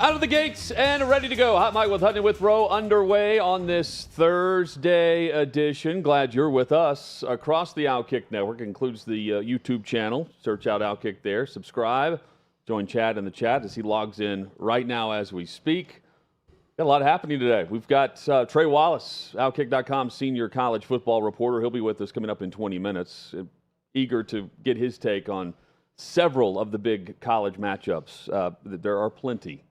Out of the gates and ready to go. Hot Mike with Hutton with Rowe underway on this Thursday edition. Glad you're with us across the OutKick network. It includes the YouTube channel. Search out OutKick there. Subscribe. Join Chad in the chat as he logs in right now as we speak. Got a lot happening today. We've got Trey Wallace, OutKick.com senior college football reporter. He'll be with us coming up in 20 minutes. Eager to get his take on several of the big college matchups. There are plenty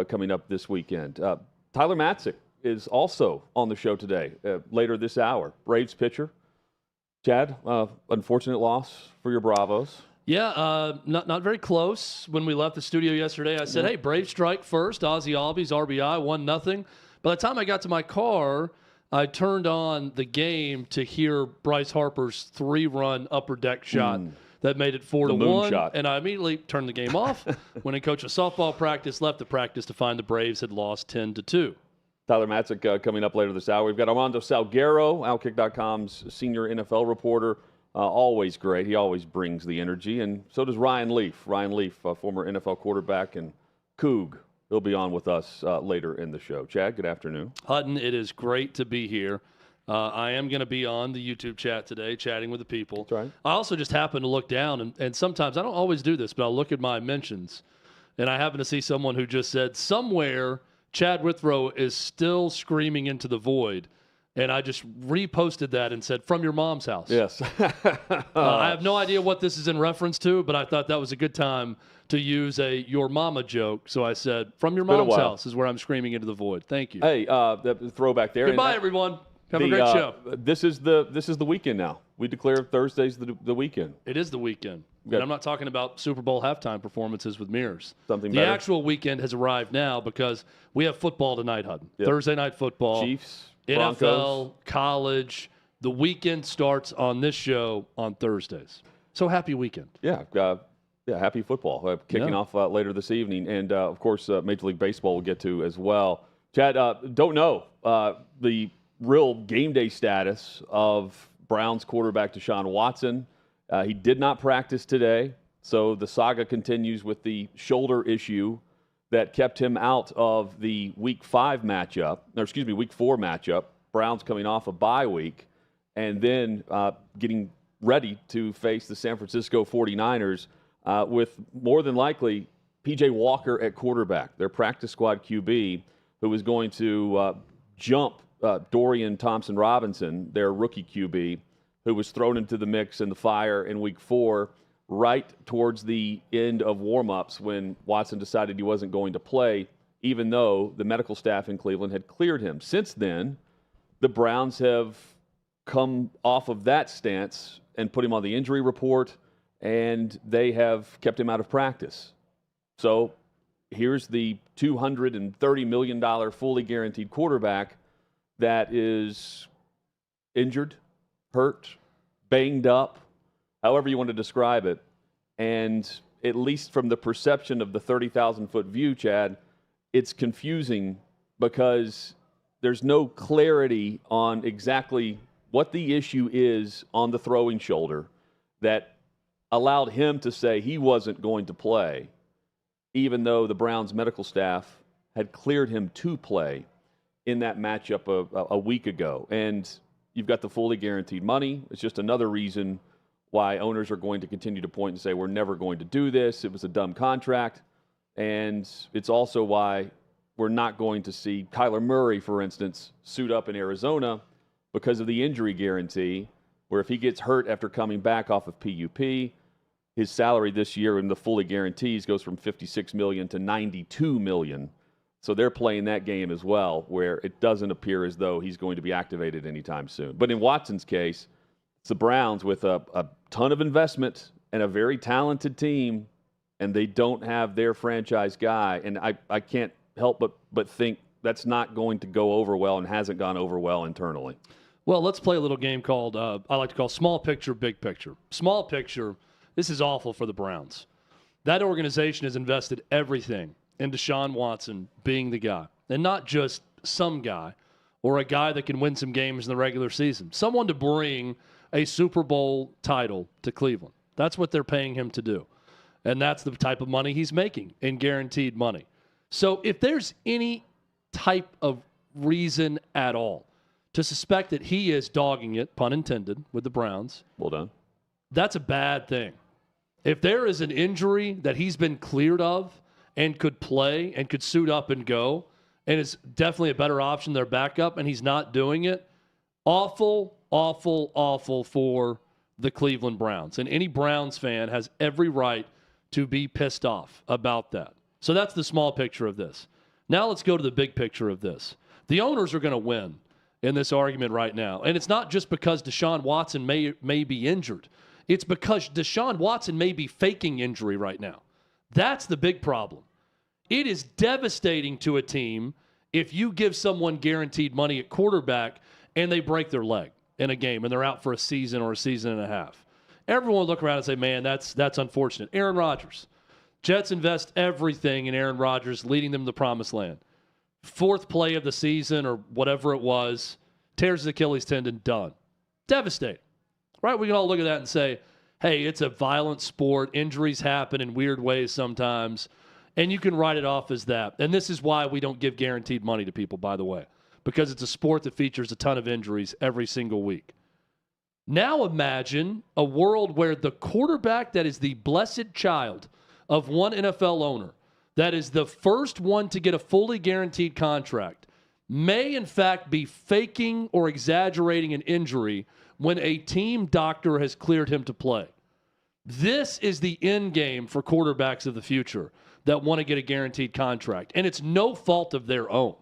coming up this weekend. Tyler Matzik is also on the show today, later this hour. Braves pitcher. Chad, unfortunate loss for your Bravos. Yeah, not very close. When we left the studio yesterday, I said, hey, Braves strike first. Ozzie Albies, RBI, 1-0. By the time I got to my car, I turned on the game to hear Bryce Harper's 3-run upper deck shot. That made it 4-1, and I immediately turned the game off. Went and coached a softball practice, left the practice to find the Braves had lost 10-2. Tyler Matzik coming up later this hour. We've got Armando Salguero, OutKick.com's senior NFL reporter. Always great. He always brings the energy, and so does Ryan Leaf. Ryan Leaf, former NFL quarterback and Coug. He'll be on with us later in the show. Chad, good afternoon. Hutton, it is great to be here. I am going to be on the YouTube chat today, chatting with the people. That's right. I also just happen to look down, and sometimes, I don't always do this, but I'll look at my mentions, and I happen to see someone who just said, somewhere Chad Withrow is still screaming into the void, and I just reposted that and said, from your mom's house. Yes. I have no idea what this is in reference to, but I thought that was a good time to use a your mama joke. So I said, from your mom's house is where I'm screaming into the void. Thank you. Hey, the throwback there. Goodbye, everyone. Have a great show. This is the weekend now. We declare Thursday's the weekend. It is the weekend. And I'm not talking about Super Bowl halftime performances with mirrors. Something the better. actual weekend has arrived now because we have football tonight, Hutton. Yep. Thursday night football. Chiefs, NFL, Broncos. college. The weekend starts on this show on Thursdays. So happy weekend. Yeah, happy football. Kicking off later this evening. And, of course, Major League Baseball we'll get to as well. Chad, don't know the real game day status of Browns quarterback Deshaun Watson. He did not practice today, so the saga continues with the shoulder issue that kept him out of the Week 4 matchup. Browns coming off a bye week, and then getting ready to face the San Francisco 49ers with more than likely P.J. Walker at quarterback, their practice squad QB, who is going to jump Dorian Thompson-Robinson, their rookie QB, who was thrown into the mix in the fire in Week 4 right towards the end of warm-ups when Watson decided he wasn't going to play, even though the medical staff in Cleveland had cleared him. Since then, the Browns have come off of that stance and put him on the injury report, and they have kept him out of practice. So here's the $230 million fully guaranteed quarterback that is injured, hurt, banged up, however you want to describe it. And at least from the perception of the 30,000-foot view, Chad, it's confusing because there's no clarity on exactly what the issue is on the throwing shoulder that allowed him to say he wasn't going to play, even though the Browns medical staff had cleared him to play in that matchup a week ago. And you've got the fully guaranteed money. It's just another reason why owners are going to continue to point and say, we're never going to do this. It was a dumb contract. And it's also why we're not going to see Kyler Murray, for instance, suit up in Arizona because of the injury guarantee, where if he gets hurt after coming back off of PUP, his salary this year in the fully guarantees goes from $56 million to $92 million. So they're playing that game as well, where it doesn't appear as though he's going to be activated anytime soon. But in Watson's case, it's the Browns with a ton of investment and a very talented team, and they don't have their franchise guy. And I can't help but think that's not going to go over well and hasn't gone over well internally. Well, let's play a little game called, I like to call small picture, big picture. Small picture, this is awful for the Browns. That organization has invested everything in Deshaun Watson being the guy, and not just some guy or a guy that can win some games in the regular season. Someone to bring a Super Bowl title to Cleveland. That's what they're paying him to do. And that's the type of money he's making in guaranteed money. So if there's any type of reason at all to suspect that he is dogging it, pun intended, with the Browns, well done. That's a bad thing. If there is an injury that he's been cleared of and could play and could suit up and go, and is definitely a better option, their backup, and he's not doing it, awful, awful, awful for the Cleveland Browns. And any Browns fan has every right to be pissed off about that. So that's the small picture of this. Now let's go to the big picture of this. The owners are going to win in this argument right now. And it's not just because Deshaun Watson may be injured. It's because Deshaun Watson may be faking injury right now. That's the big problem. It is devastating to a team if you give someone guaranteed money at quarterback and they break their leg in a game and they're out for a season or a season and a half. Everyone will look around and say, man, that's unfortunate. Aaron Rodgers. Jets invest everything in Aaron Rodgers, leading them to the promised land. Fourth play of the season or whatever it was, tears his Achilles tendon, done. Devastating. Right? We can all look at that and say, hey, it's a violent sport. Injuries happen in weird ways sometimes. And you can write it off as that. And this is why we don't give guaranteed money to people, by the way, because it's a sport that features a ton of injuries every single week. Now imagine a world where the quarterback that is the blessed child of one NFL owner, that is the first one to get a fully guaranteed contract, may in fact be faking or exaggerating an injury when a team doctor has cleared him to play. This is the end game for quarterbacks of the future that want to get a guaranteed contract. And it's no fault of their own.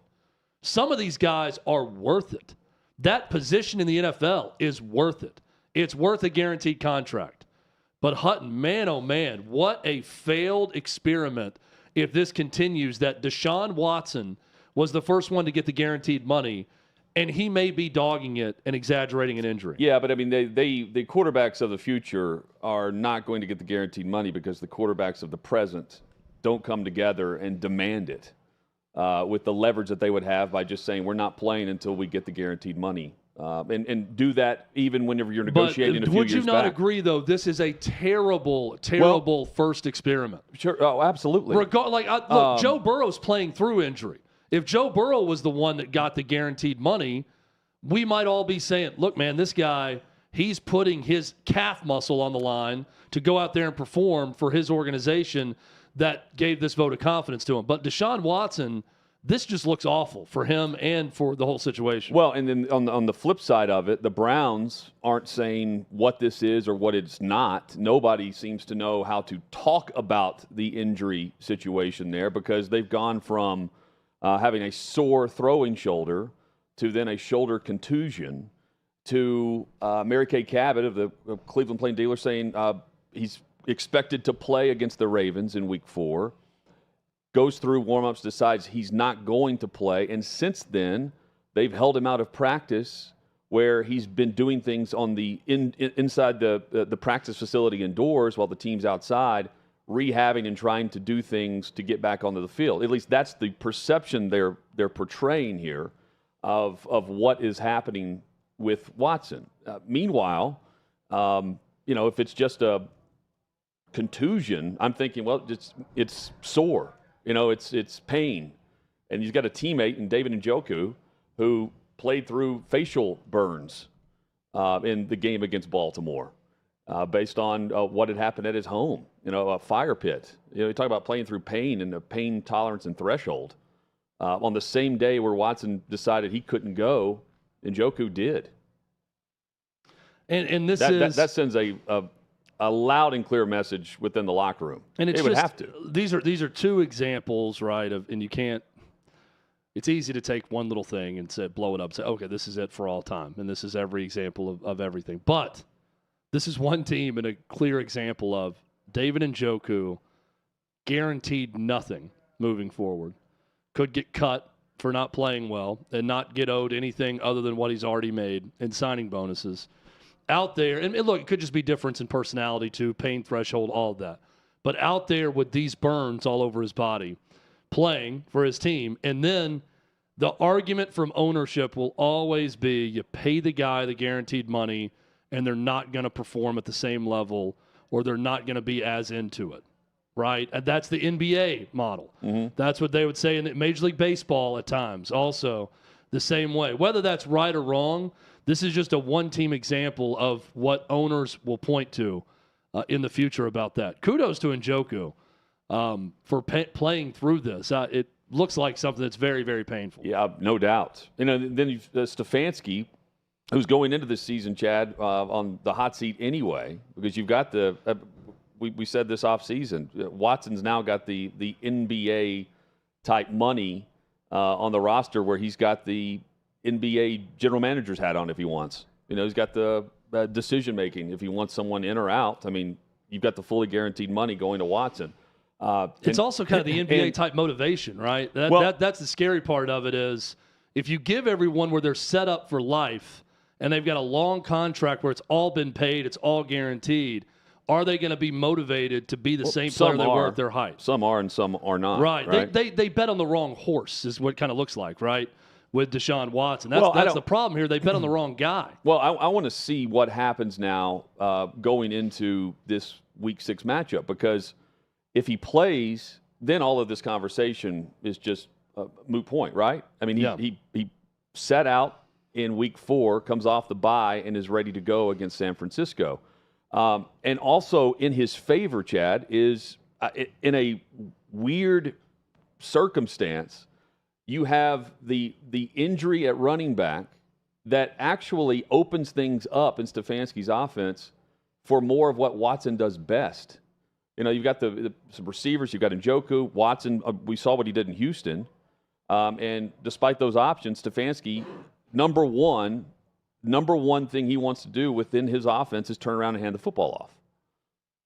Some of these guys are worth it. That position in the NFL is worth it. It's worth a guaranteed contract. But Hutton, man, oh man, what a failed experiment if this continues, that Deshaun Watson was the first one to get the guaranteed money, and he may be dogging it and exaggerating an injury. Yeah, but I mean, the quarterbacks of the future are not going to get the guaranteed money because the quarterbacks of the present don't come together and demand it with the leverage that they would have by just saying we're not playing until we get the guaranteed money. And do that even whenever you're negotiating a few years back. Would you not agree, though, this is a terrible first experiment? Sure. Oh, absolutely. Look, Joe Burrow's playing through injury. If Joe Burrow was the one that got the guaranteed money, we might all be saying, look, man, this guy, he's putting his calf muscle on the line to go out there and perform for his organization that gave this vote of confidence to him. But Deshaun Watson, this just looks awful for him and for the whole situation. Well, and then on the flip side of it, the Browns aren't saying what this is or what it's not. Nobody seems to know how to talk about the injury situation there because they've gone from having a sore throwing shoulder to then a shoulder contusion to Mary Kay Cabot of the Cleveland Plain Dealer saying he's expected to play against the Ravens in Week 4. Goes through warm-ups, decides he's not going to play, and since then, they've held him out of practice where he's been doing things on the inside the practice facility indoors while the team's outside, rehabbing and trying to do things to get back onto the field. At least that's the perception they're portraying here of what is happening with Watson. Meanwhile, if it's just a contusion, I'm thinking, well, it's sore. It's pain. And he's got a teammate in David Njoku who played through facial burns in the game against Baltimore based on what had happened at his home, a fire pit. You talk about playing through pain and the pain tolerance and threshold. On the same day where Watson decided he couldn't go, Njoku did. And that sends a loud and clear message within the locker room. And it would have to. These are two examples, right? And you can't. It's easy to take one little thing and blow it up. Say, okay, this is it for all time, and this is every example of everything. But this is one team and a clear example of David Njoku guaranteed nothing moving forward. Could get cut for not playing well and not get owed anything other than what he's already made in signing bonuses. Out there, and look, it could just be difference in personality too, pain threshold, all of that. But out there with these burns all over his body, playing for his team, and then the argument from ownership will always be you pay the guy the guaranteed money and they're not going to perform at the same level or they're not going to be as into it, right? And that's the NBA model. That's what they would say in Major League Baseball at times, also the same way. Whether that's right or wrong, this is just a one-team example of what owners will point to in the future about that. Kudos to Njoku for playing through this. It looks like something that's very, very painful. Yeah, no doubt. Then you've Stefanski, who's going into this season, Chad, on the hot seat anyway, because you've got we said this offseason, Watson's now got the NBA-type money on the roster where he's got the NBA general manager's hat on if he wants. He's got the decision-making if he wants someone in or out. I mean, you've got the fully guaranteed money going to Watson. It's also kind of the NBA-type motivation, right? That's the scary part of it is if you give everyone where they're set up for life and they've got a long contract where it's all been paid, it's all guaranteed, are they going to be motivated to be the same player they were at their height? Some are and some are not. Right. They bet on the wrong horse is what it kind of looks like, right, with Deshaun Watson. That's the problem here. They bet on the wrong guy. Well, I want to see what happens now going into this Week 6 matchup, because if he plays, then all of this conversation is just a moot point, right? I mean, he set out in Week 4, comes off the bye, and is ready to go against San Francisco. And also in his favor, Chad, is in a weird circumstance, you have the injury at running back that actually opens things up in Stefanski's offense for more of what Watson does best. You've got some receivers, you've got Njoku, Watson. We saw what he did in Houston. And despite those options, Stefanski, number one thing he wants to do within his offense is turn around and hand the football off.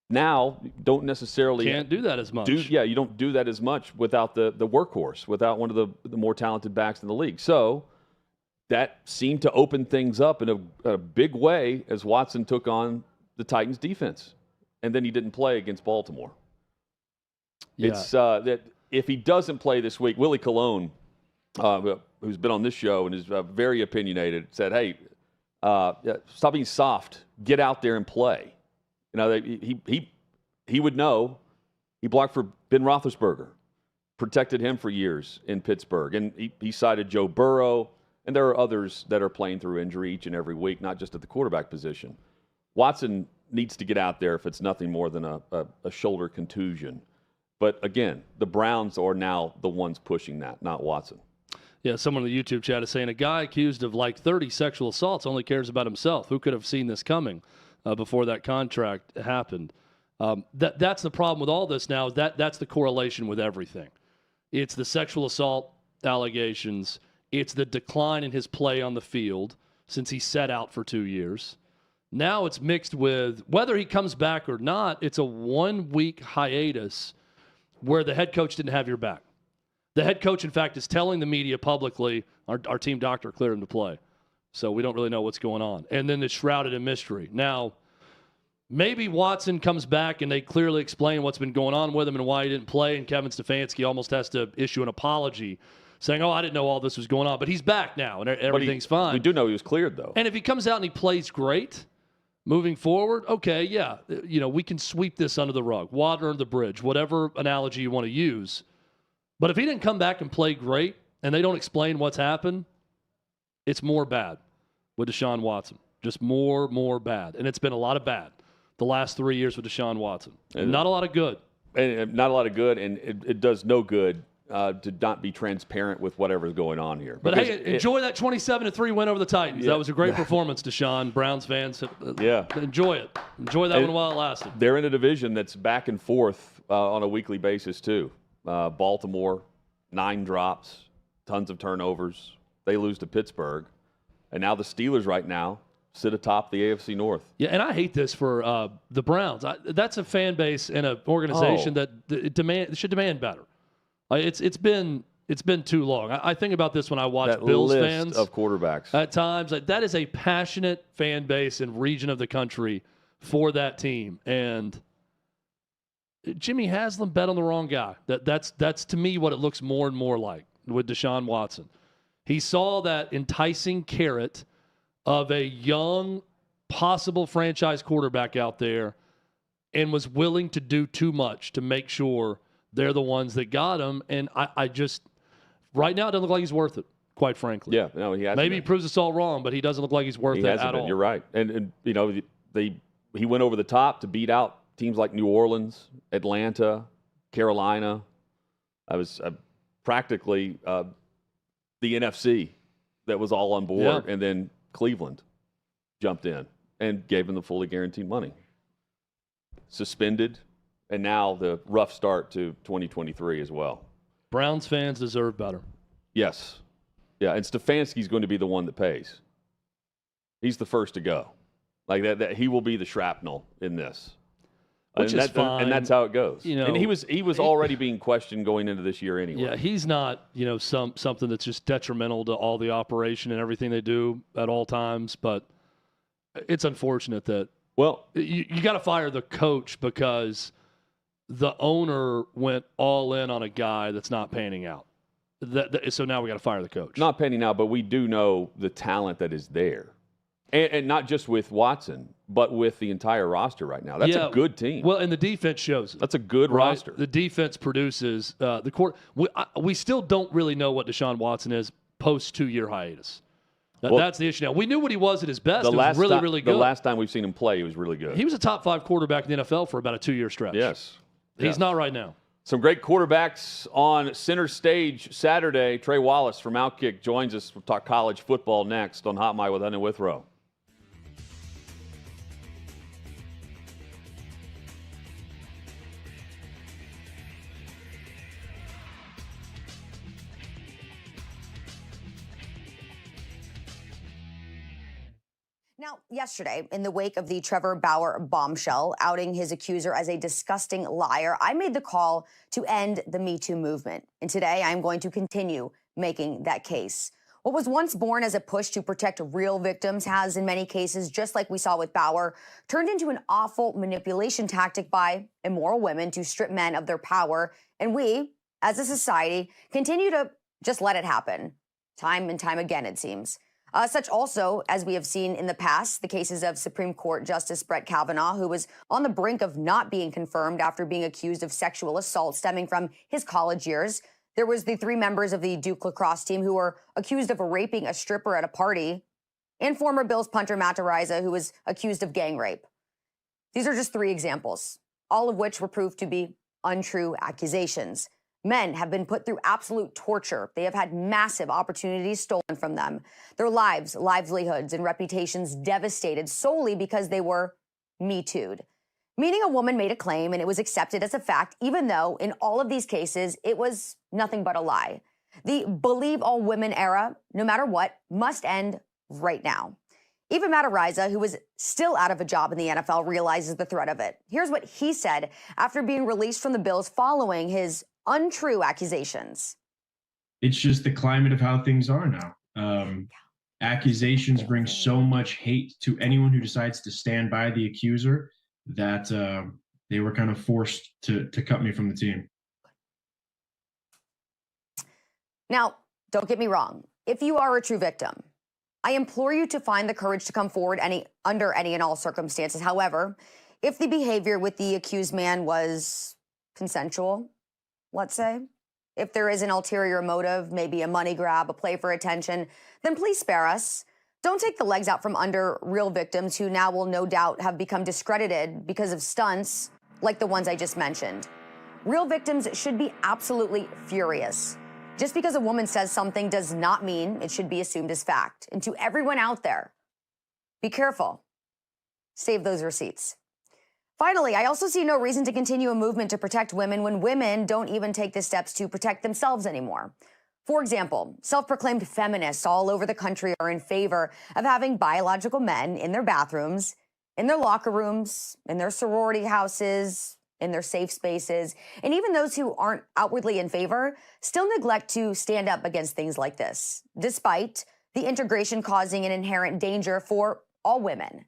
Now, don't necessarily can't do that as much. You don't do that as much without the workhorse, without one of the more talented backs in the league. So that seemed to open things up in a big way as Watson took on the Titans defense, and then he didn't play against Baltimore. Yeah. It's that if he doesn't play this week, Willie Colon, who's been on this show and is very opinionated, said, "Hey, stop being soft. Get out there and play." He would know. He blocked for Ben Roethlisberger, protected him for years in Pittsburgh, and he cited Joe Burrow, and there are others that are playing through injury each and every week, not just at the quarterback position. Watson needs to get out there if it's nothing more than a shoulder contusion. But again, the Browns are now the ones pushing that, not Watson. Yeah, someone in the YouTube chat is saying a guy accused of like 30 sexual assaults only cares about himself. Who could have seen this coming before that contract happened? That's the problem with all this now. That's the correlation with everything. It's the sexual assault allegations. It's the decline in his play on the field since he sat out for 2 years. Now it's mixed with whether he comes back or not. It's a 1 week hiatus where the head coach didn't have your back. The head coach, in fact, is telling the media publicly, our team doctor cleared him to play. So we don't really know what's going on. And then it's shrouded in mystery. Now, maybe Watson comes back and they clearly explain what's been going on with him and why he didn't play, and Kevin Stefanski almost has to issue an apology saying, I didn't know all this was going on. But he's back now, and everything's fine. We do know he was cleared, though. And if he comes out and he plays great moving forward, okay, yeah, we can sweep this under the rug, water under the bridge, whatever analogy you want to use. But if he didn't come back and play great and they don't explain what's happened, it's more bad with Deshaun Watson. Just more bad. And it's been a lot of bad the last 3 years with Deshaun Watson. And not a lot of good. And not a lot of good, and it does no good to not be transparent with whatever's going on here. But hey, enjoy that 27-3 win over the Titans. Yeah. That was a great performance, Deshaun. Browns fans, enjoy it. Enjoy that one while it lasted. They're in a division that's back and forth on a weekly basis, too. Baltimore, 9 drops, tons of turnovers. They lose to Pittsburgh. And now the Steelers right now sit atop the AFC North. Yeah, and I hate this for the Browns. That's a fan base and an organization that should demand better. It's been too long. I think about this when I watch that Bills list fans of quarterbacks at times. That is a passionate fan base and region of the country for that team. And Jimmy Haslam bet on the wrong guy. That's to me what it looks more and more like with Deshaun Watson. He saw that enticing carrot of a young, possible franchise quarterback out there, and was willing to do too much to make sure they're the ones that got him. And I just, right now, it doesn't look like he's worth it, quite frankly. Yeah, no, he hasn't. Maybe he proves us all wrong, but he doesn't look like he's worth it at all. You're right. And you know, he went over the top to beat out teams like New Orleans, Atlanta, Carolina. I was practically the NFC that was all on board, and then Cleveland jumped in and gave him the fully guaranteed money. Suspended, and now the rough start to 2023 as well. Browns fans deserve better. Yes. Yeah, and Stefanski's going to be the one that pays. He's the first to go. Like that he will be the shrapnel in this. Which is fine. And that's how it goes. You know, and he was already being questioned going into this year anyway. Yeah, he's not, something that's just detrimental to all the operation and everything they do at all times, but it's unfortunate that you got to fire the coach because the owner went all in on a guy that's not panning out. So now we got to fire the coach. Not panning out, but we do know the talent that is there. And not just with Watson, but with the entire roster right now. That's a good team. Well, and the defense shows it. That's a good roster. The defense produces the court. We still don't really know what Deshaun Watson is post 2-year hiatus. That's the issue now. We knew what he was at his best. He was really good. The last time we've seen him play, he was really good. He was a top 5 quarterback in the NFL for about a 2-year stretch. Yes. He's not right now. Some great quarterbacks on center stage Saturday. Trey Wallace from OutKick joins us. We'll talk college football next on Hot Mic with Hunter Withrow. Now, yesterday, in the wake of the Trevor Bauer bombshell outing his accuser as a disgusting liar, I made the call to end the Me Too movement. And today, I'm going to continue making that case. What was once born as a push to protect real victims has, in many cases, just like we saw with Bauer, turned into an awful manipulation tactic by immoral women to strip men of their power. And we, as a society, continue to just let it happen. Time and time again, it seems. Such also, as we have seen in the past, the cases of Supreme Court Justice Brett Kavanaugh, who was on the brink of not being confirmed after being accused of sexual assault stemming from his college years. There was the 3 members of the Duke lacrosse team who were accused of raping a stripper at a party, and former Bills punter Matt DeRiza, who was accused of gang rape. These are just 3 examples, all of which were proved to be untrue accusations. Men have been put through absolute torture. They have had massive opportunities stolen from them. Their lives, livelihoods, and reputations devastated solely because they were Me Too'd. Meaning a woman made a claim and it was accepted as a fact, even though in all of these cases, it was nothing but a lie. The believe all women era, no matter what, must end right now. Even Matt DeRiza, who is still out of a job in the NFL, realizes the threat of it. Here's what he said after being released from the Bills following his untrue accusations. It's just the climate of how things are now. Accusations bring so much hate to anyone who decides to stand by the accuser that they were kind of forced to cut me from the team. Now, don't get me wrong. If you are a true victim, I implore you to find the courage to come forward under any and all circumstances. However, if the behavior with the accused man was consensual, let's say, if there is an ulterior motive, maybe a money grab, a play for attention, then please spare us. Don't take the legs out from under real victims who now will no doubt have become discredited because of stunts like the ones I just mentioned. Real victims should be absolutely furious. Just because a woman says something does not mean it should be assumed as fact. And to everyone out there, be careful. Save those receipts. Finally, I also see no reason to continue a movement to protect women when women don't even take the steps to protect themselves anymore. For example, self-proclaimed feminists all over the country are in favor of having biological men in their bathrooms, in their locker rooms, in their sorority houses, in their safe spaces. And even those who aren't outwardly in favor still neglect to stand up against things like this, despite the integration causing an inherent danger for all women.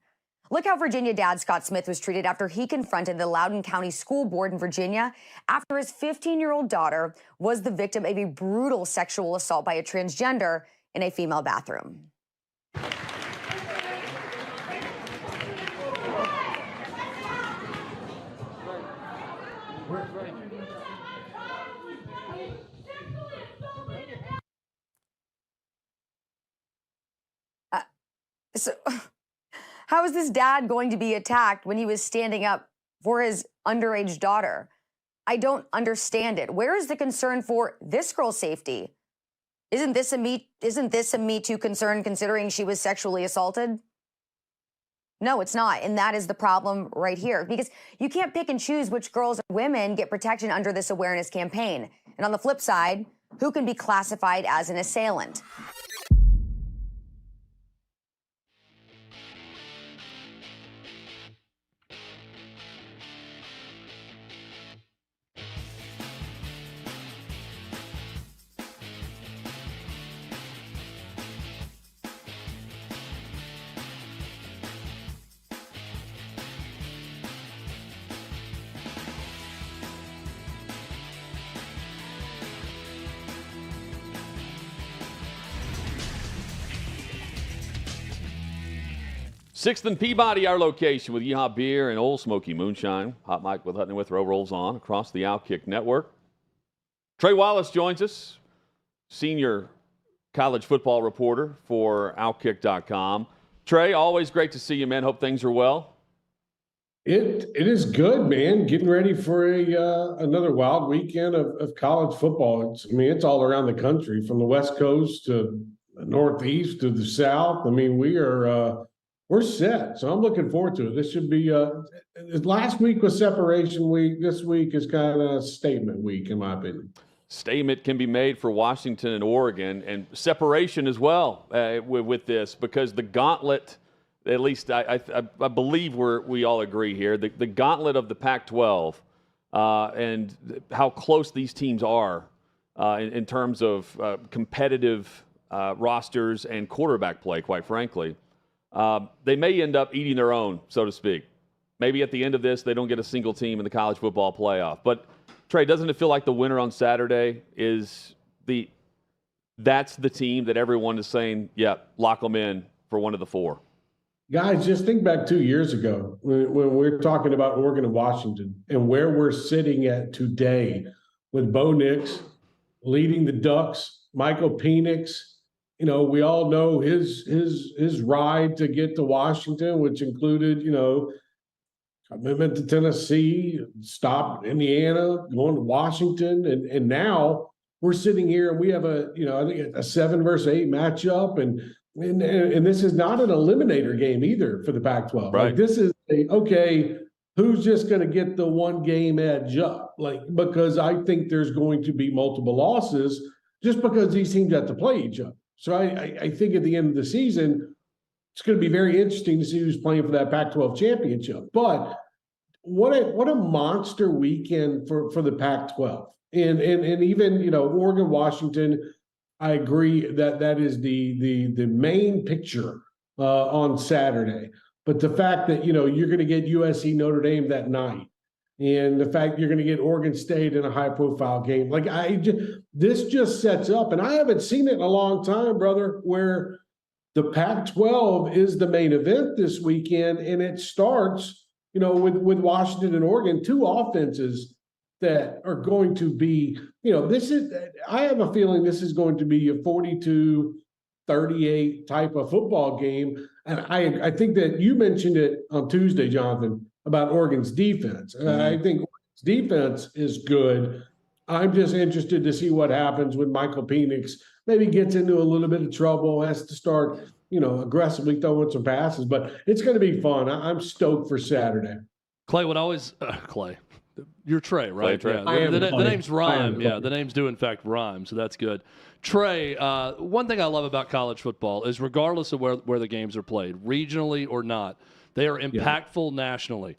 Look how Virginia dad Scott Smith was treated after he confronted the Loudoun County School Board in Virginia after his 15-year-old daughter was the victim of a brutal sexual assault by a transgender in a female bathroom. So how is this dad going to be attacked when he was standing up for his underage daughter? I don't understand it. Where is the concern for this girl's safety? Isn't this a Me Too concern considering she was sexually assaulted? No, it's not. And that is the problem right here, because you can't pick and choose which girls and women get protection under this awareness campaign. And on the flip side, who can be classified as an assailant? Sixth and Peabody, our location with Yeehaw Beer and Old Smoky Moonshine. Hot Mike with Hutton and Withrow rolls on across the OutKick network. Trey Wallace joins us, senior college football reporter for OutKick.com. Trey, always great to see you, man. Hope things are well. It is good, man. Getting ready for another wild weekend of college football. It's all around the country, from the West Coast to the Northeast to the South. We're set, so I'm looking forward to it. This should be last week was separation week. This week is kind of statement week, in my opinion. Statement can be made for Washington and Oregon, and separation as well with this, because the gauntlet, at least I believe we all agree here, the gauntlet of the Pac-12 and how close these teams are in terms of competitive rosters and quarterback play, quite frankly. They may end up eating their own, so to speak. Maybe at the end of this, they don't get a single team in the college football playoff. But, Trey, doesn't it feel like the winner on Saturday that's the team that everyone is saying, yeah, lock them in for one of the four? Guys, just think back 2 years ago when we're talking about Oregon and Washington and where we're sitting at today with Bo Nix leading the Ducks, Michael Penix. We all know his ride to get to Washington, which included, commitment to Tennessee, stop Indiana, going to Washington, and now we're sitting here and we have I think a 7 versus 8 matchup, and this is not an eliminator game either for the Pac-12. Right. Like, this is who's just going to get the one game edge up? Because I think there's going to be multiple losses just because these teams have to play each other. So I think at the end of the season, it's going to be very interesting to see who's playing for that Pac-12 championship. But what a monster weekend for the Pac-12. And even, Oregon, Washington, I agree that is the main picture on Saturday. But the fact that, you're going to get USC Notre Dame that night, and the fact you're going to get Oregon State in a high-profile game, this just sets up, and I haven't seen it in a long time, brother, where the Pac-12 is the main event this weekend, and it starts, with Washington and Oregon, two offenses that are going to be, I have a feeling this is going to be a 42-38 type of football game, and I think that you mentioned it on Tuesday, Jonathan, about Oregon's defense. I think Oregon's defense is good. I'm just interested to see what happens when Michael Penix maybe gets into a little bit of trouble, has to start, aggressively throwing some passes. But it's going to be fun. I'm stoked for Saturday. Clay would always Clay. You're Trey, right? Trey. Yeah. The names rhyme. Yeah, the names do in fact rhyme, so that's good. Trey, one thing I love about college football is regardless of where the games are played, regionally or not, they are impactful nationally.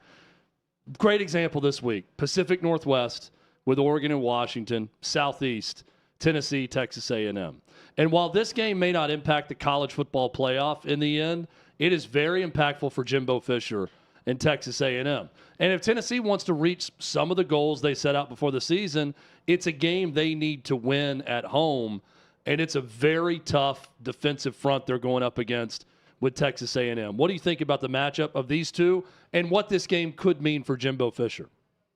Great example this week, Pacific Northwest with Oregon and Washington, Southeast, Tennessee, Texas A&M. And while this game may not impact the college football playoff in the end, it is very impactful for Jimbo Fisher and Texas A&M. And if Tennessee wants to reach some of the goals they set out before the season, it's a game they need to win at home, and it's a very tough defensive front they're going up against with Texas A&M. What do you think about the matchup of these two and what this game could mean for Jimbo Fisher?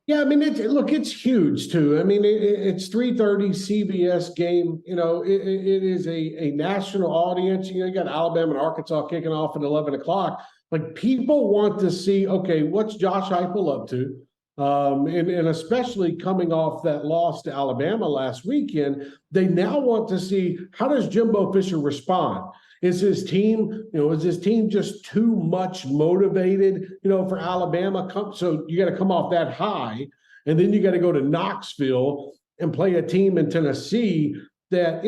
Yeah, I mean, it's huge too. I mean, it's 3:30 CBS game. It is a national audience. You got Alabama and Arkansas kicking off at 11 o'clock. Like, people want to see, okay, what's Josh Heupel up to? And especially coming off that loss to Alabama last weekend, they now want to see, how does Jimbo Fisher respond? Is his team just too much motivated, for Alabama? So you got to come off that high, and then you got to go to Knoxville and play a team in Tennessee that,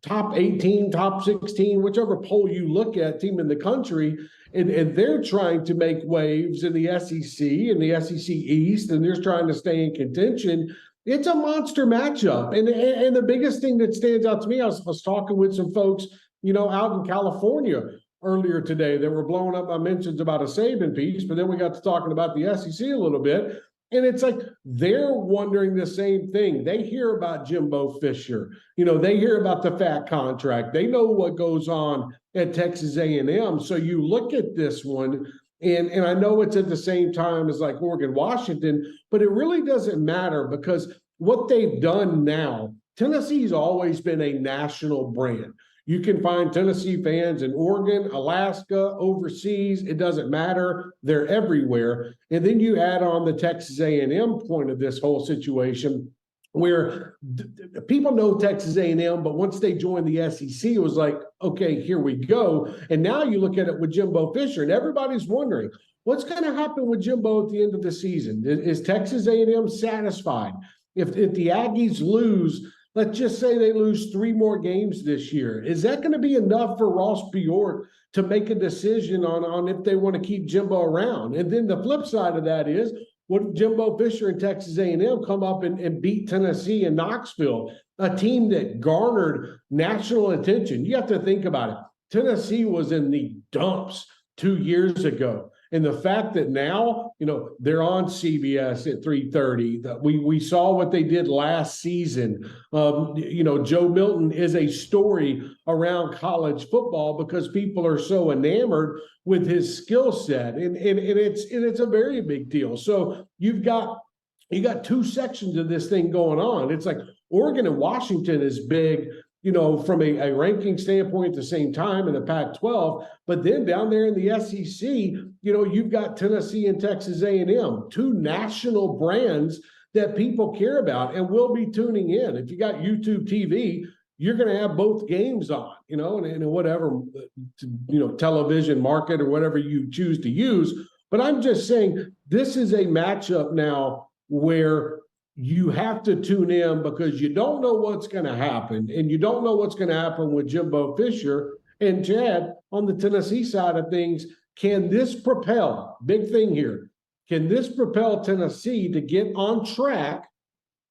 top 18, top 16, whichever poll you look at, team in the country, and they're trying to make waves in the SEC and the SEC East, and they're trying to stay in contention. It's a monster matchup. And the biggest thing that stands out to me, I was talking with some folks, out in California earlier today that were blowing up my mentions about a Saban piece, but then we got to talking about the SEC a little bit. And it's like they're wondering the same thing. They hear about Jimbo Fisher. They hear about the fat contract. They know what goes on at Texas A&M. So you look at this one, and I know it's at the same time as like Oregon, Washington, but it really doesn't matter, because what they've done now, Tennessee's always been a national brand. You can find Tennessee fans in Oregon, Alaska, overseas. It doesn't matter. They're everywhere. And then you add on the Texas A&M point of this whole situation, where people know Texas A&M, but once they joined the SEC, it was like, okay, here we go. And now you look at it with Jimbo Fisher, and everybody's wondering, what's going to happen with Jimbo at the end of the season? Is Texas A&M satisfied? If the Aggies lose, let's just say they lose 3 more games this year, is that going to be enough for Ross Bjork to make a decision on if they want to keep Jimbo around? And then the flip side of that is, what Jimbo Fisher and Texas A&M come up and beat Tennessee and Knoxville, a team that garnered national attention. You have to think about it. Tennessee was in the dumps 2 years ago. And the fact that now, they're on CBS at 3:30, that we saw what they did last season. Joe Milton is a story around college football because people are so enamored with his skill set, and it's a very big deal. So you got 2 sections of this thing going on. It's like Oregon and Washington is big, from a ranking standpoint at the same time in the Pac-12, but then down there in the SEC, you've got Tennessee and Texas A&M, 2 national brands that people care about and will be tuning in. If you got YouTube TV, you're going to have both games on, and whatever, television market or whatever you choose to use. But I'm just saying, this is a matchup now where you have to tune in, because you don't know what's going to happen, and you don't know what's going to happen with Jimbo Fisher. And Chad, on the Tennessee side of things, can this propel, big thing here, can this propel Tennessee to get on track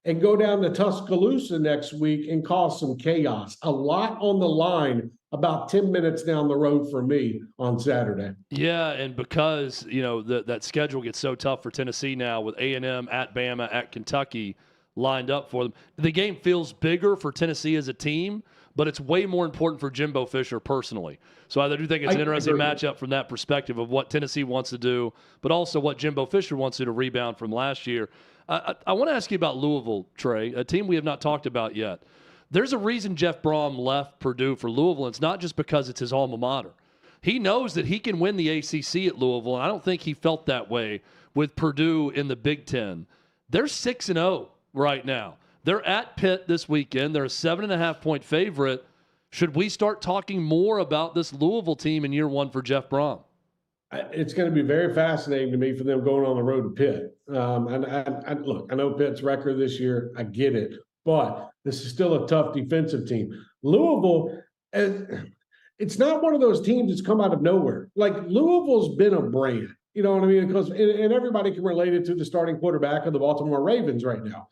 and go down to Tuscaloosa next week and cause some chaos? A lot on the line about 10 minutes down the road for me on Saturday. Yeah, and because, that schedule gets so tough for Tennessee now with A&M, at Bama, at Kentucky lined up for them, the game feels bigger for Tennessee as a team, but it's way more important for Jimbo Fisher personally. So I do think it's an interesting matchup from that perspective of what Tennessee wants to do, but also what Jimbo Fisher wants to do to rebound from last year. I want to ask you about Louisville, Trey, a team we have not talked about yet. There's a reason Jeff Brom left Purdue for Louisville. And it's not just because it's his alma mater. He knows that he can win the ACC at Louisville, and I don't think he felt that way with Purdue in the Big Ten. They're 6-0 right now. They're at Pitt this weekend. They're a 7.5-point favorite. Should we start talking more about this Louisville team in year 1 for Jeff Brom? It's going to be very fascinating to me for them going on the road to Pitt. And look, I know Pitt's record this year. I get it. But this is still a tough defensive team. Louisville, it's not one of those teams that's come out of nowhere. Like, Louisville's been a brand, you know what I mean? Because and everybody can relate it to the starting quarterback of the Baltimore Ravens right now.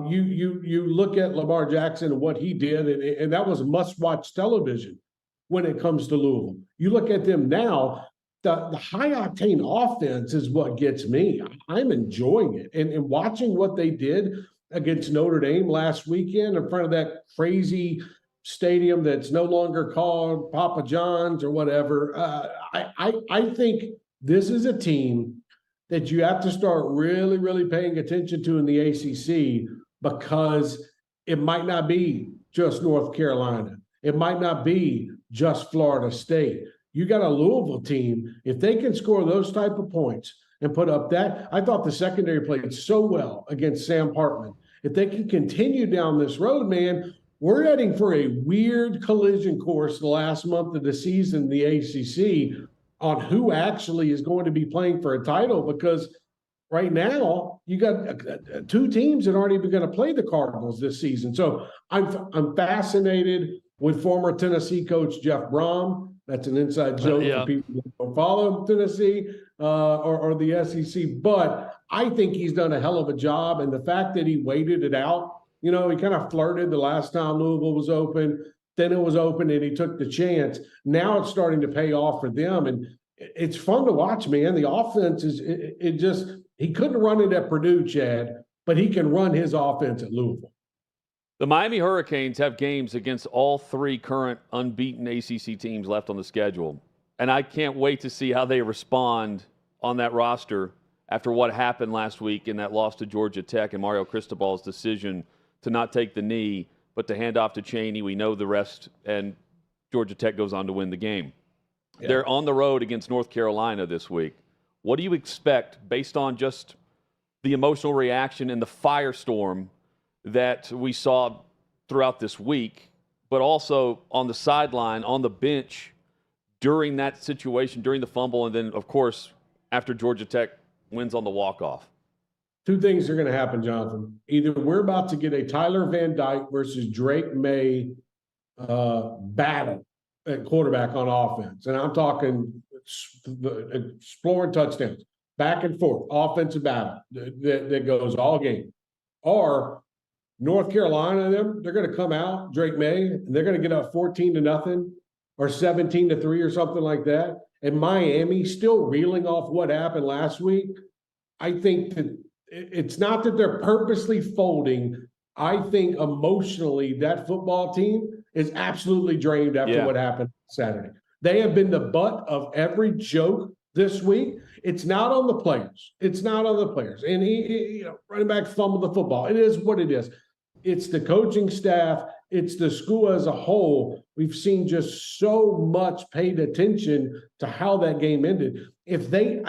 You look at Lamar Jackson and what he did, and that was must-watch television when it comes to Louisville. You look at them now, the high-octane offense is what gets me. I'm enjoying it. And watching what they did against Notre Dame last weekend in front of that crazy stadium that's no longer called Papa John's or whatever. I think this is a team that you have to start really, really paying attention to in the ACC, because it might not be just North Carolina. It might not be just Florida State. You got a Louisville team. If they can score those type of points and put up that, I thought the secondary played so well against Sam Hartman. If they can continue down this road, man, we're heading for a weird collision course the last month of the season in the ACC on who actually is going to be playing for a title, because right now you got two teams that aren't even going to play the Cardinals this season. So I'm fascinated with former Tennessee coach Jeff Brom. That's an inside joke for people who don't follow Tennessee or the SEC. But I think he's done a hell of a job. And the fact that he waited it out, he kind of flirted the last time Louisville was open. Then it was open and he took the chance. Now it's starting to pay off for them. And it's fun to watch, man. The offense he couldn't run it at Purdue, Chad, but he can run his offense at Louisville. The Miami Hurricanes have games against all three current unbeaten ACC teams left on the schedule. And I can't wait to see how they respond on that roster after what happened last week in that loss to Georgia Tech and Mario Cristobal's decision to not take the knee, but to hand off to Chaney. We know the rest, and Georgia Tech goes on to win the game. Yeah. They're on the road against North Carolina this week. What do you expect based on just the emotional reaction and the firestorm that we saw throughout this week, but also on the sideline, on the bench during that situation, during the fumble, and then, of course, after Georgia Tech wins on the walk-off? Two things are going to happen, Jonathan. Either we're about to get a Tyler Van Dyke versus Drake May battle at quarterback on offense. And I'm talking exploring touchdowns, back and forth, offensive battle that goes all game. Or North Carolina, they're going to come out, Drake May, and they're going to get up 14-0 or 17-3 or something like that. And Miami still reeling off what happened last week. I think that it's not that they're purposely folding. I think emotionally that football team is absolutely drained after what happened Saturday. They have been the butt of every joke this week. It's not on the players. It's not on the players. And running back fumbled the football. It is what it is. It's the coaching staff. It's the school as a whole. We've seen just so much paid attention to how that game ended. If they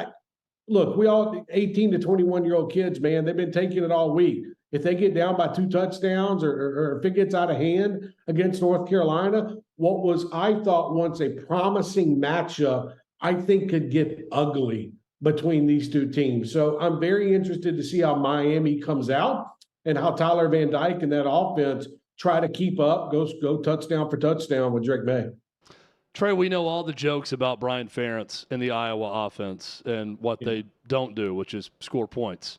look, we all 18 to 21-year-old kids, man, they've been taking it all week. If they get down by 2 touchdowns or if it gets out of hand against North Carolina, what was, I thought, once a promising matchup, I think could get ugly between these two teams. So I'm very interested to see how Miami comes out and how Tyler Van Dyke and that offense try to keep up, go touchdown for touchdown with Drake May. Trey, we know all the jokes about Brian Ferentz and the Iowa offense and what they don't do, which is score points.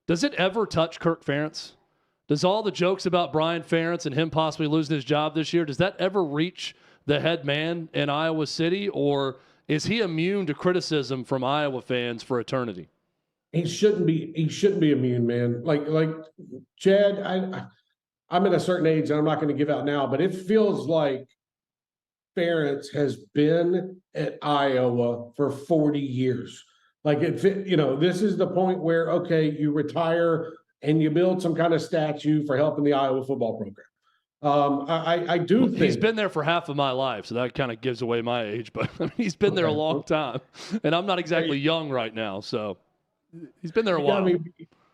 Does it ever touch Kirk Ferentz? Does all the jokes about Brian Ferentz and him possibly losing his job this year, does that ever reach the head man in Iowa City, or is he immune to criticism from Iowa fans for eternity? He shouldn't be immune, man. Like Chad, I'm at a certain age and I'm not going to give out now, but it feels like Ferentz has been at Iowa for 40 years. Like this is the point where, okay, you retire and you build some kind of statue for helping the Iowa football program. I do think he's been there for half of my life, so that kind of gives away my age, but he's been there a long time, and I'm not exactly young right now, so he's been there a while.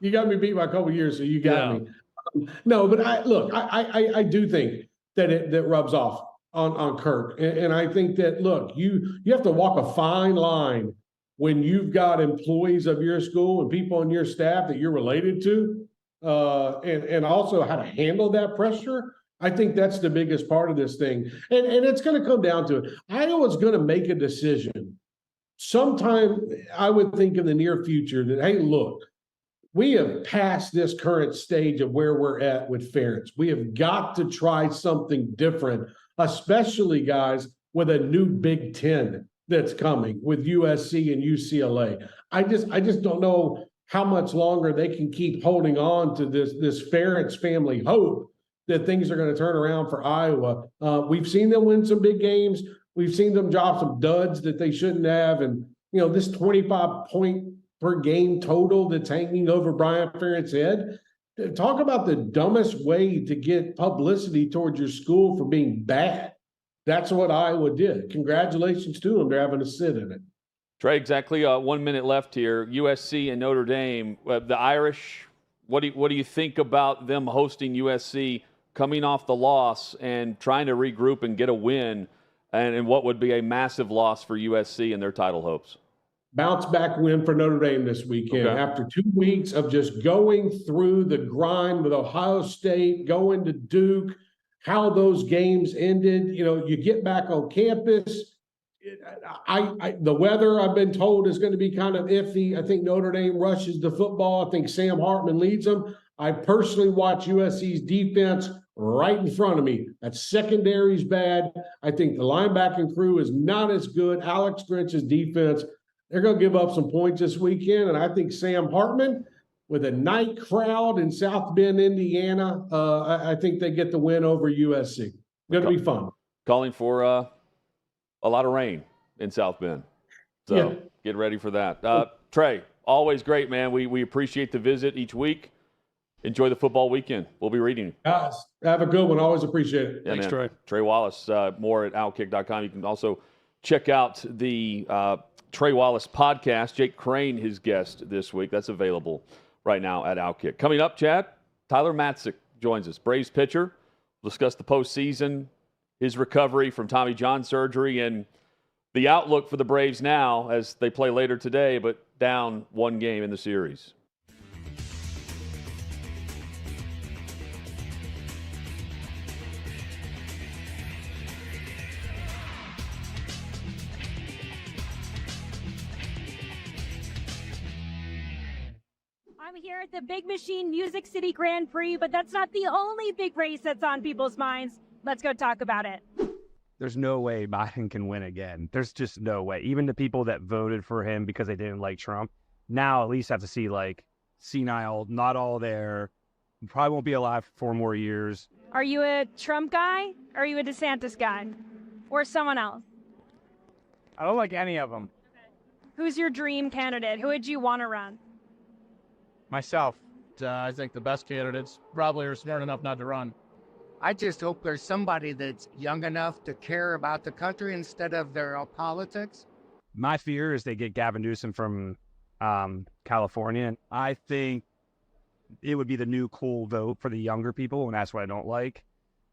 You got me beat by a couple of years, so you got me. No, but I do think that rubs off on Kirk, and I think that, look, you have to walk a fine line when you've got employees of your school and people on your staff that you're related to, and also how to handle that pressure. I think that's the biggest part of this thing. And it's going to come down to it. Iowa's going to make a decision sometime, I would think, in the near future that, hey, look, we have passed this current stage of where we're at with Ferentz. We have got to try something different, especially, guys, with a new Big Ten that's coming with USC and UCLA. I just don't know how much longer they can keep holding on to this Ferentz family hope that things are going to turn around for Iowa. We've seen them win some big games. We've seen them drop some duds that they shouldn't have. And, this 25-point per game total that's hanging over Brian Ferentz head. Talk about the dumbest way to get publicity towards your school for being bad. That's what Iowa did. Congratulations to them. They're having a sit in it. Trey, exactly 1 minute left here. USC and Notre Dame. The Irish, what do you think about them hosting USC, coming off the loss and trying to regroup and get a win, and what would be a massive loss for USC and their title hopes? Bounce back win for Notre Dame this weekend. Okay. After 2 weeks of just going through the grind with Ohio State, going to Duke, how those games ended. You get back on campus. The weather, I've been told, is going to be kind of iffy. I think Notre Dame rushes the football. I think Sam Hartman leads them. I personally watch USC's defense right in front of me. That secondary's bad. I think the linebacking crew is not as good. Alex Grinch's defense, they're going to give up some points this weekend. And I think Sam Hartman, with a night crowd in South Bend, Indiana, I think they get the win over USC. Going to be fun. Calling for a lot of rain in South Bend. So Get ready for that. Trey, always great, man. We appreciate the visit each week. Enjoy the football weekend. We'll be reading you. Guys, have a good one. Always appreciate it. Yeah, Thanks, man. Trey. Trey Wallace, more at OutKick.com. You can also check out the Trey Wallace podcast. Jake Crane, his guest this week. That's available right now at OutKick. Coming up, Chad, Tyler Matzik joins us. Braves pitcher. We'll discuss the postseason, his recovery from Tommy John surgery, and the outlook for the Braves now as they play later today, but down 1 game in the series. I'm here at the Big Machine Music City Grand Prix, but that's not the only big race that's on people's minds. Let's go talk about it. There's no way Biden can win again. There's just no way. Even the people that voted for him because they didn't like Trump, now at least have to see, like, senile, not all there, probably won't be alive for 4 more years. Are you a Trump guy? Or are you a DeSantis guy? Or someone else? I don't like any of them. Who's your dream candidate? Who would you want to run? Myself. I think the best candidates probably are smart enough not to run. I just hope there's somebody that's young enough to care about the country instead of their politics. My fear is they get Gavin Newsom from California. And I think it would be the new cool vote for the younger people, and that's what I don't like.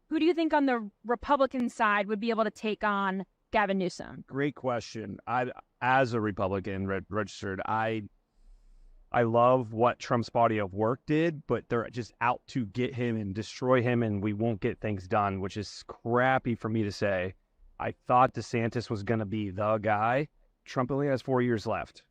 Who do you think on the Republican side would be able to take on Gavin Newsom? Great question. As a Republican registered, I love what Trump's body of work did, but they're just out to get him and destroy him, and we won't get things done, which is crappy for me to say. I thought DeSantis was going to be the guy. Trump only has 4 years left.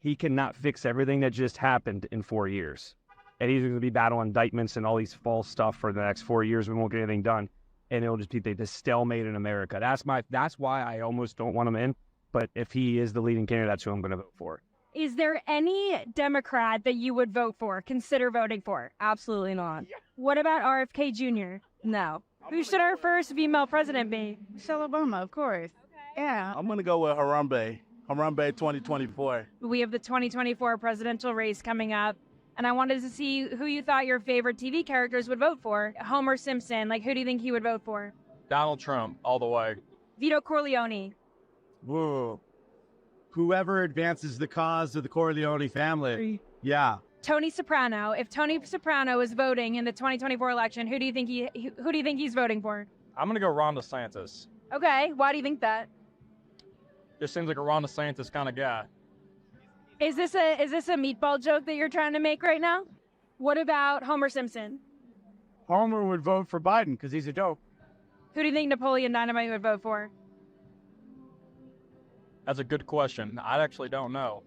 He cannot fix everything that just happened in 4 years. And he's going to be battling indictments and all these false stuff for the next 4 years. We won't get anything done. And it'll just be the stalemate in America. That's why I almost don't want him in. But if he is the leading candidate, that's who I'm going to vote for. Is there any Democrat that you would vote for, consider voting for? Absolutely not. What about RFK Jr.? No. Who should our first female president be? Michelle Obama, of course. Yeah. I'm going to go with Harambe 2024. We have the 2024 presidential race coming up, and I wanted to see who you thought your favorite TV characters would vote for. Homer Simpson, who do you think he would vote for? Donald Trump, all the way. Vito Corleone. Whoa. Whoever advances the cause of the Corleone family. Yeah. Tony Soprano. If Tony Soprano is voting in the 2024 election, who do you think he's voting for? I'm going to go Ron DeSantis. Okay, why do you think that? Just seems like a Ron DeSantis kind of guy. Is this a meatball joke that you're trying to make right now? What about Homer Simpson? Homer would vote for Biden because he's a dope. Who do you think Napoleon Dynamite would vote for? That's a good question. I actually don't know.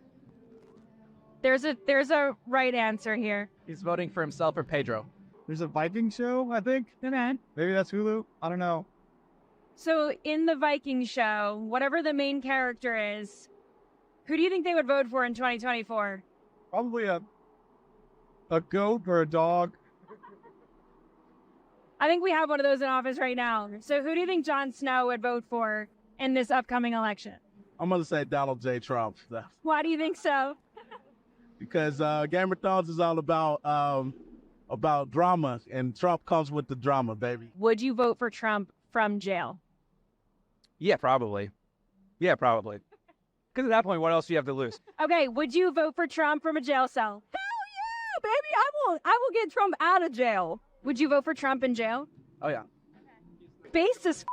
There's a right answer here. He's voting for himself or Pedro. There's a Viking show, I think. Okay. Maybe that's Hulu. I don't know. So in the Viking show, whatever the main character is, who do you think they would vote for in 2024? Probably a goat or a dog. I think we have one of those in office right now. So who do you think Jon Snow would vote for in this upcoming election? I'm going to say Donald J. Trump. Why do you think so? because Game of Thrones is all about drama, and Trump comes with the drama, baby. Would you vote for Trump from jail? Yeah, probably. Yeah, probably. Because at that point, what else do you have to lose? Okay, would you vote for Trump from a jail cell? Yeah, baby, I will get Trump out of jail. Would you vote for Trump in jail? Oh, yeah. Based as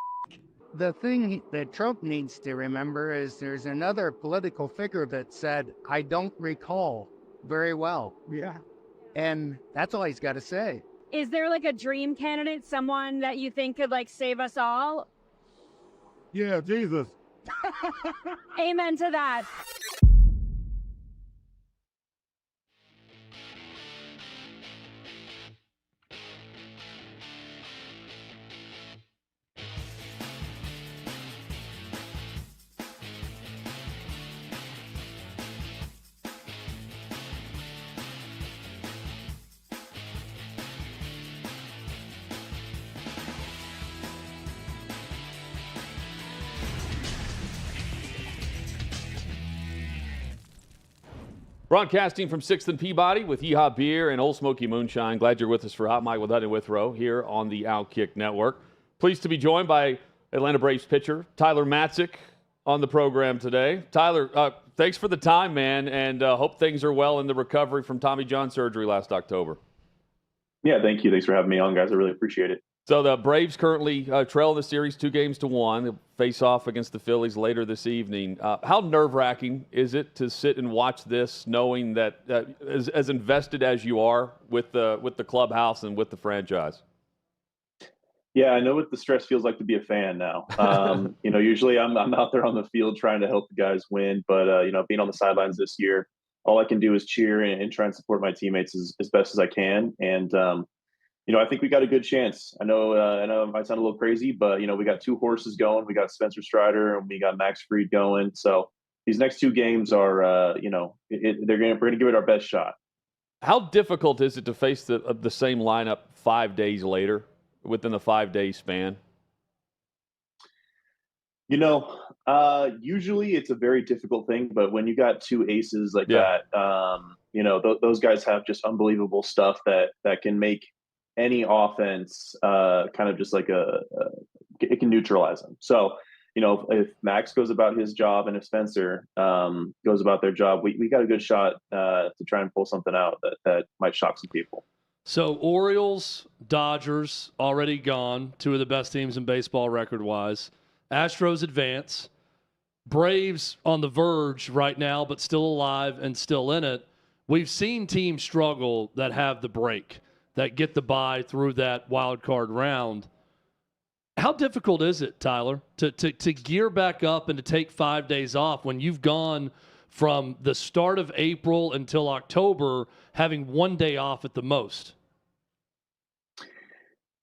The thing that Trump needs to remember is there's another political figure that said, I don't recall very well. Yeah. And that's all he's got to say. Is there like a dream candidate, someone that you think could like save us all? Yeah, Jesus. Amen to that. Broadcasting from 6th and Peabody with Yeehaw Beer and Old Smoky Moonshine. Glad you're with us for Hot Mike with Hutton and Withrow here on the OutKick Network. Pleased to be joined by Atlanta Braves pitcher Tyler Matzik on the program today. Tyler, thanks for the time, man, and hope things are well in the recovery from Tommy John surgery last October. Yeah, thank you. Thanks for having me on, guys. I really appreciate it. So the Braves currently trail the series 2-1. They'll face off against the Phillies later this evening. How nerve-wracking is it to sit and watch this, knowing that as invested as you are with the clubhouse and with the franchise? Yeah, I know what the stress feels like to be a fan now. Usually I'm out there on the field trying to help the guys win, but being on the sidelines this year, all I can do is cheer and try and support my teammates as best as I can. And I think we got a good chance. I know it might sound a little crazy, but we got 2 horses going. We got Spencer Strider and we got Max Fried going. So these next 2 games are, we're gonna give it our best shot. How difficult is it to face the same lineup 5 days later within a 5-day span? Usually it's a very difficult thing, but when you got 2 aces like that, those guys have just unbelievable stuff that can make any offense kind of just like it can neutralize them. So, if Max goes about his job and if Spencer goes about their job, we got a good shot to try and pull something out that might shock some people. So Orioles, Dodgers already gone, 2 of the best teams in baseball record-wise. Astros advance. Braves on the verge right now, but still alive and still in it. We've seen teams struggle that have the break, that get the bye through that wild card round. How difficult is it, Tyler, to gear back up and to take 5 days off when you've gone from the start of April until October having 1 day off at the most?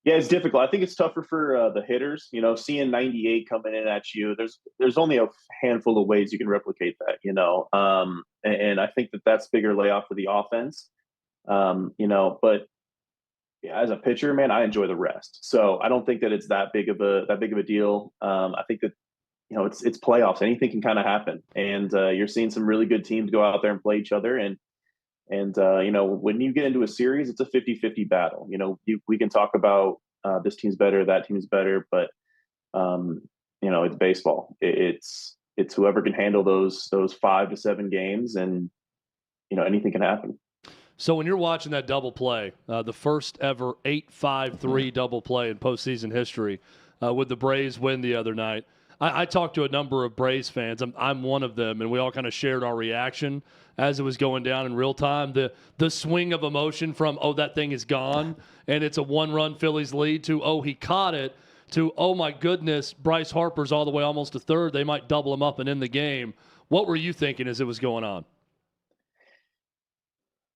Yeah, it's difficult. I think it's tougher for the hitters. Seeing 98 coming in at you, there's only a handful of ways you can replicate that. And I think that's bigger layoff for the offense. But yeah, as a pitcher, man, I enjoy the rest. So I don't think that it's that big of a deal. I think that it's playoffs. Anything can kind of happen, and you're seeing some really good teams go out there and play each other. And when you get into a series, it's a 50-50 battle. We can talk about this team's better, that team's better, but it's baseball. It's whoever can handle those 5 to 7 games, and anything can happen. So when you're watching that double play, the first ever 8-5-3 double play in postseason history, with the Braves win the other night, I talked to a number of Braves fans. I'm one of them, and we all kind of shared our reaction as it was going down in real time. The swing of emotion from, oh, that thing is gone, and it's a 1-run Phillies lead, to, oh, he caught it, to, oh, my goodness, Bryce Harper's all the way almost to third. They might double him up and end the game. What were you thinking as it was going on?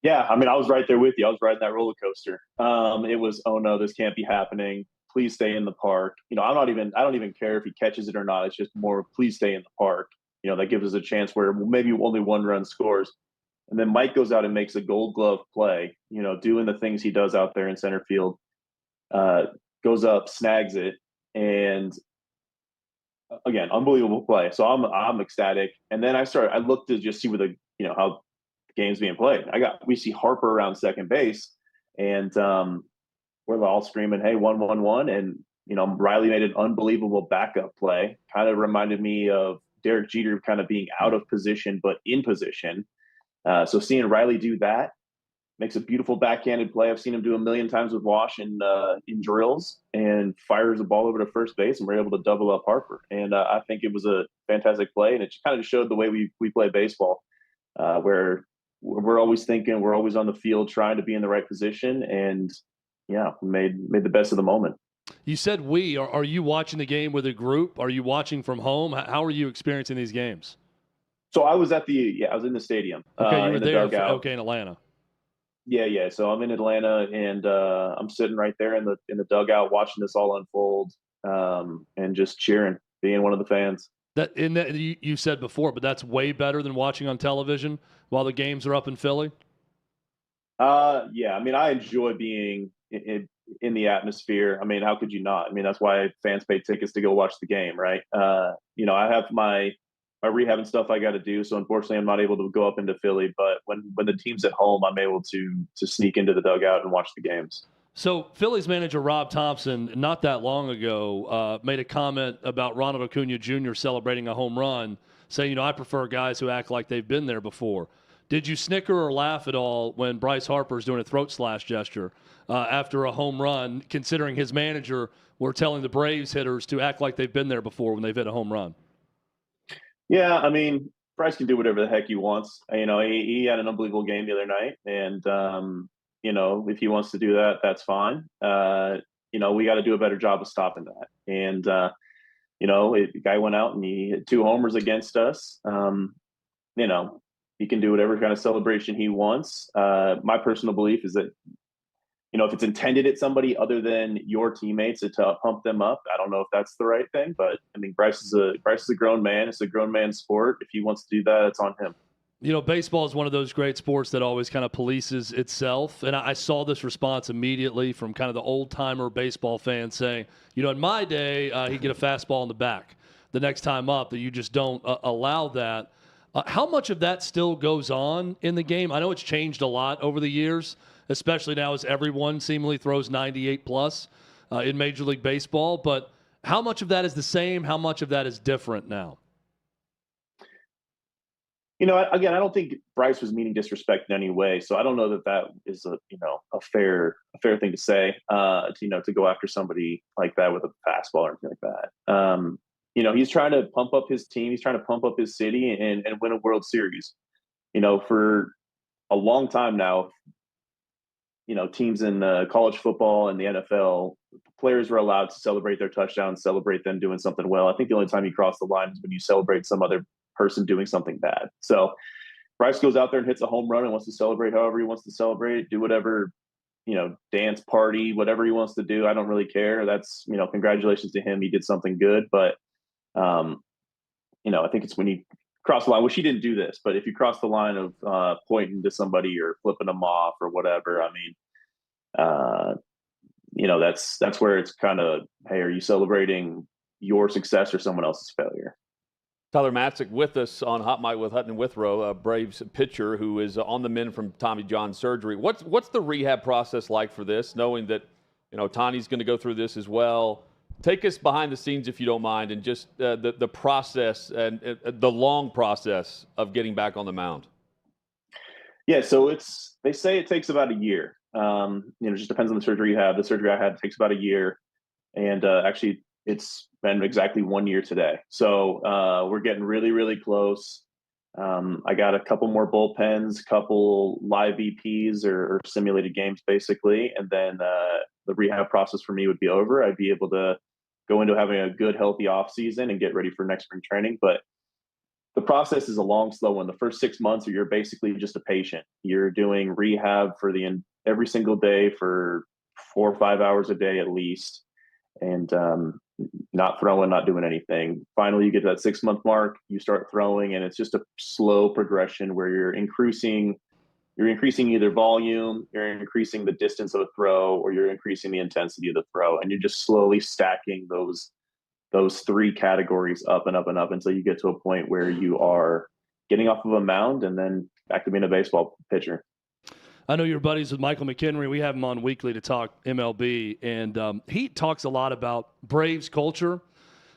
Yeah, I was right there with you. I was riding that roller coaster. It was, oh no, this can't be happening. Please stay in the park. I don't even care if he catches it or not. It's just more, please stay in the park. That gives us a chance where maybe only 1 run scores. And then Mike goes out and makes a Gold Glove play, doing the things he does out there in center field, goes up, snags it. And again, unbelievable play. So I'm ecstatic. And then I looked to just see where how game's being played. We see Harper around second base, and we're all screaming, "Hey, 1-1-1!" And Riley made an unbelievable backup play. Kind of reminded me of Derek Jeter kind of being out of position but in position. So seeing Riley do that makes a beautiful backhanded play. I've seen him do a million times with Wash in drills, and fires the ball over to first base, and we're able to double up Harper. And I think it was a fantastic play, and it kind of showed the way we play baseball, where we're always thinking, we're always on the field trying to be in the right position, and made the best of the moment. You said are you watching the game with a group? Are you watching from home? How are you experiencing these games? So I was I was in the stadium. Okay, you were there. Dugout. In Atlanta. Yeah. So I'm in Atlanta, and I'm sitting right there in the dugout watching this all unfold, and just cheering, being one of the fans. That you said before, but that's way better than watching on television while the games are up in Philly. Yeah. I mean, I enjoy being in the atmosphere. I mean, how could you not? I mean, that's why fans pay tickets to go watch the game, right? I have my rehab and stuff I got to do. So unfortunately, I'm not able to go up into Philly. But when the team's at home, I'm able to sneak into the dugout and watch the games. So Phillies manager Rob Thompson, not that long ago, made a comment about Ronald Acuna Jr. celebrating a home run, saying, I prefer guys who act like they've been there before. Did you snicker or laugh at all when Bryce Harper's doing a throat slash gesture after a home run, considering his manager were telling the Braves hitters to act like they've been there before when they've hit a home run? Yeah, I mean, Bryce can do whatever the heck he wants. He had an unbelievable game the other night, and if he wants to do that, that's fine. We got to do a better job of stopping that. And the guy went out and he hit 2 homers against us. He can do whatever kind of celebration he wants. My personal belief is that if it's intended at somebody other than your teammates to pump them up, I don't know if that's the right thing. But I mean, Bryce is a grown man. It's a grown man sport. If he wants to do that, it's on him. Baseball is one of those great sports that always kind of polices itself. And I saw this response immediately from kind of the old-timer baseball fans saying, in my day, he'd get a fastball in the back the next time up, that you just don't allow that. How much of that still goes on in the game? I know it's changed a lot over the years, especially now as everyone seemingly throws 98+ in Major League Baseball. But how much of that is the same? How much of that is different now? Again, I don't think Bryce was meaning disrespect in any way. So I don't know that is a fair thing to say, to go after somebody like that with a fastball or anything like that. He's trying to pump up his team. He's trying to pump up his city and win a World Series. For a long time now, teams in college football and the NFL, players were allowed to celebrate their touchdowns, celebrate them doing something well. I think the only time you cross the line is when you celebrate some other person doing something bad. So Bryce goes out there and hits a home run and wants to celebrate however he wants to celebrate, do whatever, dance, party, whatever he wants to do. I don't really care. That's, congratulations to him. He did something good. But, I think it's when you cross the line, which he didn't do this, but if you cross the line of pointing to somebody or flipping them off or whatever, I mean, that's where it's kind of, hey, are you celebrating your success or someone else's failure? Tyler Matzik with us on Hot Mic with Hutton and Withrow, a Braves pitcher who is on the mend from Tommy John surgery. What's the rehab process like for this, knowing that Tony's going to go through this as well? Take us behind the scenes, if you don't mind, and just the process and the long process of getting back on the mound. Yeah, so they say it takes about a year. It just depends on the surgery you have. The surgery I had takes about a year, and actually it's been exactly 1 year today. So we're getting really, really close. I got a couple more bullpens, couple live EPs or simulated games, basically, and then the rehab process for me would be over. I'd be able to go into having a good, healthy off season and get ready for next spring training. But the process is a long, slow one. The first 6 months, you're basically just a patient. You're doing rehab for every single day for 4 or 5 hours a day at least, and not throwing, not doing anything. Finally, you get to that 6-month mark, you start throwing, and it's just a slow progression where you're increasing either volume, you're increasing the distance of a throw, or you're increasing the intensity of the throw, and you're just slowly stacking those 3 categories up and up and up until you get to a point where you are getting off of a mound and then back to being a baseball pitcher. I know you're buddies with Michael McHenry. We have him on weekly to talk MLB, and he talks a lot about Braves culture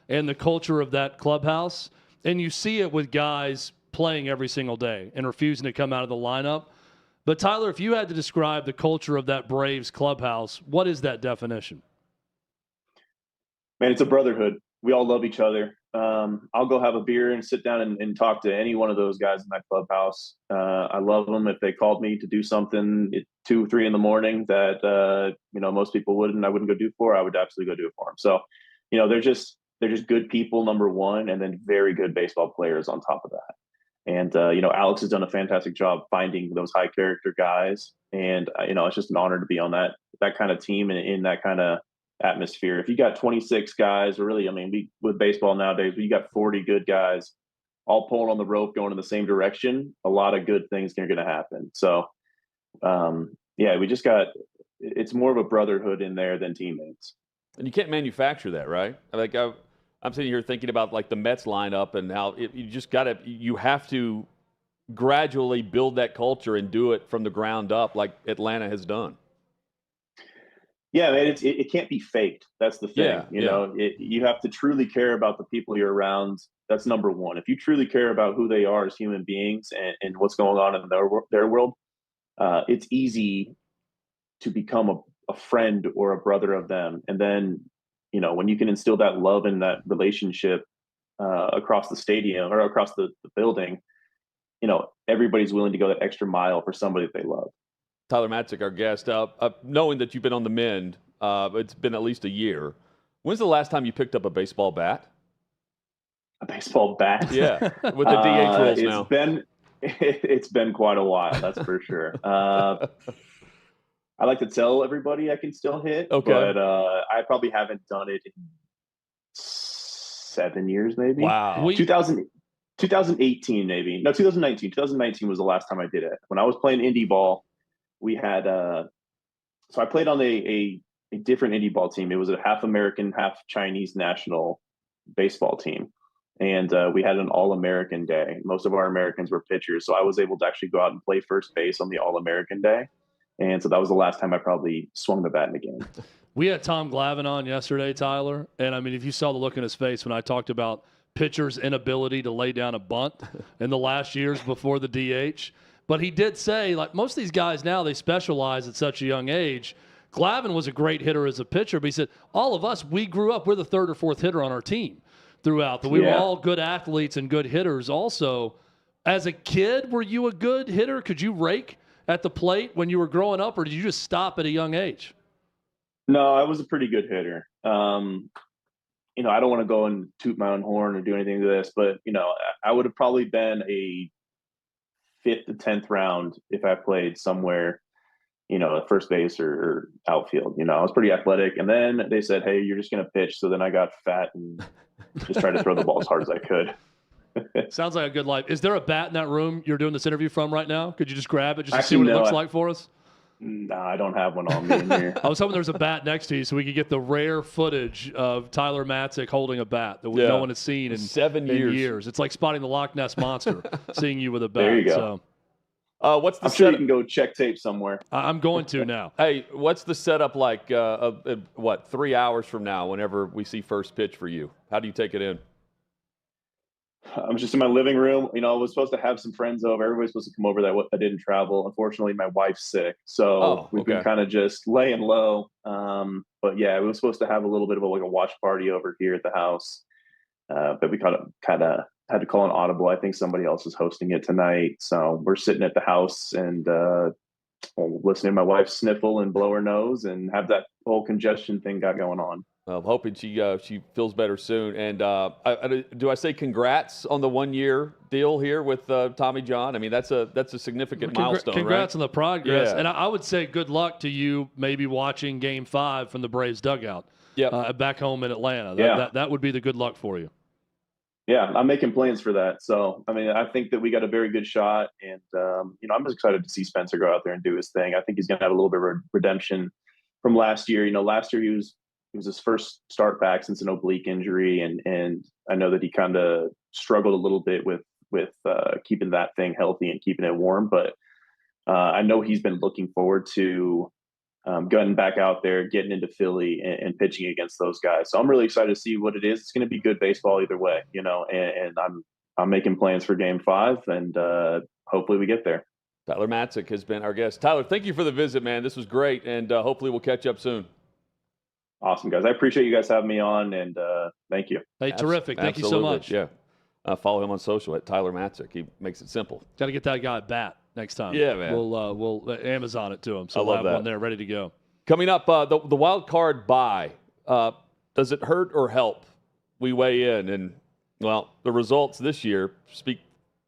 and the culture of that clubhouse. And you see it with guys playing every single day and refusing to come out of the lineup. But, Tyler, if you had to describe the culture of that Braves clubhouse, what is that definition? Man, it's a brotherhood. We all love each other. I'll go have a beer and sit down and talk to any one of those guys in that clubhouse. I love them. If they called me to do something at 2 or 3 in the morning that most people wouldn't, I wouldn't go do for, I would absolutely go do it for them. So, they're just good people, number one, and then very good baseball players on top of that. And Alex has done a fantastic job finding those high character guys, and it's just an honor to be on that kind of team and in that kind of atmosphere. If you got 26 guys, or really, with baseball nowadays, you got 40 good guys all pulling on the rope going in the same direction, a lot of good things are going to happen. So, it's more of a brotherhood in there than teammates. And you can't manufacture that, right? I'm sitting here thinking about like the Mets lineup and how you have to gradually build that culture and do it from the ground up like Atlanta has done. Yeah, man, it can't be faked. That's the thing. You have to truly care about the people you're around. That's number one. If you truly care about who they are as human beings and what's going on in their world, it's easy to become a friend or a brother of them. And then, when you can instill that love and that relationship across the stadium or across the building, everybody's willing to go that extra mile for somebody that they love. Tyler Matzik, our guest. Knowing that you've been on the mend, it's been at least a year. When's the last time you picked up a baseball bat? A baseball bat? Yeah, with the DH rules now. It's been quite a while, that's for sure. I like to tell everybody I can still hit, but I probably haven't done it in 7 years, maybe. Wow. 2018, maybe. No, 2019. 2019 was the last time I did it. When I was playing indie ball, we had so I played on a different indie ball team. It was a half American, half Chinese national baseball team. And we had an All-American day. Most of our Americans were pitchers. So I was able to actually go out and play first base on the All-American day. And so that was the last time I probably swung the bat in a game. We had Tom Glavine on yesterday, Tyler. And, if you saw the look in his face when I talked about pitchers' inability to lay down a bunt in the last years before the DH. But he did say, like most of these guys now, they specialize at such a young age. Glavine was a great hitter as a pitcher, but he said, all of us, we grew up, we're the third or fourth hitter on our team throughout. We were all good athletes and good hitters also. As a kid, were you a good hitter? Could you rake at the plate when you were growing up, or did you just stop at a young age? No, I was a pretty good hitter. I don't want to go and toot my own horn or do anything to this, but, I would have probably been a 5th to 10th round if I played somewhere, at first base or outfield. I was pretty athletic. And then they said, hey, you're just going to pitch. So then I got fat and just tried to throw the ball as hard as I could. Sounds like a good life. Is there a bat in that room you're doing this interview from right now? Could you just grab it just to see what it looks like for us? No, I don't have one on me in here. I was hoping there was a bat next to you so we could get the rare footage of Tyler Matzik holding a bat that no one has seen in 7 years. It's like spotting the Loch Ness Monster, seeing you with a bat. There you go. What's the I'm sure you can go check tape somewhere. I'm going to now. Hey, what's the setup like, 3 hours from now whenever we see first pitch for you? How do you take it in? I'm just in my living room. I was supposed to have some friends over. Everybody's supposed to come over that I didn't travel. Unfortunately, my wife's sick. So we've been kind of just laying low. But yeah, we were supposed to have a little bit of a watch party over here at the house. But we kind of had to call an audible. I think somebody else is hosting it tonight. So we're sitting at the house and listening to my wife sniffle and blow her nose and have that whole congestion thing got going on. Well, I'm hoping she feels better soon. And do I say congrats on the 1-year deal here with Tommy John? That's a significant milestone, congrats right? on the progress. Yeah. And I would say good luck to you maybe watching Game 5 from the Braves dugout back home in Atlanta. That would be the good luck for you. Yeah, I'm making plans for that. So, I think that we got a very good shot. And, I'm just excited to see Spencer go out there and do his thing. I think he's going to have a little bit of redemption from last year. Last year it was his first start back since an oblique injury. And I know that he kind of struggled a little bit with with keeping that thing healthy and keeping it warm. But I know he's been looking forward to getting back out there, getting into Philly and pitching against those guys. So I'm really excited to see what it is. It's going to be good baseball either way, and I'm making plans for Game 5, and hopefully we get there. Tyler Matzik has been our guest. Tyler, thank you for the visit, man. This was great, and hopefully we'll catch up soon. Awesome, guys. I appreciate you guys having me on, and thank you. Hey, terrific. Thank you so much. Yeah. Follow him on social at Tyler Matzik. He makes it simple. Got to get that guy a bat next time. Yeah, man. We'll Amazon it to him. So I we'll love have that. one there ready to go. Coming up, the wild card bye. Does it hurt or help? We weigh in, and, well, the results this year speak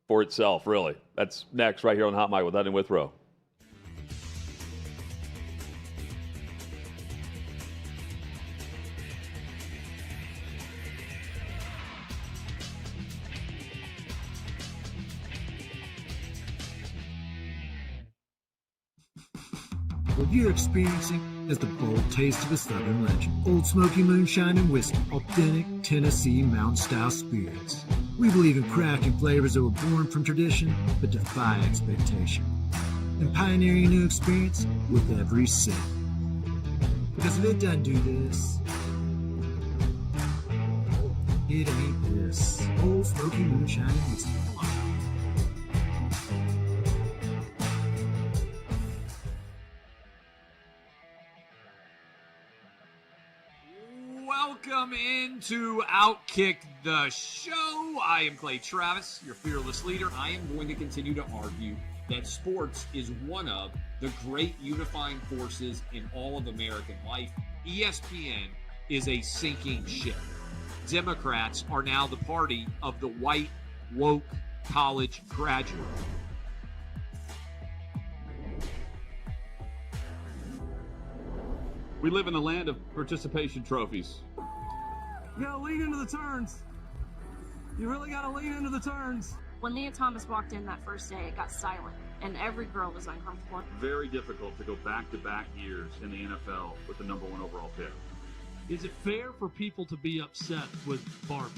for itself, really. That's next right here on Hot Mic with Hutton Withrow. What you're experiencing is the bold taste of a Southern legend. Old Smoky Moonshine and Whiskey, authentic Tennessee mountain-style spirits. We believe in crafting flavors that were born from tradition but defy expectation. And pioneering a new experience with every sip. Because if it doesn't do this, it ain't this. Old Smoky Moonshine and Whiskey. Welcome into OutKick, the show. I am Clay Travis, your fearless leader. I am going to continue to argue that sports is one of the great unifying forces in all of American life. ESPN is a sinking ship. Democrats are now the party of the white, woke college graduate. We live in a land of participation trophies. You gotta lean into the turns. You really gotta lean into the turns. When Leah Thomas walked in that first day, it got silent, and every girl was uncomfortable. Very difficult to go back-to-back years in the NFL with the number 1 overall pick. Is it fair for people to be upset with Barbie?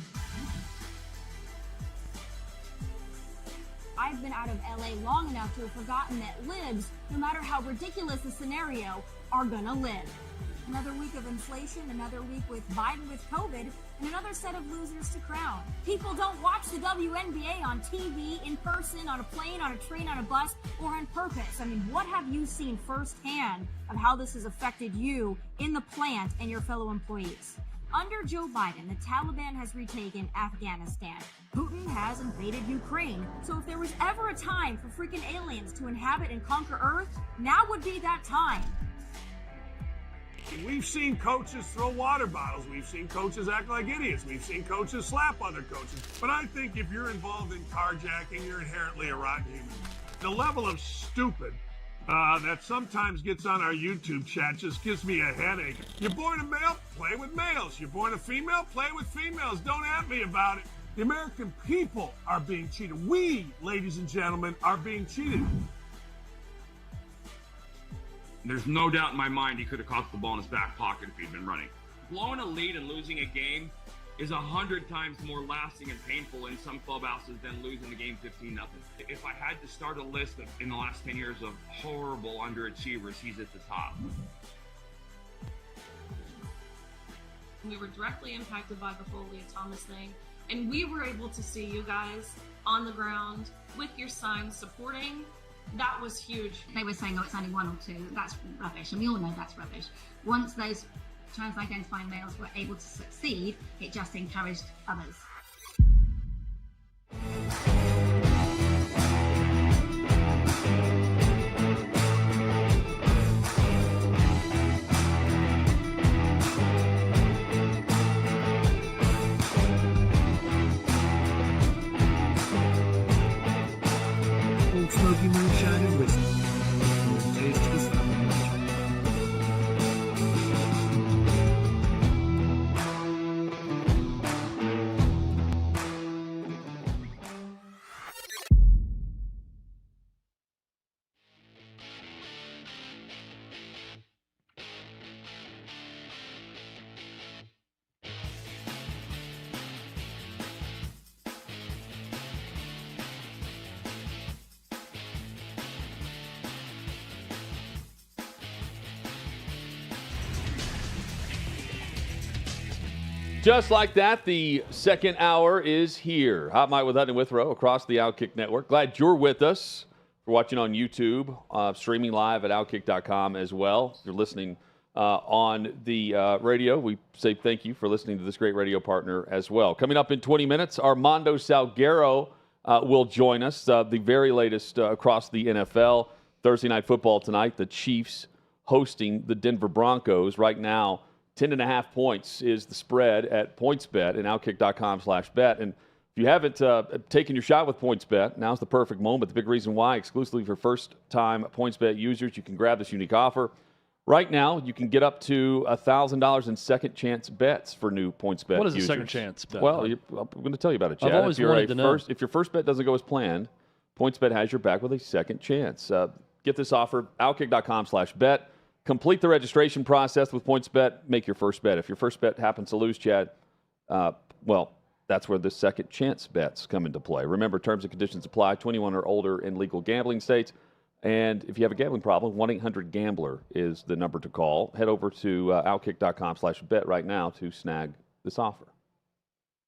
I've been out of LA long enough to have forgotten that libs, no matter how ridiculous the scenario, are gonna live. Another week of inflation, another week with Biden with COVID, and another set of losers to crown. People don't watch the WNBA on TV, in person, on a plane, on a train, on a bus, or on purpose. I mean, what have you seen firsthand of how this has affected you in the plant and your fellow employees? Under Joe Biden, the Taliban has retaken Afghanistan. Putin has invaded Ukraine. So if there was ever a time for freaking aliens to inhabit and conquer Earth, now would be that time. We've seen coaches throw water bottles. We've seen coaches act like idiots. We've seen coaches slap other coaches. But I think if you're involved in carjacking, you're inherently a rotten human. The level of stupid that sometimes gets on our YouTube chat just gives me a headache. You're born a male, play with males. You're born a female, play with females. Don't at me about it. The American people are being cheated. We, ladies and gentlemen, are being cheated. There's no doubt in my mind he could have caught the ball in his back pocket if he'd been running. Blowing a lead and losing a game is 100 times more lasting and painful in some clubhouses than losing the game 15-0. If I had to start a list in the last 10 years of horrible underachievers, he's at the top. We were directly impacted by the whole Leah Thomas thing, and we were able to see you guys on the ground with your signs supporting. That was huge. They were saying, oh, it's only 1 or 2. That's rubbish, and we all know that's rubbish. Once those trans-identifying males were able to succeed, it just encouraged others. Old Smoky Moonshine and Whiskey. Bold taste of a Southern legend. Just like that, the second hour is here. Hot Mike with Hutton and Withrow across the OutKick network. Glad you're with us. If you're watching on YouTube, streaming live at OutKick.com as well. If you're listening on the radio, we say thank you for listening to this great radio partner as well. Coming up in 20 minutes, Armando Salguero will join us. The very latest across the NFL. Thursday Night Football tonight, the Chiefs hosting the Denver Broncos. Right now, 10.5 points is the spread at PointsBet and OutKick.com/bet. And if you haven't taken your shot with PointsBet, now's the perfect moment. The big reason why, exclusively for first-time PointsBet users, you can grab this unique offer. Right now, you can get up to $1,000 in second-chance bets for new PointsBet users. What is a second-chance bet? Well, I'm going to tell you about it, Chad. I've always wanted to know. If your first bet doesn't go as planned, PointsBet has your back with a second chance. Get this offer, OutKick.com/bet. Complete the registration process with PointsBet. Make your first bet. If your first bet happens to lose, Chad, well, that's where the second chance bets come into play. Remember, terms and conditions apply. 21 or older in legal gambling states. And if you have a gambling problem, 1-800-GAMBLER is the number to call. Head over to OutKick.com/bet right now to snag this offer.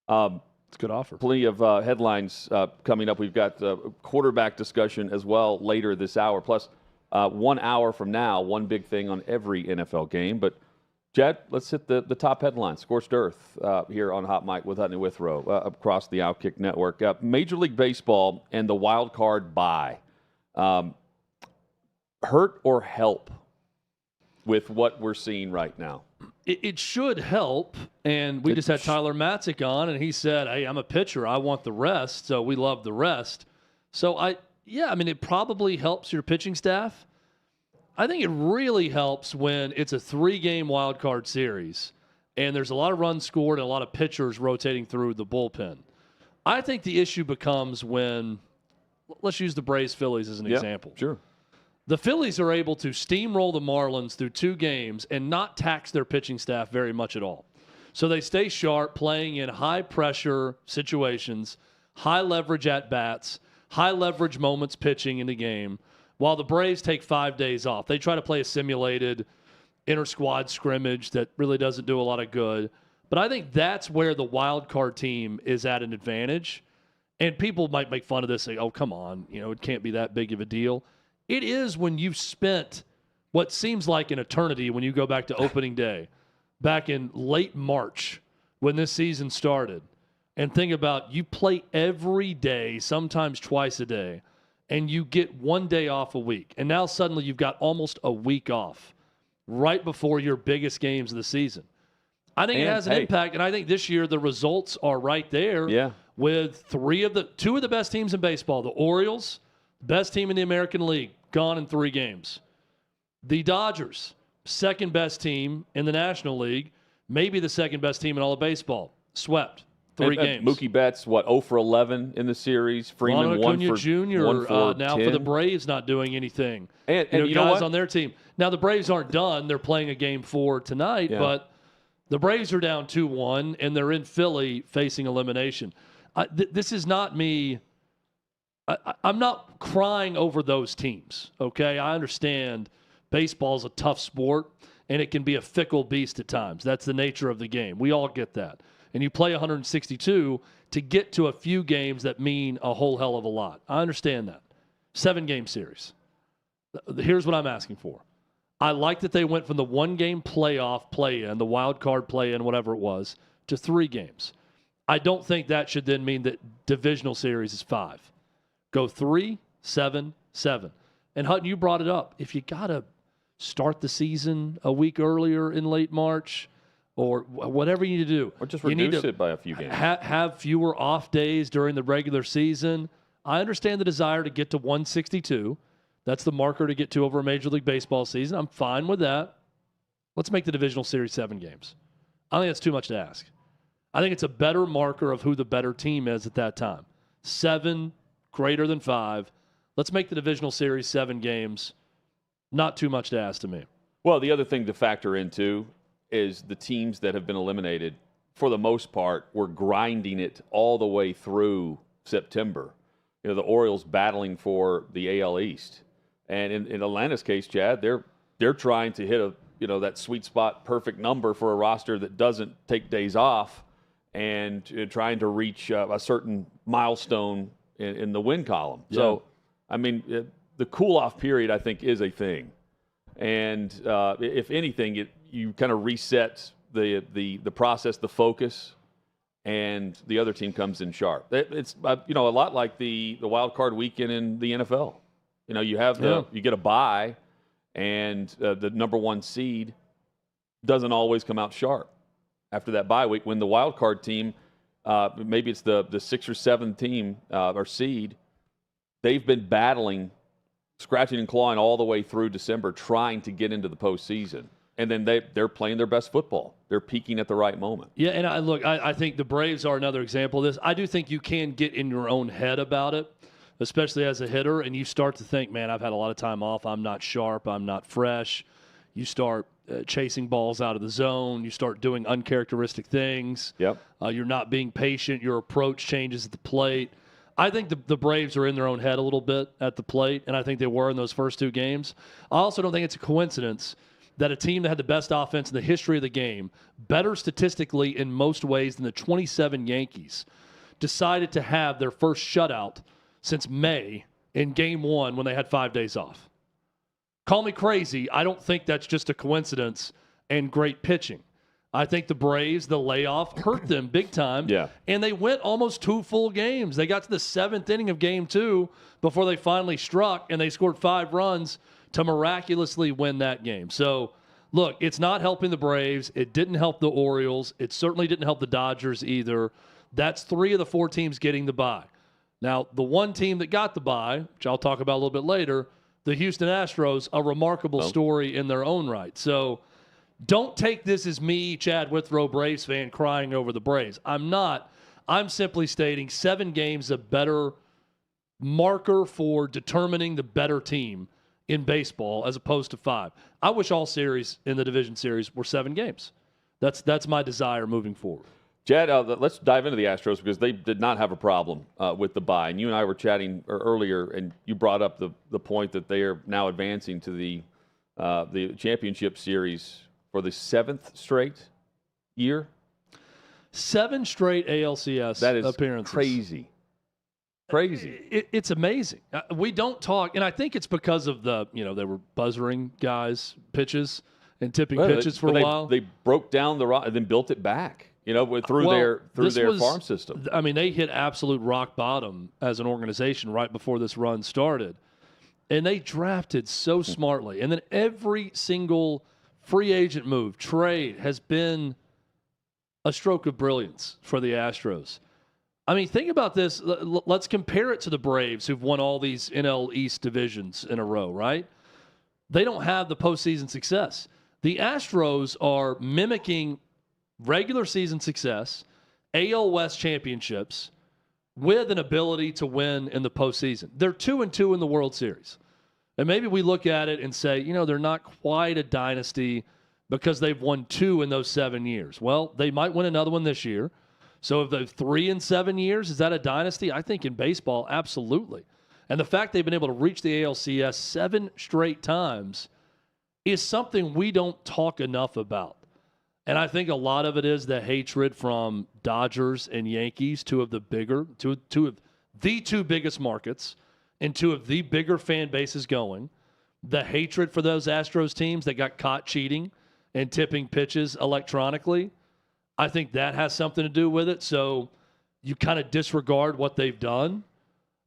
It's a good offer. Plenty of headlines coming up. We've got quarterback discussion as well later this hour. Plus, 1 hour from now, one big thing on every NFL game. But, Chad, let's hit the top headlines. Scorched earth here on Hot Mike with Hutton and Withrow across the OutKick network. Major League Baseball and the wild card bye. Hurt or help with what we're seeing right now? It should help. And we just had Tyler Matzik on, and he said, hey, I'm a pitcher. I want the rest. So we love the rest. So, it probably helps your pitching staff. I think it really helps when it's a 3-game wild card series and there's a lot of runs scored and a lot of pitchers rotating through the bullpen. I think the issue becomes when, let's use the Braves-Phillies as an example. Sure. The Phillies are able to steamroll the Marlins through 2 games and not tax their pitching staff very much at all. So they stay sharp, playing in high-pressure situations, high-leverage at-bats, high-leverage moments pitching in the game, while the Braves take 5 days off. They try to play a simulated inter-squad scrimmage that really doesn't do a lot of good. But I think that's where the wild card team is at an advantage. And people might make fun of this, say, oh, come on, it can't be that big of a deal. It is when you've spent what seems like an eternity when you go back to opening day, back in late March when this season started. And think about, you play every day, sometimes twice a day, and you get 1 day off a week. And now suddenly you've got almost a week off right before your biggest games of the season. I think it has an impact, and I think this year the results are right there with 2 of the best teams in baseball. The Orioles, best team in the American League, gone in 3 games. The Dodgers, second best team in the National League, maybe the second best team in all of baseball, swept. 3 games. Mookie Betts, 0 for 11 in the series. Freeman, 1 for Jr. Now 10. for the Braves, not doing anything. And you know guys what? on their team. Now the Braves aren't done. They're playing a game 4 tonight, but the Braves are down 2-1, and they're in Philly facing elimination. This is not me. I'm not crying over those teams, okay? I understand baseball's a tough sport, and it can be a fickle beast at times. That's the nature of the game. We all get that. And you play 162 to get to a few games that mean a whole hell of a lot. I understand that. 7-game series. Here's what I'm asking for. I like that they went from the 1-game playoff play-in, the wild card play-in, whatever it was, to 3 games. I don't think that should then mean that divisional series is 5. Go 3, 7, 7. And Hutton, you brought it up. If you got to start the season a week earlier in late March, or whatever you need to do. Or just reduce it by a few games. Have fewer off days during the regular season. I understand the desire to get to 162. That's the marker to get to over a Major League Baseball season. I'm fine with that. Let's make the divisional series 7 games. I think that's too much to ask. I think it's a better marker of who the better team is at that time. 7 greater than 5. Let's make the divisional series 7 games. Not too much to ask to me. Well, the other thing to factor into is the teams that have been eliminated, for the most part, were grinding it all the way through September. The Orioles battling for the AL East. And in Atlanta's case, Chad, they're trying to hit that sweet spot perfect number for a roster that doesn't take days off and trying to reach a certain milestone in the win column. Yeah. So, I mean, the cool-off period, I think, is a thing. And if anything, you kind of reset the process, the focus, and the other team comes in sharp. It's a lot like the wild card weekend in the NFL. You have you get a bye, and the number one seed doesn't always come out sharp after that bye week. When the wild card team, maybe it's the 6th or 7th team or seed, they've been battling, scratching and clawing all the way through December, trying to get into the postseason. And then they're playing their best football. They're peaking at the right moment. Yeah, and I think the Braves are another example of this. I do think you can get in your own head about it, especially as a hitter, and you start to think, man, I've had a lot of time off. I'm not sharp. I'm not fresh. You start chasing balls out of the zone. You start doing uncharacteristic things. Yep. You're not being patient. Your approach changes at the plate. I think the Braves are in their own head a little bit at the plate, and I think they were in those first 2 games. I also don't think it's a coincidence that a team that had the best offense in the history of the game, better statistically in most ways than the 27 Yankees, decided to have their first shutout since May in Game 1 when they had 5 days off. Call me crazy. I don't think that's just a coincidence and great pitching. I think the Braves, the layoff, hurt them big time. Yeah. And they went almost 2 full games. They got to the 7th inning of Game 2 before they finally struck, and they scored 5 runs to miraculously win that game. So, look, it's not helping the Braves. It didn't help the Orioles. It certainly didn't help the Dodgers either. That's 3 of the 4 teams getting the bye. Now, the one team that got the bye, which I'll talk about a little bit later, the Houston Astros, a remarkable story in their own right. So don't take this as me, Chad Withrow, Braves fan, crying over the Braves. I'm not. I'm simply stating 7 games a better marker for determining the better team in baseball as opposed to 5. I wish all series in the division series were 7 games. That's my desire moving forward. Chad, let's dive into the Astros because they did not have a problem with the bye. And you and I were chatting earlier, and you brought up the point that they are now advancing to the championship series for the 7th straight year. 7 straight ALCS That is appearances. Crazy. It's amazing. We don't talk, and I think it's because of they were buzzering guys' pitches and tipping pitches for a while. They broke down the rock and then built it back. Through their farm system. I mean, they hit absolute rock bottom as an organization right before this run started. And they drafted so smartly. And then every single free agent move, trade, has been a stroke of brilliance for the Astros. I mean, think about this. Let's compare it to the Braves, who've won all these NL East divisions in a row, right? They don't have the postseason success. The Astros are mimicking regular season success, AL West championships, with an ability to win in the postseason. They're 2-2 in the World Series. And maybe we look at it and say, they're not quite a dynasty because they've won 2 in those 7 years. Well, they might win another one this year. So if they're 3 in 7 years, is that a dynasty? I think in baseball, absolutely. And the fact they've been able to reach the ALCS 7 straight times is something we don't talk enough about. And I think a lot of it is the hatred from Dodgers and Yankees, two of the two biggest markets and 2 of the bigger fan bases going. The hatred for those Astros teams that got caught cheating and tipping pitches electronically, I think that has something to do with it. So you kind of disregard what they've done,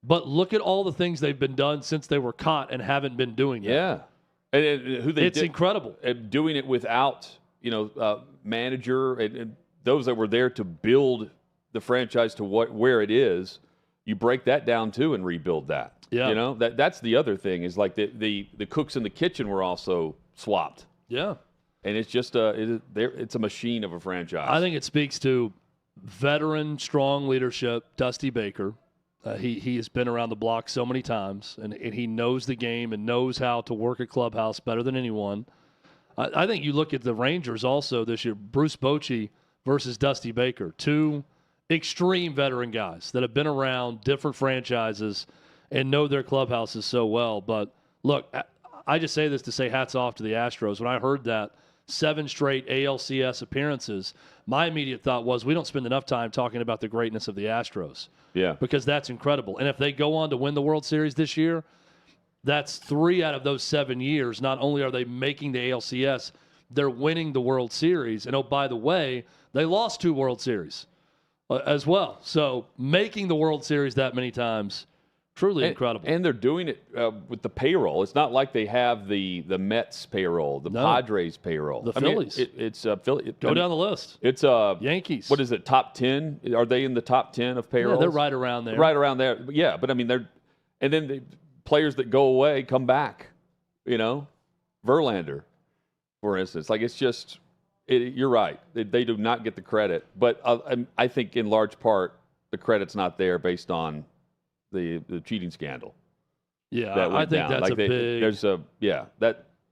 but look at all the things they've been done since they were caught and haven't been doing it. Yeah, and it's incredible. Doing it without manager and those that were there to build the franchise to where it is. You break that down too and rebuild that. Yeah, that's the other thing is like the cooks in the kitchen were also swapped. Yeah, and it's just it's a machine of a franchise. I think it speaks to veteran, strong leadership. Dusty Baker, he has been around the block so many times, and he knows the game and knows how to work a clubhouse better than anyone. I think you look at the Rangers also this year, Bruce Bochy versus Dusty Baker, 2 extreme veteran guys that have been around different franchises and know their clubhouses so well. But look, I just say this to say hats off to the Astros. When I heard that 7 straight ALCS appearances. My immediate thought was we don't spend enough time talking about the greatness of the Astros. Yeah. Because that's incredible. And if they go on to win the World Series this year, that's 3 out of those 7 years. Not only are they making the ALCS, they're winning the World Series. And, oh, by the way, they lost 2 World Series as well. So making the World Series that many times, truly incredible. And they're doing it with the payroll. It's not like they have the Mets payroll, the Padres payroll. The Phillies. It's Philly. Go down the list. It's Yankees. What is it, top 10? Are they in the top 10 of payroll? Yeah, they're right around there. Right around there. Yeah, but, I mean, and then the players that go away come back, Verlander, for instance. Like, it's just you're right. They do not get the credit. But I think in large part the credit's not there based on the cheating scandal. Yeah, I think that's a big.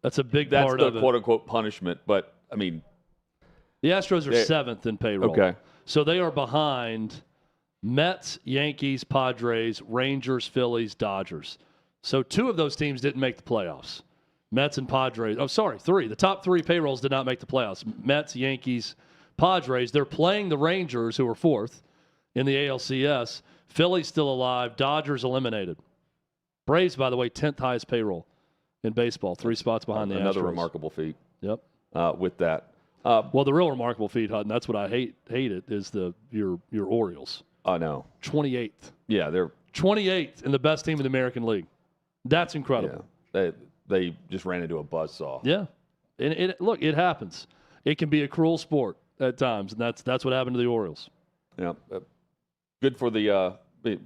That's a big part of it. Quote unquote punishment. But I mean, the Astros are 7th in payroll. Okay, so they are behind Mets, Yankees, Padres, Rangers, Phillies, Dodgers. So 2 of those teams didn't make the playoffs. Mets and Padres. Oh, sorry, 3. The top 3 payrolls did not make the playoffs. Mets, Yankees, Padres. They're playing the Rangers, who are 4th in the ALCS. Philly's still alive. Dodgers eliminated. Braves, by the way, 10th highest payroll in baseball. 3 spots behind the Astros. Another remarkable feat. Yep. With that. Well, the real remarkable feat, Hutton, that's what I hate it, is your Orioles. I know. 28th. Yeah, they're 28th in the best team in the American League. That's incredible. Yeah. They just ran into a buzzsaw. Yeah. And look, it happens. It can be a cruel sport at times, and that's what happened to the Orioles. Yeah. Good for the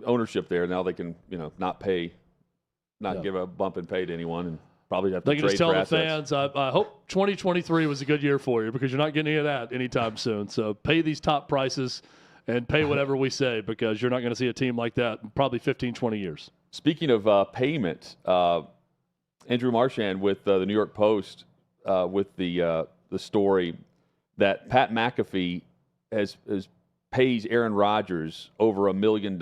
ownership there. Now they can, not give a bump in pay to anyone, and probably have to they can trade just tell for the assets. fans, I hope 2023 was a good year for you, because you're not getting any of that anytime soon. So pay these top prices and pay whatever we say, because you're not going to see a team like that in probably 15, 20 years. Speaking of payment, Andrew Marchand with the New York Post with the story that Pat McAfee pays Aaron Rodgers over $1 million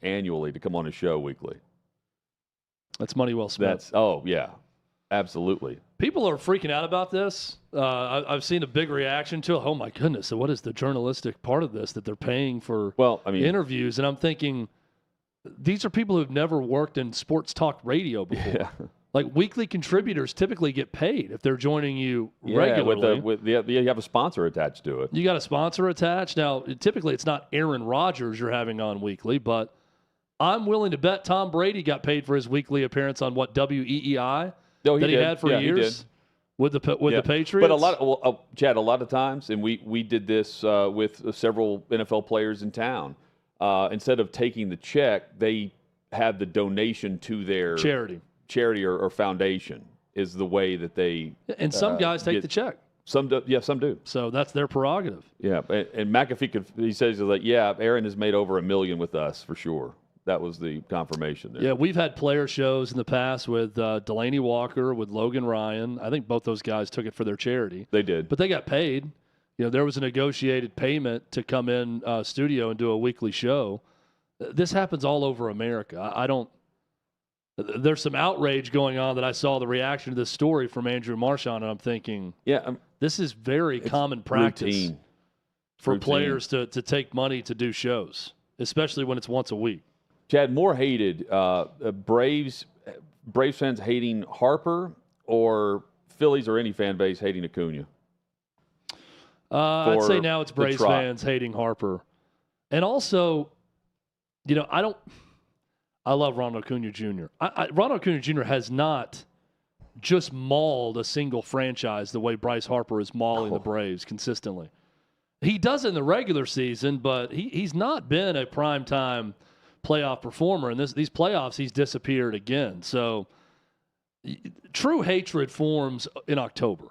annually to come on his show weekly. That's money well spent. Yeah, absolutely. People are freaking out about this. I've seen a big reaction to it. Oh my goodness! So what is the journalistic part of this that they're paying for interviews? And I'm thinking, these are people who've never worked in sports talk radio before. Yeah. Like, weekly contributors typically get paid if they're joining you regularly. You have a sponsor attached to it. You got a sponsor attached. Now, typically it's not Aaron Rodgers you're having on weekly, but I'm willing to bet Tom Brady got paid for his weekly appearance on WEEI that he had for years with the Patriots. But Chad, a lot of times, and we did this with several NFL players in town. Instead of taking the check, they have the donation to their charity or foundation is the way that they. And some guys take the check. Some do. Yeah, some do. So that's their prerogative. Yeah, and McAfee he says like, yeah, Aaron has made over $1 million with us for sure. That was the confirmation there. Yeah, we've had player shows in the past with Delaney Walker, with Logan Ryan. I think both those guys took it for their charity. They did. But they got paid. There was a negotiated payment to come in studio and do a weekly show. This happens all over America. There's some outrage going on that I saw the reaction to this story from Andrew Marchand, and I'm thinking, this is very common practice for players to take money to do shows, especially when it's once a week. Chad, more hated, Braves fans hating Harper or Phillies or any fan base hating Acuna? I'd say now it's Braves fans hating Harper. And also, I love Ronald Acuna Jr. Ronald Acuna Jr. has not just mauled a single franchise the way Bryce Harper is mauling the Braves consistently. He does it in the regular season, but he's not been a primetime playoff performer. And these playoffs, he's disappeared again. So true hatred forms in October.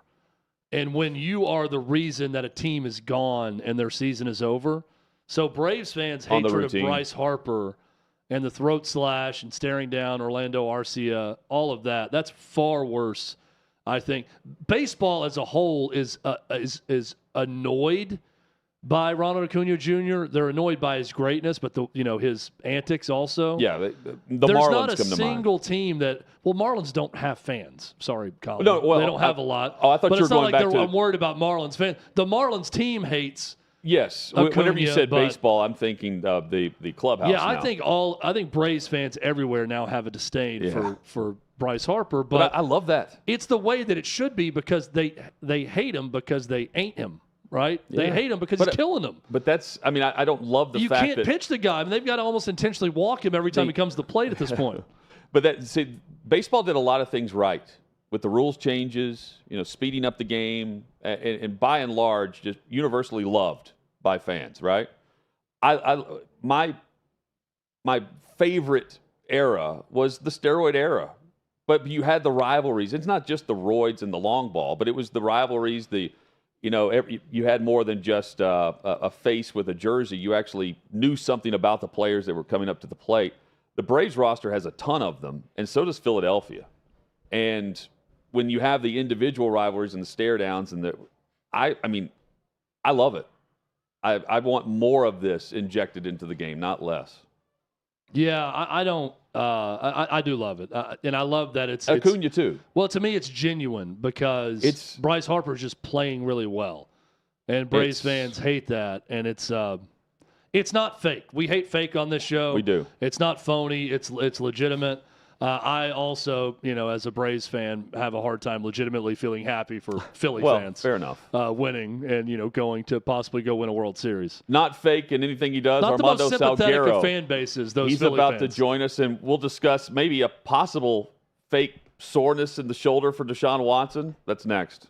And when you are the reason that a team is gone and their season is over. So Braves fans' hatred of Bryce Harper and the throat slash and staring down Orlando Arcia, all of that, that's far worse, I think. Baseball as a whole is annoyed by Ronald Acuna Jr. They're annoyed by his greatness, but his antics also. Yeah, the There's Marlins not a come to mind. single team that. Well, Marlins don't have fans. Sorry, Colin. No, well, they don't have a lot. Oh, I thought but you were it's not going like back to. I'm worried about Marlins fans. The Marlins team hates. Yes, Acuna, whenever you said but- baseball, I'm thinking of the clubhouse. Yeah, now. I think Braves fans everywhere now have a disdain for Bryce Harper, But I love that. it's the way that it should be because they hate him because they ain't him, right? They Yeah. hate him because But- he's killing them. But that's, I mean, I don't love the You fact can't that. pitch the guy. I mean, they've got to almost intentionally walk him every time he comes to the plate at this point. But baseball did a lot of things right with the rules changes, speeding up the game, and by and large, just universally loved by fans, right? My favorite era was the steroid era, but you had the rivalries. It's not just the roids and the long ball, but it was the rivalries. You had more than just a face with a jersey. You actually knew something about the players that were coming up to the plate. The Braves roster has a ton of them, and so does Philadelphia. And when you have the individual rivalries and the stare downs, I love it. I want more of this injected into the game, not less. Yeah, I don't. I do love it, and I love that it's Acuna too. Well, to me, it's genuine because Bryce Harper's just playing really well, and Braves fans hate that, and it's not fake. We hate fake on this show. We do. It's not phony. It's legitimate. I also, as a Braves fan, have a hard time legitimately feeling happy for Philly fans. Fair enough. Winning and going to possibly go win a World Series. Not fake in anything he does. Not Armando the most sympathetic Salguero, of fan bases. Those he's Philly about fans. to join us, and we'll discuss maybe a possible fake soreness in the shoulder for Deshaun Watson. That's next.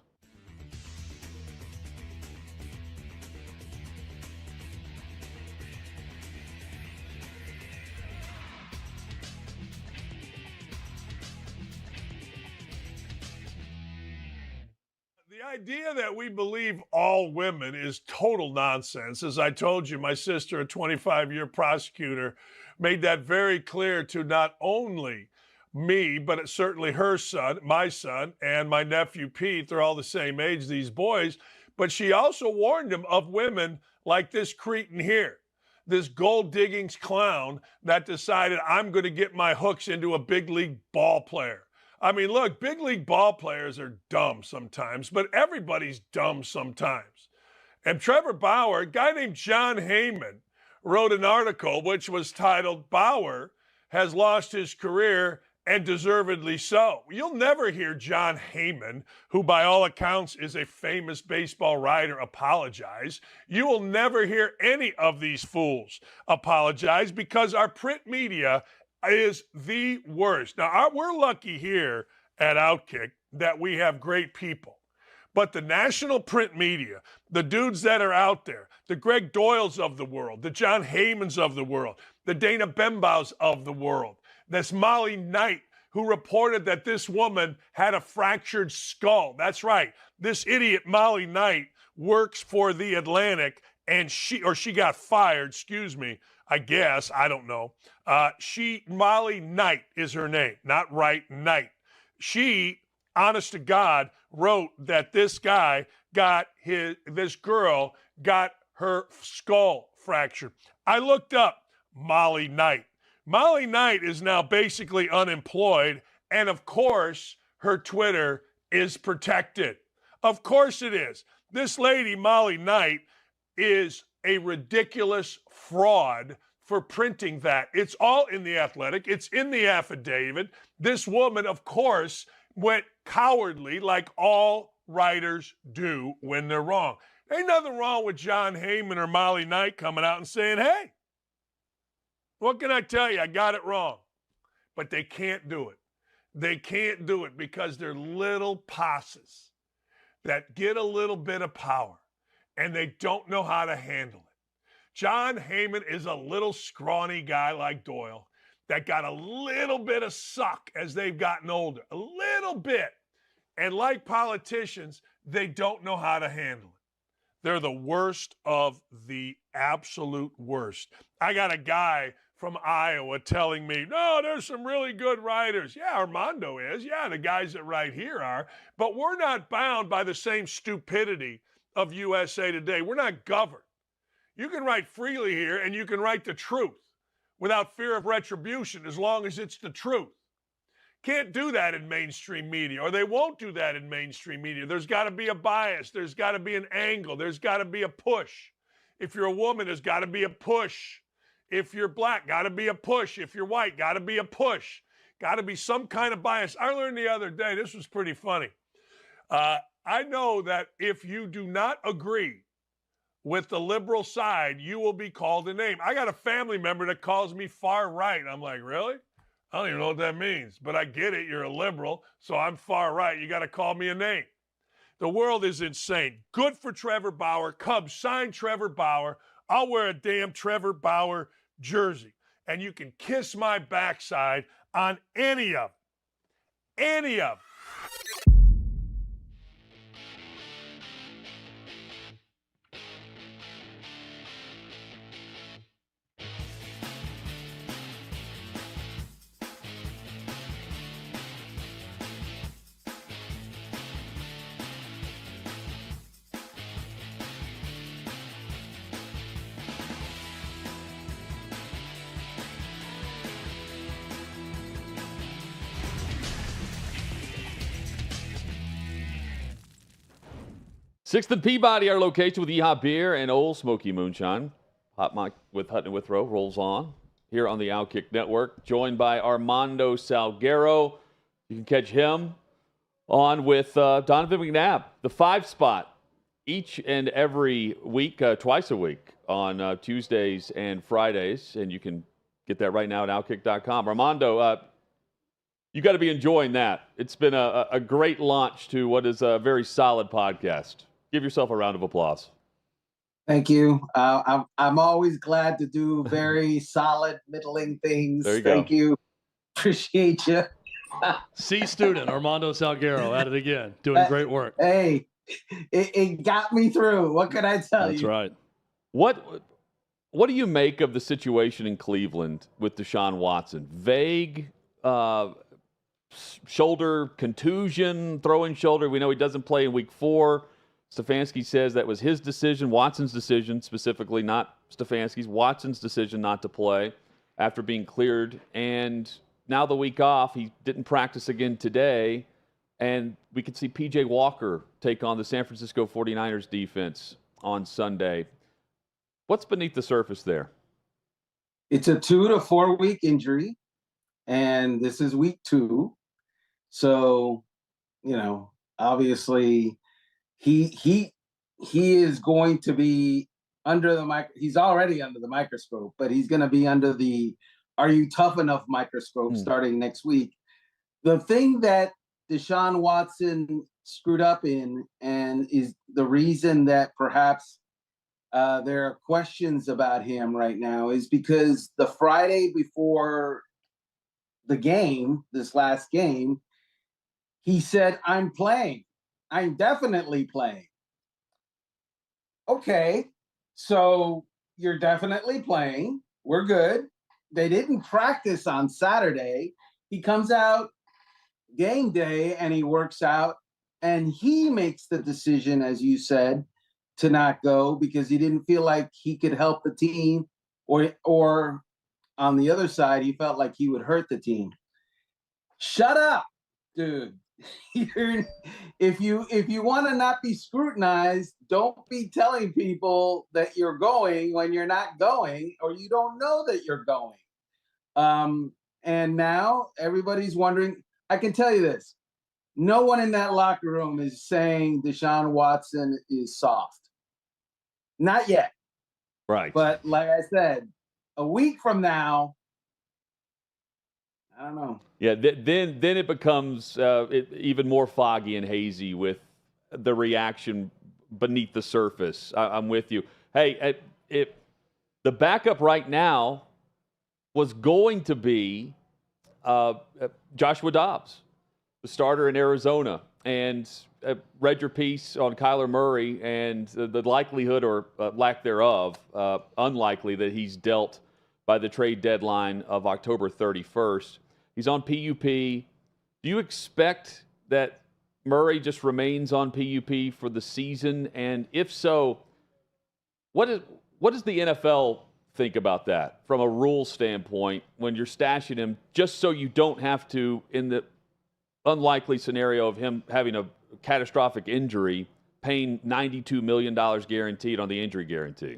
The idea that we believe all women is total nonsense. As I told you, my sister, a 25-year prosecutor, made that very clear to not only me, but certainly her son, my son, and my nephew Pete. They're all the same age, these boys. But she also warned him of women like this cretin here, this gold diggings clown that decided I'm going to get my hooks into a big league ball player. I mean, look, big league ball players are dumb sometimes, but everybody's dumb sometimes. And Trevor Bauer, a guy named John Heyman, wrote an article which was titled, "Bauer Has Lost His Career and Deservedly So." You'll never hear John Heyman, who by all accounts is a famous baseball writer, apologize. You will never hear any of these fools apologize because our print media is the worst. Now, we're lucky here at OutKick that we have great people. But the national print media, the dudes that are out there, the Greg Doyles of the world, the John Heymans of the world, the Dana Bembaus of the world, this Molly Knight, who reported that this woman had a fractured skull. That's right. This idiot Molly Knight works for The Atlantic, and she got fired, I guess, I don't know. Molly Knight is her name, not Wright, Knight. She, honest to God, wrote that this girl got her skull fractured. I looked up Molly Knight. Molly Knight is now basically unemployed, and of course, her Twitter is protected. Of course it is. This lady, Molly Knight, is a ridiculous fraud for printing that. It's all in The Athletic. It's in the affidavit. This woman, of course, went cowardly like all writers do when they're wrong. Ain't nothing wrong with John Heyman or Molly Knight coming out and saying, hey, what can I tell you? I got it wrong. But they can't do it. They can't do it because they're little posses that get a little bit of power and they don't know how to handle it. John Heyman is a little scrawny guy like Doyle that got a little bit of suck as they've gotten older, a little bit. And like politicians, they don't know how to handle it. They're the worst of the absolute worst. I got a guy from Iowa telling me, no, there's some really good writers. Yeah, Armando is. Yeah, the guys that write here are. But we're not bound by the same stupidity of USA Today. We're not governed. You can write freely here, and you can write the truth without fear of retribution as long as it's the truth. Can't do that in mainstream media, or they won't do that in mainstream media. There's got to be a bias. There's got to be an angle. There's got to be a push. If you're a woman, there's got to be a push. If you're black, got to be a push. If you're white, got to be a push. Got to be some kind of bias. I learned the other day, this was pretty funny. I know that if you do not agree with the liberal side, you will be called a name. I got a family member that calls me far right. I'm like, really? I don't even know what that means, but I get it. You're a liberal, so I'm far right. You got to call me a name. The world is insane. Good for Trevor Bauer. Cubs, sign Trevor Bauer. I'll wear a damn Trevor Bauer jersey. And you can kiss my backside on any of them. Any of them. Sixth and Peabody, our location with Yeehaw Beer and Old Smoky Moonshine. Hot Mic with Hutton and Withrow rolls on here on the OutKick Network, joined by Armando Salguero. You can catch him on with Donovan McNabb, the 5 spot, each and every week, twice a week on Tuesdays and Fridays. And you can get that right now at OutKick.com. Armando, you got to be enjoying that. It's been a great launch to what is a very solid podcast. Give yourself a round of applause. Thank you. I'm always glad to do very solid, middling things. There you Thank go. you. Appreciate you. C student Armando Salguero at it again, doing great work. Hey, it got me through. What can I tell you? That's right. What do you make of the situation in Cleveland with Deshaun Watson? Vague, shoulder contusion, throwing shoulder. We know he doesn't play in week 4. Stefanski says that was his decision, Watson's decision specifically, not Stefanski's. Watson's decision not to play after being cleared. And now the week off, he didn't practice again today. And we could see P.J. Walker take on the San Francisco 49ers defense on Sunday. What's beneath the surface there? It's a 2 to 4 week injury, and this is week 2. So, obviously he is going to be under the he's already under the microscope, but he's going to be under the "Are you tough enough?" microscope starting next week. The thing that Deshaun Watson screwed up in, and is the reason that perhaps there are questions about him right now, is because the Friday before the game, this last game, he said, "I'm playing. I'm definitely playing." Okay, so you're definitely playing. We're good. They didn't practice on Saturday. He comes out game day and he works out, and he makes the decision, as you said, to not go because he didn't feel like he could help the team, or on the other side, he felt like he would hurt the team. Shut up, dude. If you want to not be scrutinized, don't be telling people that you're going when you're not going, or you don't know that you're going. And now everybody's wondering. I can tell you this: no one in that locker room is saying Deshaun Watson is soft. Not yet. Right. But like I said, a week from now, I don't know. Yeah, then it becomes even more foggy and hazy with the reaction beneath the surface. I'm with you. Hey, if the backup right now was going to be Joshua Dobbs, the starter in Arizona, and read your piece on Kyler Murray and the likelihood or lack thereof, unlikely that he's dealt by the trade deadline of October 31st. He's on PUP. Do you expect that Murray just remains on PUP for the season? And if so, what What does the NFL think about that from a rule standpoint when you're stashing him just so you don't have to, in the unlikely scenario of him having a catastrophic injury, paying $92 million guaranteed on the injury guarantee?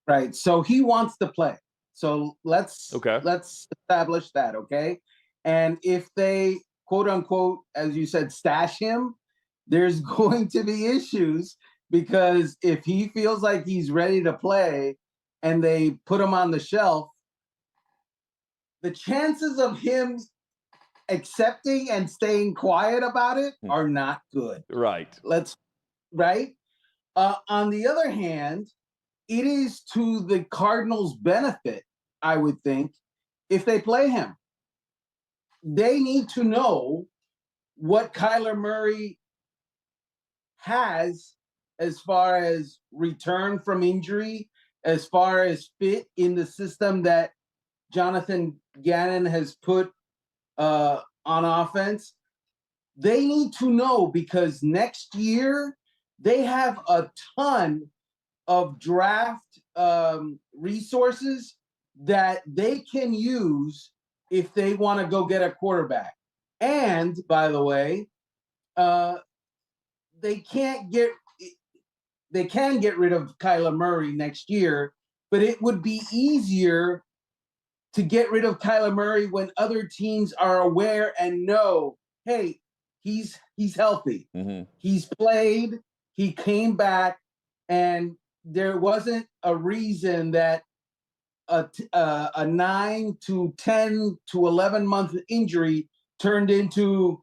Right. So he wants to play. So let's establish that, okay? And if they, quote unquote, as you said, stash him, there's going to be issues, because if he feels like he's ready to play and they put him on the shelf, the chances of him accepting and staying quiet about it are not good. Right. On the other hand, it is to the Cardinals' benefit, I would think, if they play him. They need to know what Kyler Murray has as far as return from injury, as far as fit in the system that Jonathan Gannon has put on offense. They need to know, because next year they have a ton of draft resources that they can use if they want to go get a quarterback. And by the way, they can get rid of Kyler Murray next year, but it would be easier to get rid of Kyler Murray when other teams are aware and know, hey, he's healthy. Mm-hmm. He's played, he came back, and there wasn't a reason that a 9 to 10 to 11 month injury turned into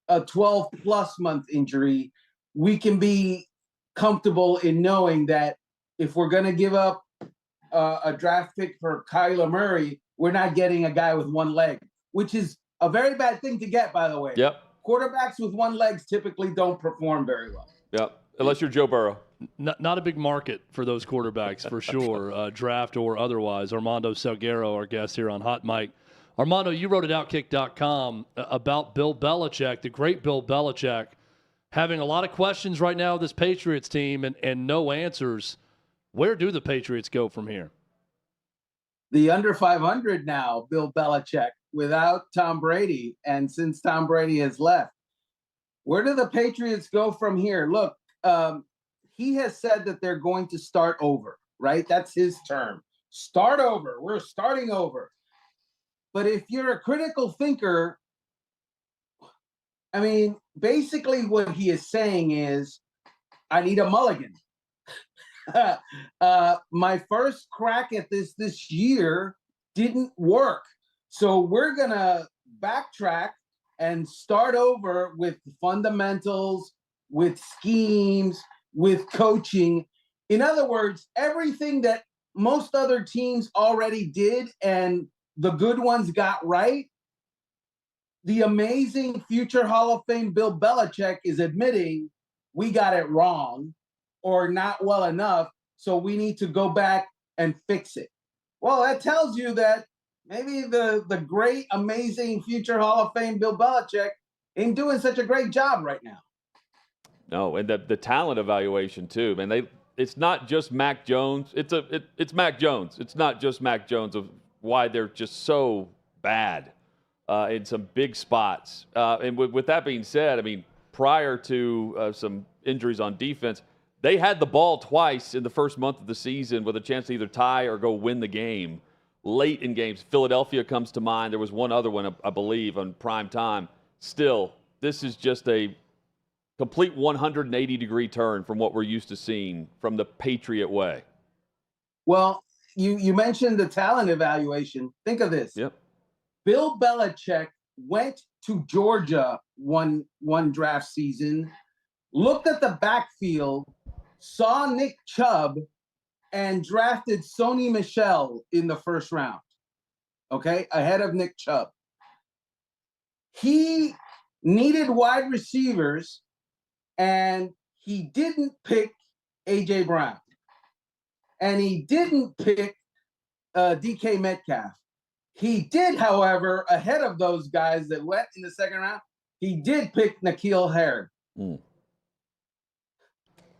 a 12 plus month injury. We can be comfortable in knowing that if we're going to give up a draft pick for Kyler Murray, we're not getting a guy with one leg, which is a very bad thing to get, by the way. Yep. Quarterbacks with one leg typically don't perform very well. Yep. Unless you're Joe Burrow. Not a big market for those quarterbacks, for sure, draft or otherwise. Armando Salguero, our guest here on Hot Mic. Armando, you wrote at OutKick.com about Bill Belichick, the great Bill Belichick, having a lot of questions right now with this Patriots team and no answers. Where do the Patriots go from here? The under 500 now, Bill Belichick, without Tom Brady, and since Tom Brady has left. Where do the Patriots go from here? Look, he has said that they're going to start over, right? That's his term. Start over. We're starting over. But if you're a critical thinker, I mean, basically what he is saying is, I need a mulligan. My first crack at this year didn't work. So we're going to backtrack and start over with fundamentals, with schemes, with coaching. In other words, everything that most other teams already did and the good ones got right, the amazing future Hall of Fame Bill Belichick is admitting we got it wrong or not well enough, so we need to go back and fix it. Well, that tells you that maybe the great, amazing future Hall of Fame Bill Belichick ain't doing such a great job right now. No, and the talent evaluation too, man. It's not just Mac Jones. It's Mac Jones. It's not just Mac Jones of why they're just so bad in some big spots. And with that being said, I mean, prior to some injuries on defense, they had the ball twice in the first month of the season with a chance to either tie or go win the game late in games. Philadelphia comes to mind. There was one other one, I believe, on prime time. Still, this is just a complete 180-degree turn from what we're used to seeing from the Patriot way. Well, you mentioned the talent evaluation. Think of this. Yep. Bill Belichick went to Georgia one draft season, looked at the backfield, saw Nick Chubb, and drafted Sony Michel in the first round, okay, ahead of Nick Chubb. He needed wide receivers, and he didn't pick A.J. Brown. And he didn't pick DK Metcalf. He did, however, ahead of those guys that went in the second round, he did pick N'Keal Harry.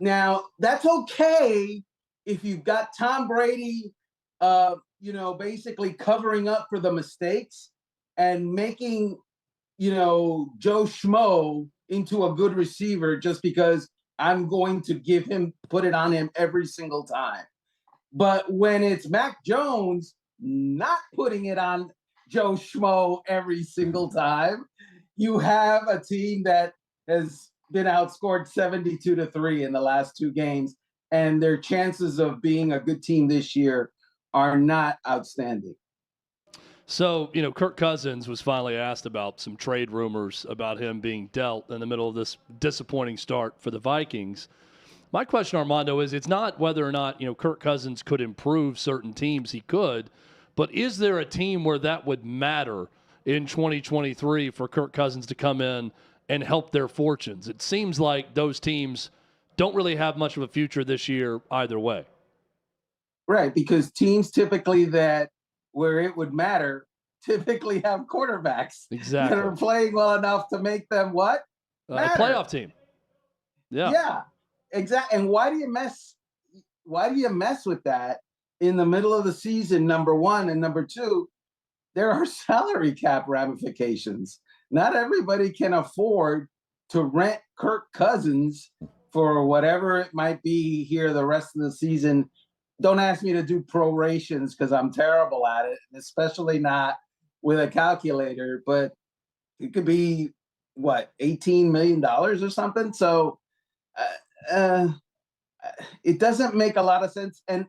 Now, that's okay if you've got Tom Brady, basically covering up for the mistakes and making, Joe Schmo into a good receiver just because I'm going to put it on him every single time. But when it's Mac Jones not putting it on Joe Schmo every single time, you have a team that has been outscored 72-3 in the last 2 games, and their chances of being a good team this year are not outstanding. So, Kirk Cousins was finally asked about some trade rumors about him being dealt in the middle of this disappointing start for the Vikings. My question, Armando, is it's not whether or not, Kirk Cousins could improve certain teams. He could. But is there a team where that would matter in 2023 for Kirk Cousins to come in and help their fortunes? It seems like those teams don't really have much of a future this year either way. Right, because teams typically where it would matter typically have quarterbacks that are playing well enough to make them what? A playoff team. Yeah, exactly. And why do you mess with that in the middle of the season, number one? And number two, there are salary cap ramifications. Not everybody can afford to rent Kirk Cousins for whatever it might be here the rest of the season. Don't ask me to do prorations because I'm terrible at it, especially not with a calculator, but it could be $18 million or something. So it doesn't make a lot of sense. And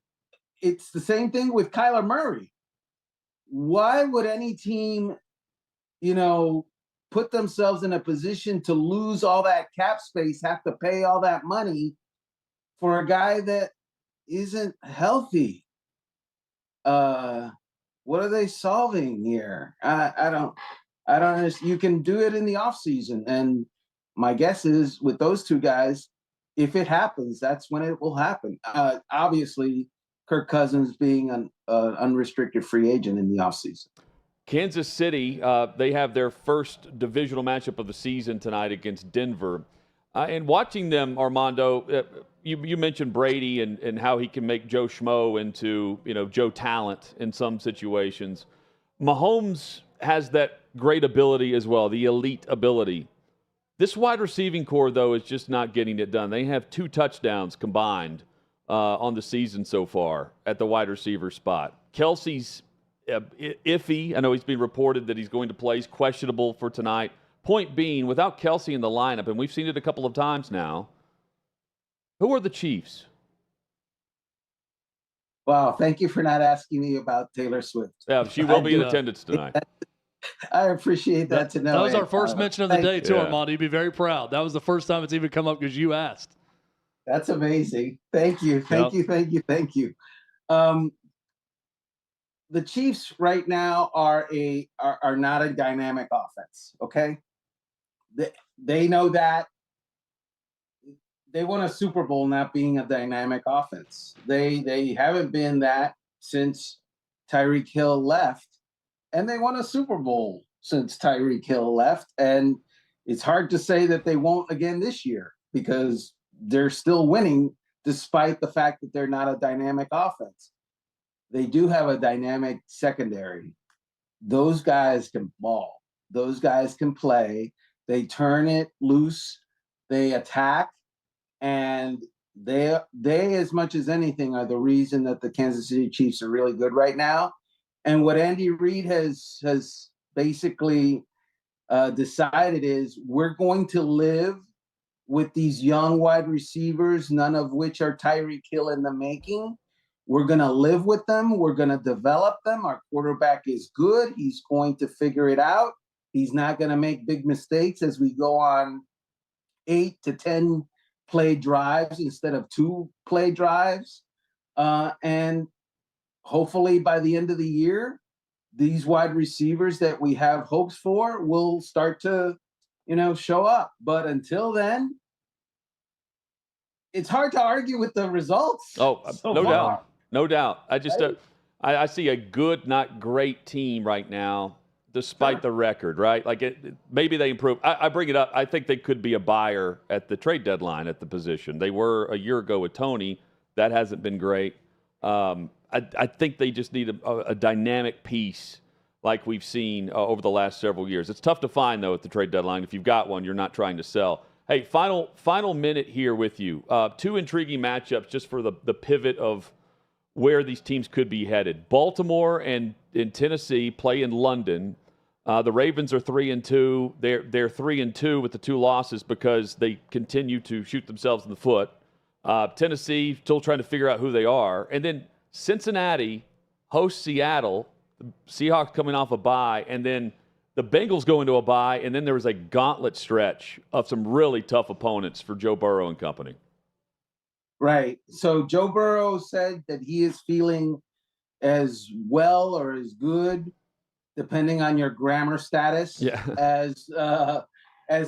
it's the same thing with Kyler Murray. Why would any team, put themselves in a position to lose all that cap space, have to pay all that money for a guy that isn't healthy? What are they solving here? I don't understand. You can do it in the offseason. And my guess is with those two guys, if it happens, that's when it will happen. Obviously, Kirk Cousins being an unrestricted free agent in the offseason. Kansas City, they have their first divisional matchup of the season tonight against Denver. And watching them, Armando, you mentioned Brady and how he can make Joe Schmo into, Joe Talent in some situations. Mahomes has that great ability as well, the elite ability. This wide receiving core, though, is just not getting it done. They have 2 touchdowns combined on the season so far at the wide receiver spot. Kelsey's iffy. I know he's been reported that he's going to play. He's questionable for tonight. Point being, without Kelsey in the lineup, and we've seen it a couple of times now, who are the Chiefs? Wow, thank you for not asking me about Taylor Swift. Yeah, she will be in attendance tonight. I appreciate that to know. That was our first mention of the day, too, Armando. You'd be very proud. That was the first time it's even come up because you asked. That's amazing. Thank you. Thank you. The Chiefs right now are not a dynamic offense, okay? They know that. They won a Super Bowl not being a dynamic offense. They haven't been that since Tyreek Hill left, and they won a Super Bowl since Tyreek Hill left. And it's hard to say that they won't again this year because they're still winning despite the fact that they're not a dynamic offense. They do have a dynamic secondary. Those guys can ball. Those guys can play. They turn it loose. They attack. And they as much as anything are the reason that the Kansas City Chiefs are really good right now. And what Andy Reid has basically decided is we're going to live with these young wide receivers, none of which are Tyreek Hill in the making. We're going to live with them. We're going to develop them. Our quarterback is good. He's going to figure it out. He's not going to make big mistakes as we go on 8 to 10 play drives instead of 2 play drives. And hopefully by the end of the year, these wide receivers that we have hopes for will start to, show up. But until then, it's hard to argue with the results. Oh, no doubt. I just I see a good, not great team right now, despite the record, right? Like maybe they improve. I bring it up. I think they could be a buyer at the trade deadline at the position. They were a year ago with Tony. That hasn't been great. I think they just need a dynamic piece like we've seen over the last several years. It's tough to find, though, at the trade deadline. If you've got one, you're not trying to sell. Hey, final minute here with you. Two intriguing matchups just for the pivot of where these teams could be headed. Baltimore and Tennessee play in London. The Ravens are 3-2. They're 3-2 with the two losses because they continue to shoot themselves in the foot. Tennessee still trying to figure out who they are. And then Cincinnati hosts Seattle. The Seahawks coming off a bye, and then the Bengals go into a bye, and then there was a gauntlet stretch of some really tough opponents for Joe Burrow and company. Right. So Joe Burrow said that he is feeling as well or as good, depending on your grammar status, as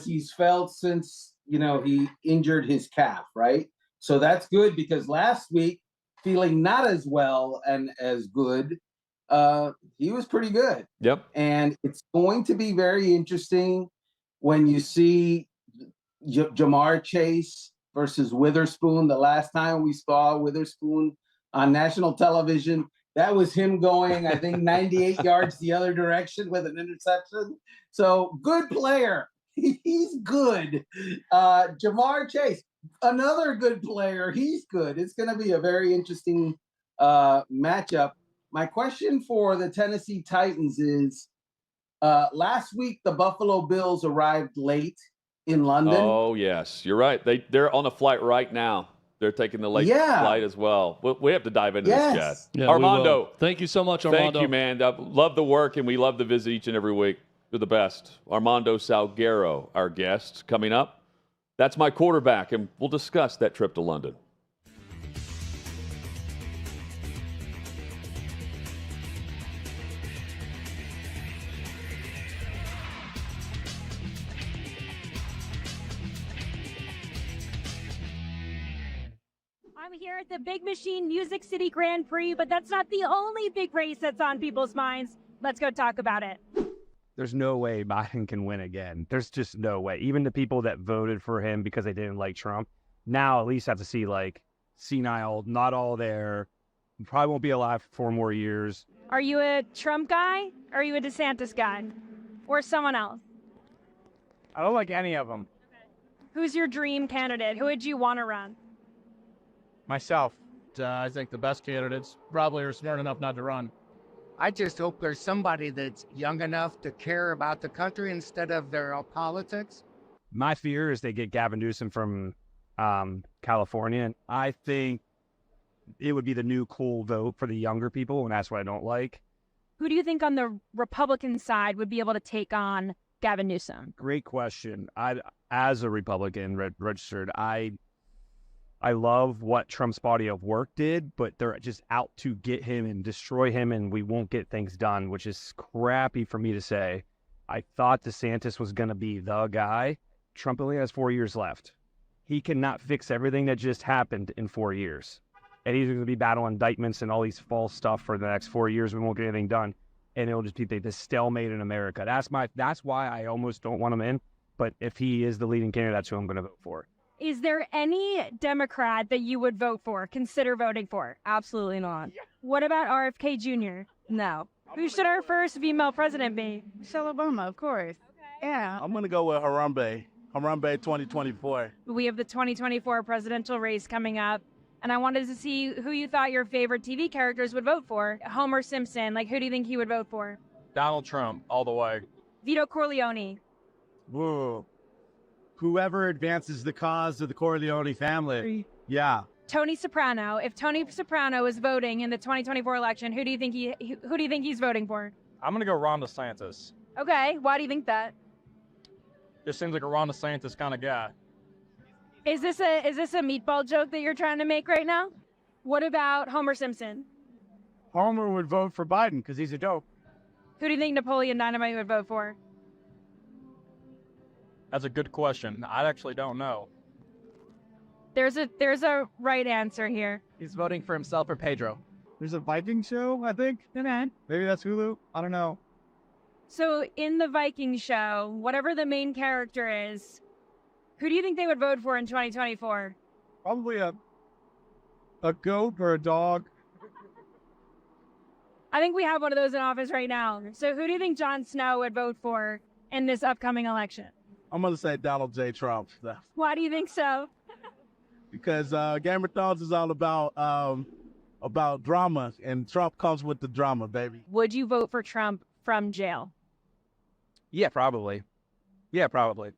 he's felt since, he injured his calf, right? So that's good because last week, feeling not as well and as good, he was pretty good. Yep. And it's going to be very interesting when you see Jamar Chase versus Witherspoon. The last time we saw Witherspoon on national television, that was him going, I think, 98 yards the other direction with an interception. So good player. He's good. Jamar Chase, another good player. He's good. It's going to be a very interesting matchup. My question for the Tennessee Titans is, last week the Buffalo Bills arrived late in London. Oh, yes. You're right. They're on a flight right now. They're taking the late flight as well. We have to dive into this, Chad. Yeah, Armando. Thank you so much, Armando. Thank you, man. I love the work, and we love the visit each and every week. You're the best. Armando Salguero, our guest, coming up. That's my quarterback, and we'll discuss that trip to London. I'm here at the Big Machine Music City Grand Prix, but that's not the only big race that's on people's minds. Let's go talk about it. There's no way Biden can win again. There's just no way. Even the people that voted for him because they didn't like Trump, now at least have to see, senile, not all there. Probably won't be alive for 4 more years. Are you a Trump guy? Or are you a DeSantis guy? Or someone else? I don't like any of them. Who's your dream candidate? Who would you want to run? Myself. I think the best candidates probably are smart enough not to run. I just hope there's somebody that's young enough to care about the country instead of their politics. My fear is they get Gavin Newsom from California, and I think it would be the new cool vote for the younger people, and that's what I don't like. Who do you think on the Republican side would be able to take on Gavin Newsom? Great question. As a Republican registered, I love what Trump's body of work did, but they're just out to get him and destroy him, and we won't get things done, which is crappy for me to say. I thought DeSantis was going to be the guy. Trump only has 4 years left. He cannot fix everything that just happened in 4 years. And he's going to be battling indictments and all these false stuff for the next 4 years. We won't get anything done. And it'll just be this stalemate in America. That's why I almost don't want him in. But if he is the leading candidate, that's who I'm going to vote for. Is there any Democrat that you would vote for, consider voting for? Absolutely not. What about RFK Jr.? No. Who should our first female president be? Michelle Obama, of course. Okay. Yeah. I'm going to go with Harambe 2024. We have the 2024 presidential race coming up, and I wanted to see who you thought your favorite TV characters would vote for. Homer Simpson, who do you think he would vote for? Donald Trump, all the way. Vito Corleone. Whoa. Whoever advances the cause of the Corleone family. Yeah. Tony Soprano. If Tony Soprano is voting in the 2024 election, who do you think he's voting for? I'm going to go Ron DeSantis. Okay. Why do you think that? Just seems like a Ron DeSantis kind of guy. Is this a meatball joke that you're trying to make right now? What about Homer Simpson? Homer would vote for Biden because he's a dope. Who do you think Napoleon Dynamite would vote for? That's a good question. I actually don't know. There's a right answer here. He's voting for himself or Pedro. There's a Viking show, I think. Okay. Maybe that's Hulu. I don't know. So in the Viking show, whatever the main character is, who do you think they would vote for in 2024? Probably a A goat or a dog? I think we have one of those in office right now. So who do you think Jon Snow would vote for in this upcoming election? I'm going to say Donald J. Trump. Why do you think so? Because Game of Thrones is all about drama, and Trump comes with the drama, baby. Would you vote for Trump from jail? Yeah, probably. Yeah, probably.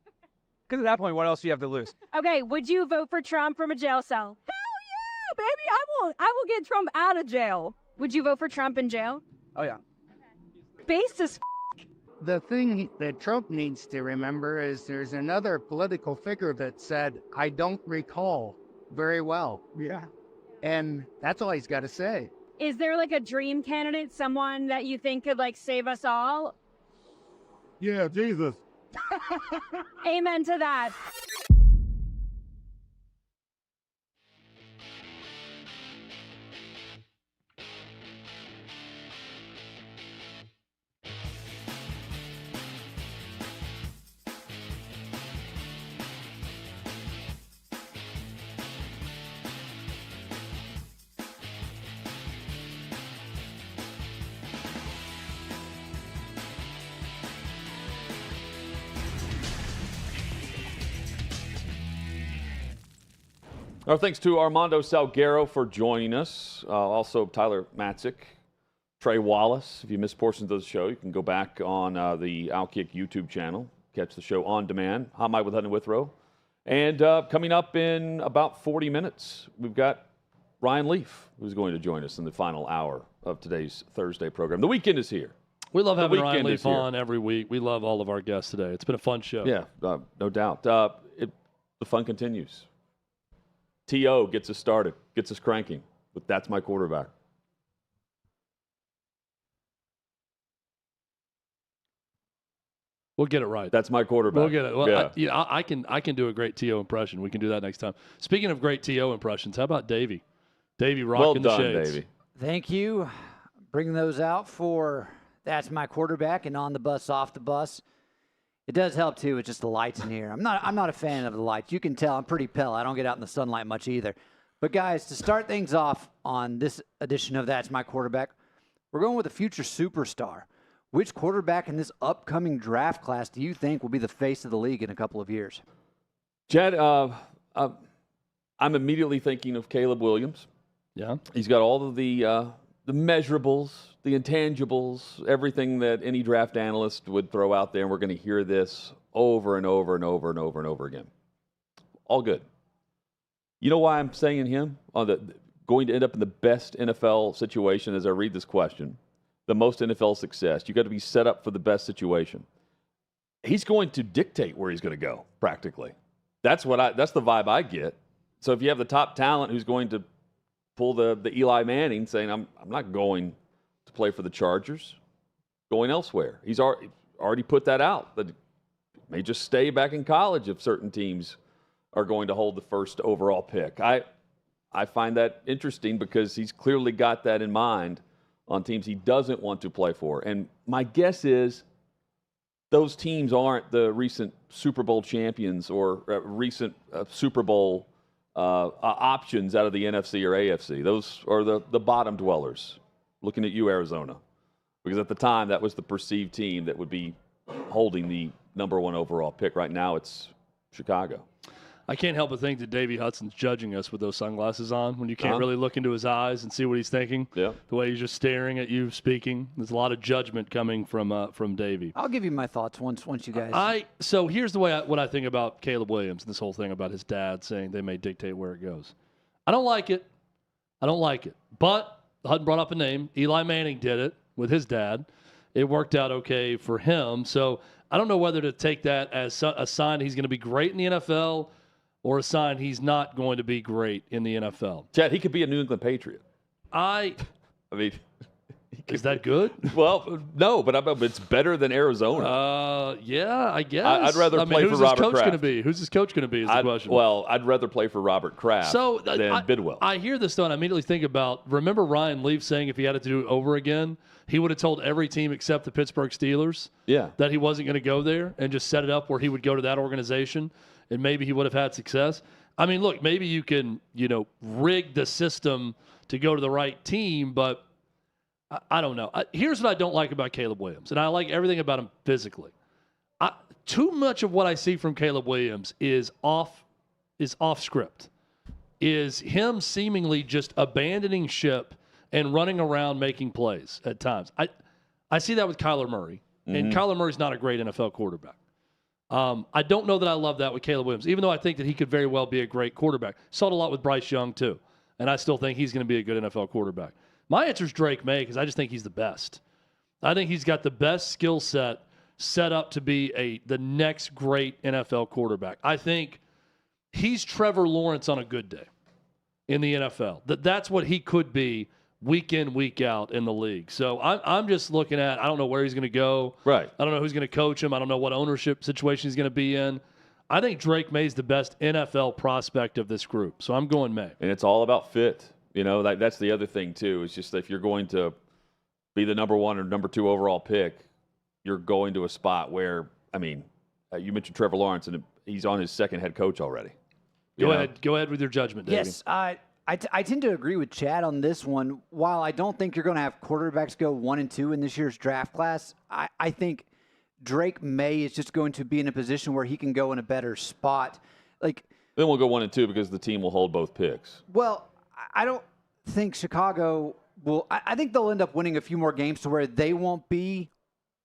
Because at that point, what else do you have to lose? Okay, would you vote for Trump from a jail cell? Yeah, baby, I will get Trump out of jail. Would you vote for Trump in jail? Oh, yeah. Based as The thing that Trump needs to remember is there's another political figure that said, I don't recall very well. Yeah. And that's all he's got to say. Is there like a dream candidate, someone that you think could like save us all? Yeah, Jesus. Amen to that. Our thanks to Armando Salguero for joining us. Also, Tyler Matzik, Trey Wallace. If you missed portions of the show, you can go back on the OutKick YouTube channel, catch the show on demand. Hot Mike with Hutton and Withrow. And coming up in about 40 minutes, we've got Ryan Leaf, who's going to join us in the final hour of today's Thursday program. The weekend is here. We love having Ryan Leaf on every week. We love all of our guests today. It's been a fun show. Yeah, no doubt. The fun continues. T.O. gets us started, gets us cranking. But that's my quarterback. We'll get it right. That's my quarterback. We'll get it. Well, yeah. I can do a great T.O. impression. We can do that next time. Speaking of great T.O. impressions, how about Davey? Davey rocking well done, the shades. Davey. Thank you. Bringing those out for That's My Quarterback and On the Bus, Off the Bus. It does help, too, with just the lights in here. I'm not a fan of the lights. You can tell I'm pretty pale. I don't get out in the sunlight much either. But, guys, to start things off on this edition of That's My Quarterback, we're going with a future superstar. Which quarterback in this upcoming draft class do you think will be the face of the league in a couple of years? Chad, I'm immediately thinking of Caleb Williams. Yeah. He's got all of the measurables, the intangibles, everything that any draft analyst would throw out there, and we're going to hear this over and over and over and over and over again. All good. You know why I'm saying him? Going to end up in the best NFL situation as I read this question, the most NFL success. You got to be set up for the best situation. He's going to dictate where he's going to go, practically. That's the vibe I get. So if you have the top talent who's going to pull the Eli Manning saying, I'm not going to play for the Chargers, going elsewhere. He's already put that out. That may just stay back in college if certain teams are going to hold the first overall pick. I find that interesting because he's clearly got that in mind on teams he doesn't want to play for. And my guess is those teams aren't the recent Super Bowl champions or recent Super Bowl options out of the NFC or AFC. Those are the bottom dwellers. Looking at you, Arizona. Because at the time, that was the perceived team that would be holding the number one overall pick. Right now, it's Chicago. I can't help but think that Davey Hudson's judging us with those sunglasses on when you can't really look into his eyes and see what he's thinking. Yeah. The way he's just staring at you speaking. There's a lot of judgment coming from Davey. I'll give you my thoughts once you guys. So here's the way what I think about Caleb Williams and this whole thing about his dad saying they may dictate where it goes. I don't like it. But Hutton brought up a name. Eli Manning did it with his dad. It worked out okay for him. So I don't know whether to take that as a sign he's going to be great in the NFL or a sign he's not going to be great in the NFL. Chad, he could be a New England Patriot. I mean, is that good? Well, no, but it's better than Arizona. Yeah, I guess. I'd rather play for Robert Kraft. Who's his coach going to be is the question. Well, I'd rather play for Robert Kraft than Bidwell. I hear this, though, and I immediately think about, remember Ryan Leaf saying if he had to do it over again, he would have told every team except the Pittsburgh Steelers that he wasn't going to go there and just set it up where he would go to that organization, and maybe he would have had success. I mean, look, maybe you can, rig the system to go to the right team, but I don't know. Here's what I don't like about Caleb Williams, and I like everything about him physically. Too much of what I see from Caleb Williams is off script, is him seemingly just abandoning ship and running around making plays at times. I see that with Kyler Murray, and Kyler Murray's not a great NFL quarterback. I don't know that I love that with Caleb Williams, even though I think that he could very well be a great quarterback. Saw it a lot with Bryce Young, too, and I still think he's going to be a good NFL quarterback. My answer is Drake May because I just think he's the best. I think he's got the best skill set up to be the next great NFL quarterback. I think he's Trevor Lawrence on a good day in the NFL. That's what he could be week in, week out in the league. So I'm just looking at, I don't know where he's going to go. Right. I don't know who's going to coach him. I don't know what ownership situation he's going to be in. I think Drake May's the best NFL prospect of this group. So I'm going May. And it's all about fit. That's the other thing, too. It's just if you're going to be the number 1 or number 2 overall pick, you're going to a spot where, you mentioned Trevor Lawrence, and he's on his second head coach already. Go ahead with your judgment, Davey. Yes, I tend to agree with Chad on this one. While I don't think you're going to have quarterbacks go 1 and 2 in this year's draft class, I think Drake May is just going to be in a position where he can go in a better spot. Then we'll go 1 and 2 because the team will hold both picks. Well, I don't think Chicago will. I think they'll end up winning a few more games to where they won't be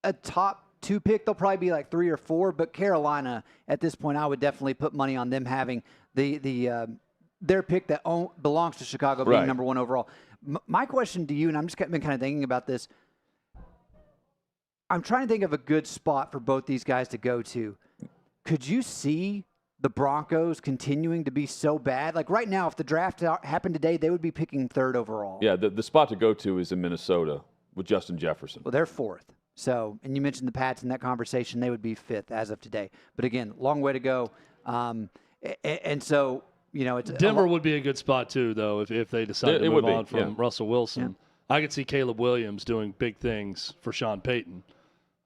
a top 2 pick. They'll probably be like 3 or 4. But Carolina, at this point, I would definitely put money on them having their pick that belongs to Chicago being number 1 overall. My question to you, and I'm just been kind of thinking about this. I'm trying to think of a good spot for both these guys to go to. Could you see the Broncos continuing to be so bad? Like right now, if the draft happened today, they would be picking 3rd overall. Yeah, the spot to go to is in Minnesota with Justin Jefferson. Well, they're 4th. So, and you mentioned the Pats in that conversation. They would be 5th as of today. But again, long way to go. And so, it's Denver would be a good spot too, though, if they decided to move on from Russell Wilson. Yeah. I could see Caleb Williams doing big things for Sean Payton.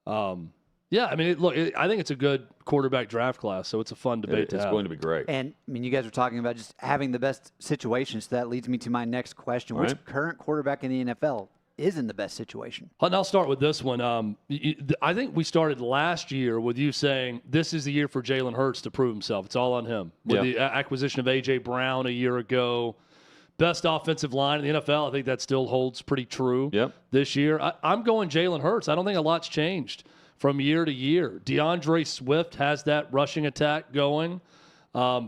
I think it's a good quarterback draft class, so it's a fun debate to have. It's going to be great. And, you guys were talking about just having the best situations. So that leads me to my next question. Which current quarterback in the NFL is in the best situation? And I'll start with this one. I think we started last year with you saying this is the year for Jalen Hurts to prove himself. It's all on him. With the acquisition of A.J. Brown a year ago, best offensive line in the NFL, I think that still holds pretty true this year. I'm going Jalen Hurts. I don't think a lot's changed from year to year. DeAndre Swift has that rushing attack going.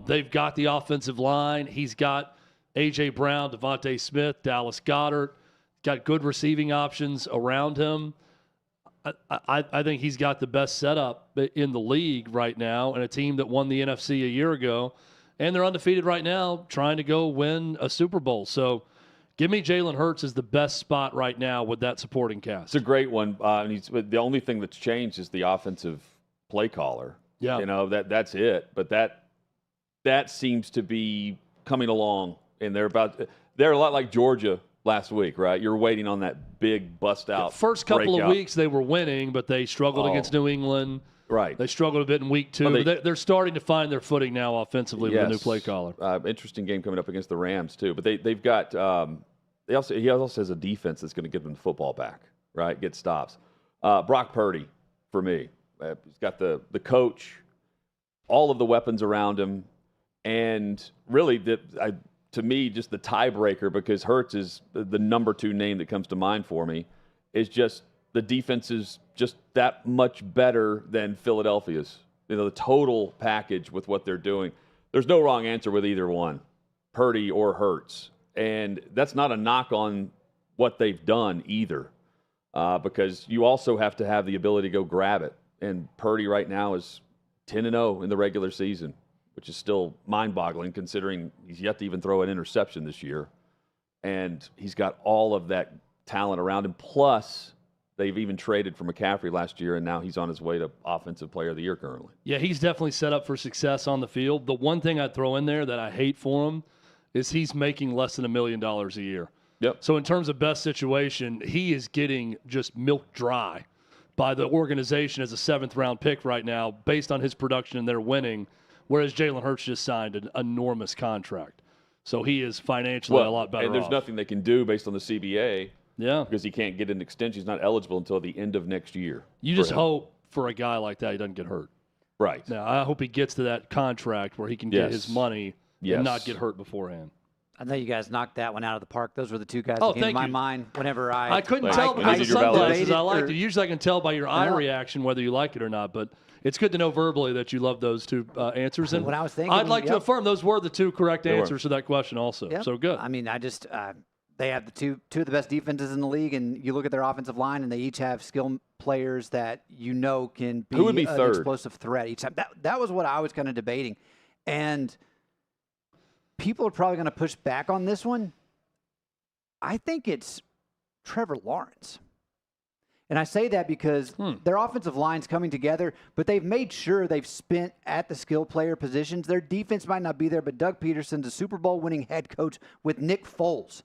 They've got the offensive line. He's got A.J. Brown, Devontae Smith, Dallas Goedert. Got good receiving options around him. I think he's got the best setup in the league right now, and a team that won the NFC a year ago, and they're undefeated right now, trying to go win a Super Bowl. So, give me Jalen Hurts as the best spot right now with that supporting cast. It's a great one. The only thing that's changed is the offensive play caller. Yeah, that's it. But that seems to be coming along, and they're a lot like Georgia last week, right? You're waiting on that big bust-out first couple of weeks they were winning, but they struggled against New England. Right. They struggled a bit in week 2. They're starting to find their footing now offensively with a new play caller. Interesting game coming up against the Rams, too. But they've got he also has a defense that's going to give them the football back, right? Get stops. Brock Purdy, for me. He's got the coach, all of the weapons around him, and really to me, just the tiebreaker, because Hurts is the number 2 name that comes to mind for me, is just the defense is just that much better than Philadelphia's. The total package with what they're doing. There's no wrong answer with either one, Purdy or Hurts. And that's not a knock on what they've done either, because you also have to have the ability to go grab it. And Purdy right now is 10-0 in the regular season, which is still mind-boggling considering he's yet to even throw an interception this year. And he's got all of that talent around him. Plus, they've even traded for McCaffrey last year, and now he's on his way to Offensive Player of the Year currently. Yeah, he's definitely set up for success on the field. The one thing I'd throw in there that I hate for him is he's making less than $1 million a year. Yep. So in terms of best situation, he is getting just milked dry by the organization as a 7th-round pick right now based on his production, and they're winning whereas Jalen Hurts just signed an enormous contract. So he is financially a lot better and there's off. nothing they can do based on the CBA. Yeah. Because he can't get an extension. He's not eligible until the end of next year. You just hope for a guy like that he doesn't get hurt. Right. Now, I hope he gets to that contract where he can get his money and not get hurt beforehand. I know you guys knocked that one out of the park. Those were the two guys Oh, that came to thank my you. mind whenever I couldn't tell because of sunglasses. I liked it. Usually I can tell by your eye reaction whether you like it or not, but it's good to know verbally that you love those two answers. And What I was thinking, I'd like to affirm those were the two correct They were. answers to that question also. Yep. So good. I mean, they have the two of the best defenses in the league, and you look at their offensive line, and they each have skill players that can be, Who would be an third? explosive threat each time. That was what I was kind of debating, and people are probably going to push back on this one. I think it's Trevor Lawrence. And I say that because their offensive line's coming together, but they've made sure they've spent at the skill player positions. Their defense might not be there, but Doug Peterson's a Super Bowl winning head coach with Nick Foles.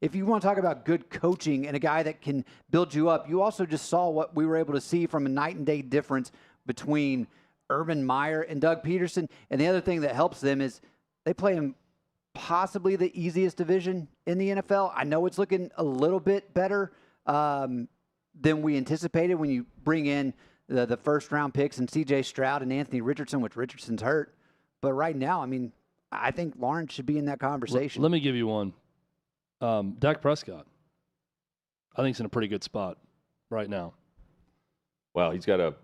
If you want to talk about good coaching and a guy that can build you up, you also just saw what we were able to see from a night and day difference between Urban Meyer and Doug Peterson. And the other thing that helps them is they play in possibly the easiest division in the NFL. I know it's looking a little bit better than we anticipated when you bring in the first-round picks and C.J. Stroud and Anthony Richardson, which Richardson's hurt. But right now, I mean, I think Lawrence should be in that conversation. Let me give you one. Dak Prescott. I think he's in a pretty good spot right now. Well, he's got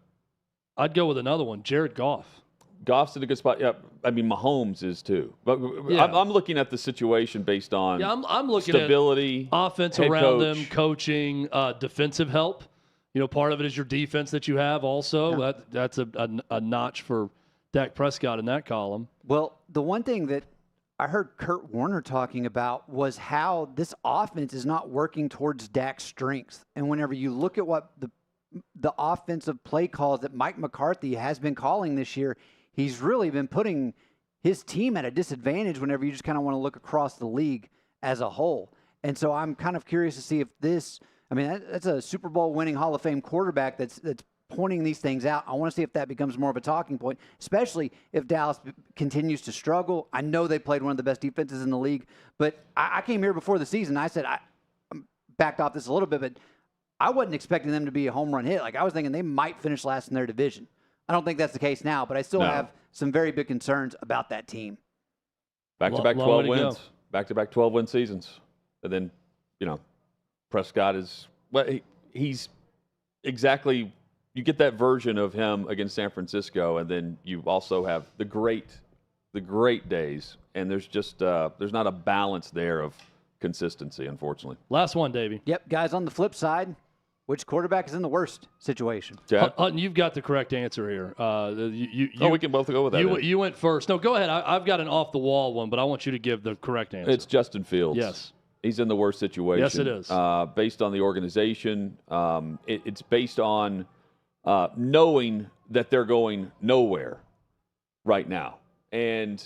I'd go with another one, Jared Goff. Goff's in a good spot. Yeah, I mean, Mahomes is too. But Yeah. I'm looking at the situation based on I'm looking stability, at offense head around coach. them, coaching, defensive help. Part of it is your defense that you have also. Yeah. That's a notch for Dak Prescott in that column. Well, the one thing that I heard Kurt Warner talking about was how this offense is not working towards Dak's strengths. And whenever you look at what the offensive play calls that Mike McCarthy has been calling this year, he's really been putting his team at a disadvantage whenever you just kind of want to look across the league as a whole. And so I'm kind of curious to see if that's a Super Bowl winning Hall of Fame quarterback that's pointing these things out. I want to see if that becomes more of a talking point, especially if Dallas continues to struggle. I know they played one of the best defenses in the league, but I came here before the season. I said, I backed off this a little bit, but I wasn't expecting them to be a home run hit. Like, I was thinking they might finish last in their division. I don't think that's the case now, but I still have some very big concerns about that team. Back-to-back 12 wins. Back-to-back 12-win seasons. And then, Prescott is he's exactly – you get that version of him against San Francisco, and then you also have the great days, and there's just there's not a balance there of consistency, unfortunately. Last one, Davey. Yep, guys, on the flip side, which quarterback is in the worst situation? Hutton, you've got the correct answer here. We can both go with that. You went first. No, go ahead. I've got an off-the-wall one, but I want you to give the correct answer. It's Justin Fields. Yes. He's in the worst situation. Yes, it is. Based on the organization. It's based on knowing that they're going nowhere right now. And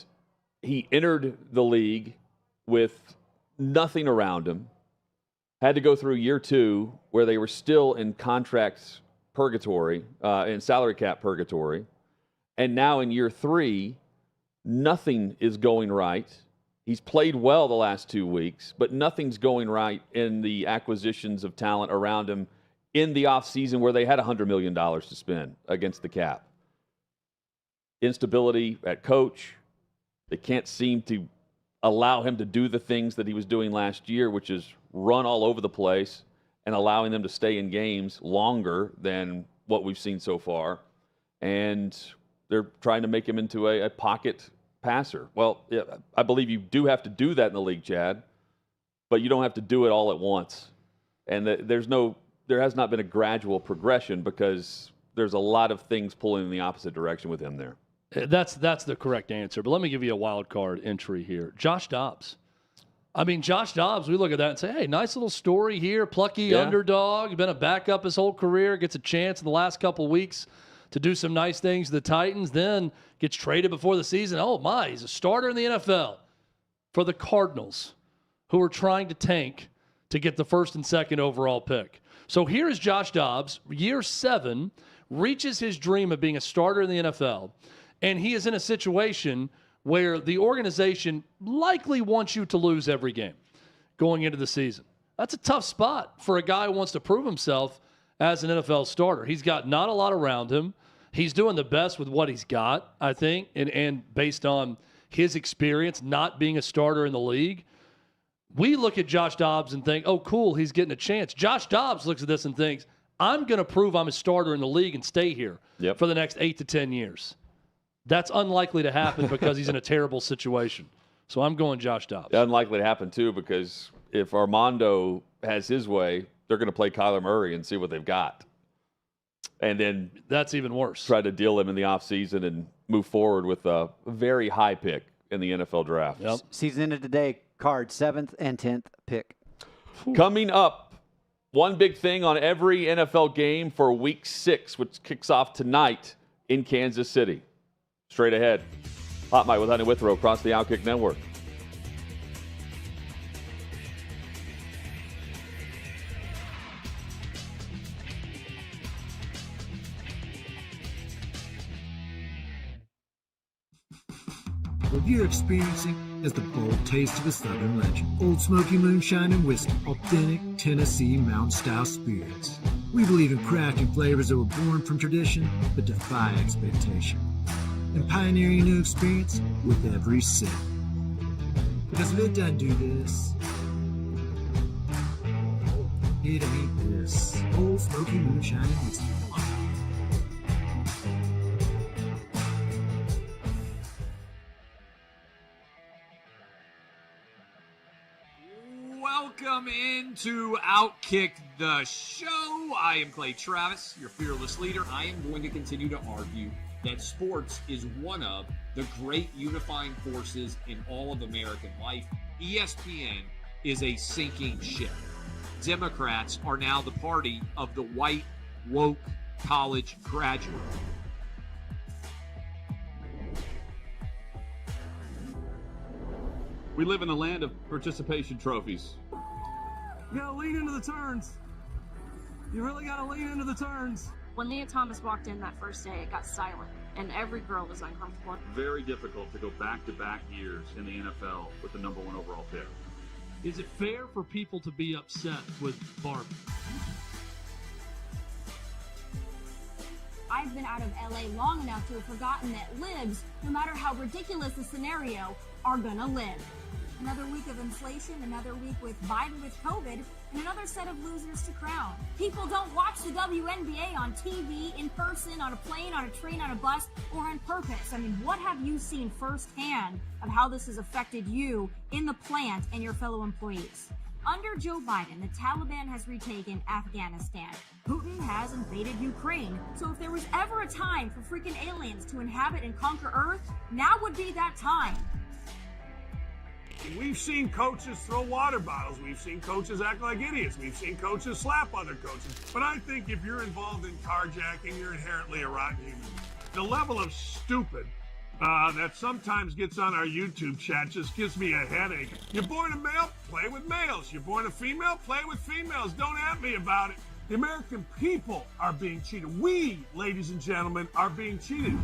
he entered the league with nothing around him, had to go through year 2 where they were still in contract purgatory, in salary cap purgatory. And now in year 3, nothing is going right. He's played well the last 2 weeks, but nothing's going right in the acquisitions of talent around him in the offseason where they had $100 million to spend against the cap. Instability at coach. They can't seem to allow him to do the things that he was doing last year, which is run all over the place and allowing them to stay in games longer than what we've seen so far. And they're trying to make him into a pocket passer. Well, yeah, I believe you do have to do that in the league, Chad, but you don't have to do it all at once. And there has not been a gradual progression because there's a lot of things pulling in the opposite direction with him there. That's the correct answer. But let me give you a wild card entry here. Josh Dobbs. I mean, Josh Dobbs, we look at that and say, hey, nice little story here. Plucky underdog. Been a backup his whole career. Gets a chance in the last couple of weeks to do some nice things to the Titans. Then gets traded before the season. Oh, my, he's a starter in the NFL for the Cardinals, who are trying to tank to get the first and second overall pick. So here is Josh Dobbs, year 7, reaches his dream of being a starter in the NFL, And he is in a situation where the organization likely wants you to lose every game going into the season. That's a tough spot for a guy who wants to prove himself as an NFL starter. He's got not a lot around him. He's doing the best with what he's got, I think, and based on his experience not being a starter in the league. We look at Josh Dobbs and think, oh, cool, he's getting a chance. Josh Dobbs looks at this and thinks, I'm going to prove I'm a starter in the league and stay here for the next 8 to 10 years. That's unlikely to happen because he's in a terrible situation. So I'm going Josh Dobbs. Unlikely to happen, too, because if Armando has his way, they're going to play Kyler Murray and see what they've got. And then that's even worse. Try to deal him in the offseason and move forward with a very high pick in the NFL draft. Season ended today, card 7th and 10th pick. Coming up, one big thing on every NFL game for Week 6, which kicks off tonight in Kansas City. Straight ahead, Hot Mike with Honey Withrow across the OutKick Network. What you're experiencing is the bold taste of a Southern legend. Old Smoky Moonshine and Whiskey, authentic Tennessee mountain-style spirits. We believe in crafting flavors that were born from tradition but defy expectation. And pioneering a new experience with every sip. Because if it doesn't do this, it ain't this. Old Smoky Moonshine and Whiskey. Welcome into OutKick the show. I am Clay Travis, your fearless leader. I am going to continue to argue that sports is one of the great unifying forces in all of American life. ESPN is a sinking ship. Democrats are now the party of the white, woke college graduate. We live in a land of participation trophies. You gotta lean into the turns. You really gotta lean into the turns. When Leah Thomas walked in that first day, it got silent, and every girl was uncomfortable. Very difficult to go back-to-back years in the NFL with the number 1 overall pick. Is it fair for people to be upset with Barbie? I've been out of LA long enough to have forgotten that libs, no matter how ridiculous the scenario, are gonna live. Another week of inflation, another week with Biden with COVID, and another set of losers to crown. People don't watch the WNBA on TV, in person, on a plane, on a train, on a bus, or on purpose. I mean, what have you seen firsthand of how this has affected you in the plant and your fellow employees? Under Joe Biden, the Taliban has retaken Afghanistan. Putin has invaded Ukraine. So if there was ever a time for freaking aliens to inhabit and conquer Earth, now would be that time. We've seen coaches throw water bottles. We've seen coaches act like idiots. We've seen coaches slap other coaches. But I think if you're involved in carjacking, you're inherently a rotten human. The level of stupid that sometimes gets on our YouTube chat just gives me a headache. You're born a male, play with males. You're born a female, play with females. Don't at me about it. The American people are being cheated. We, ladies and gentlemen, are being cheated.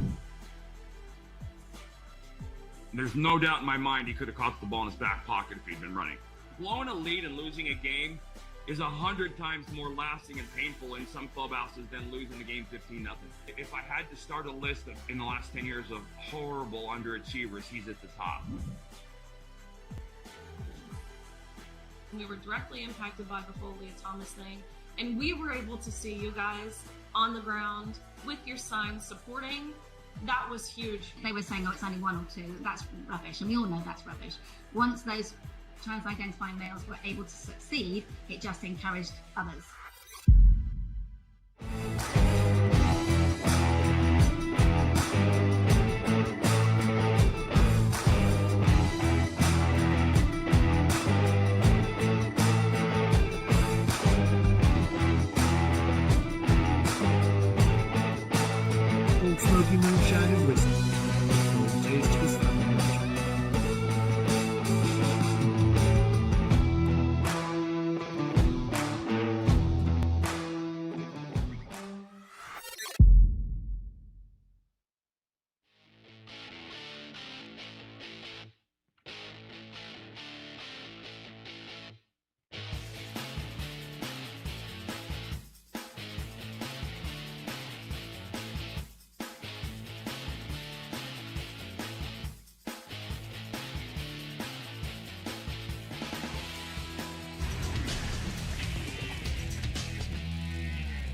There's no doubt in my mind he could have caught the ball in his back pocket if he'd been running. Blowing a lead and losing a game is 100 times more lasting and painful in some clubhouses than losing the game 15-0. If I had to start a list in the last 10 years of horrible underachievers, he's at the top. We were directly impacted by the whole Leah Thomas thing, and we were able to see you guys on the ground with your signs supporting. That was huge. They were saying, oh, it's only 1 or 2. That's rubbish, and we all know that's rubbish. Once those trans-identifying males were able to succeed, it just encouraged others. Old Smoky Moonshine and Whiskey. Bold taste of a Southern legend.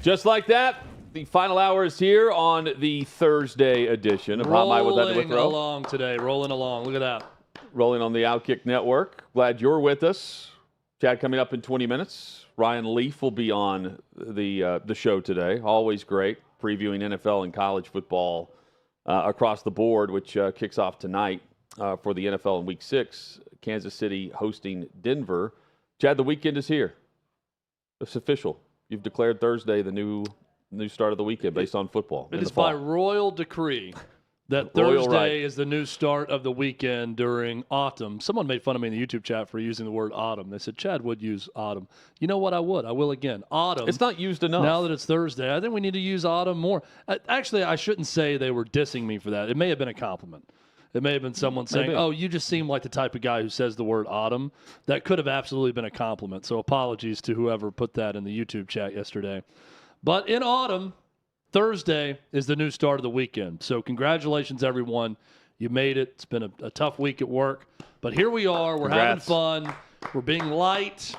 Just like that, the final hour is here on the Thursday edition of Hot Mike with Heather Rolling Withrow. along today. Rolling along. Look at that. Rolling on the OutKick Network. Glad you're with us. Chad coming up in 20 minutes. Ryan Leaf will be on the show today. Always great, previewing NFL and college football across the board, which kicks off tonight for the NFL in Week 6. Kansas City hosting Denver. Chad, the weekend is here. It's official. You've declared Thursday the new start of the weekend based on football. It is by royal decree that Thursday is the new start of the weekend during autumn. Someone made fun of me in the YouTube chat for using the word autumn. They said, Chad would use autumn. You know what? I would. I will again. Autumn. It's not used enough. Now that it's Thursday, I think we need to use autumn more. Actually, I shouldn't say they were dissing me for that. It may have been a compliment. It may have been someone saying, oh, you just seem like the type of guy who says the word autumn. That could have absolutely been a compliment. So apologies to whoever put that in the YouTube chat yesterday. But in autumn, Thursday is the new start of the weekend. So congratulations, everyone. You made it. It's been a tough week at work. But here we are. We're having fun. We're being light.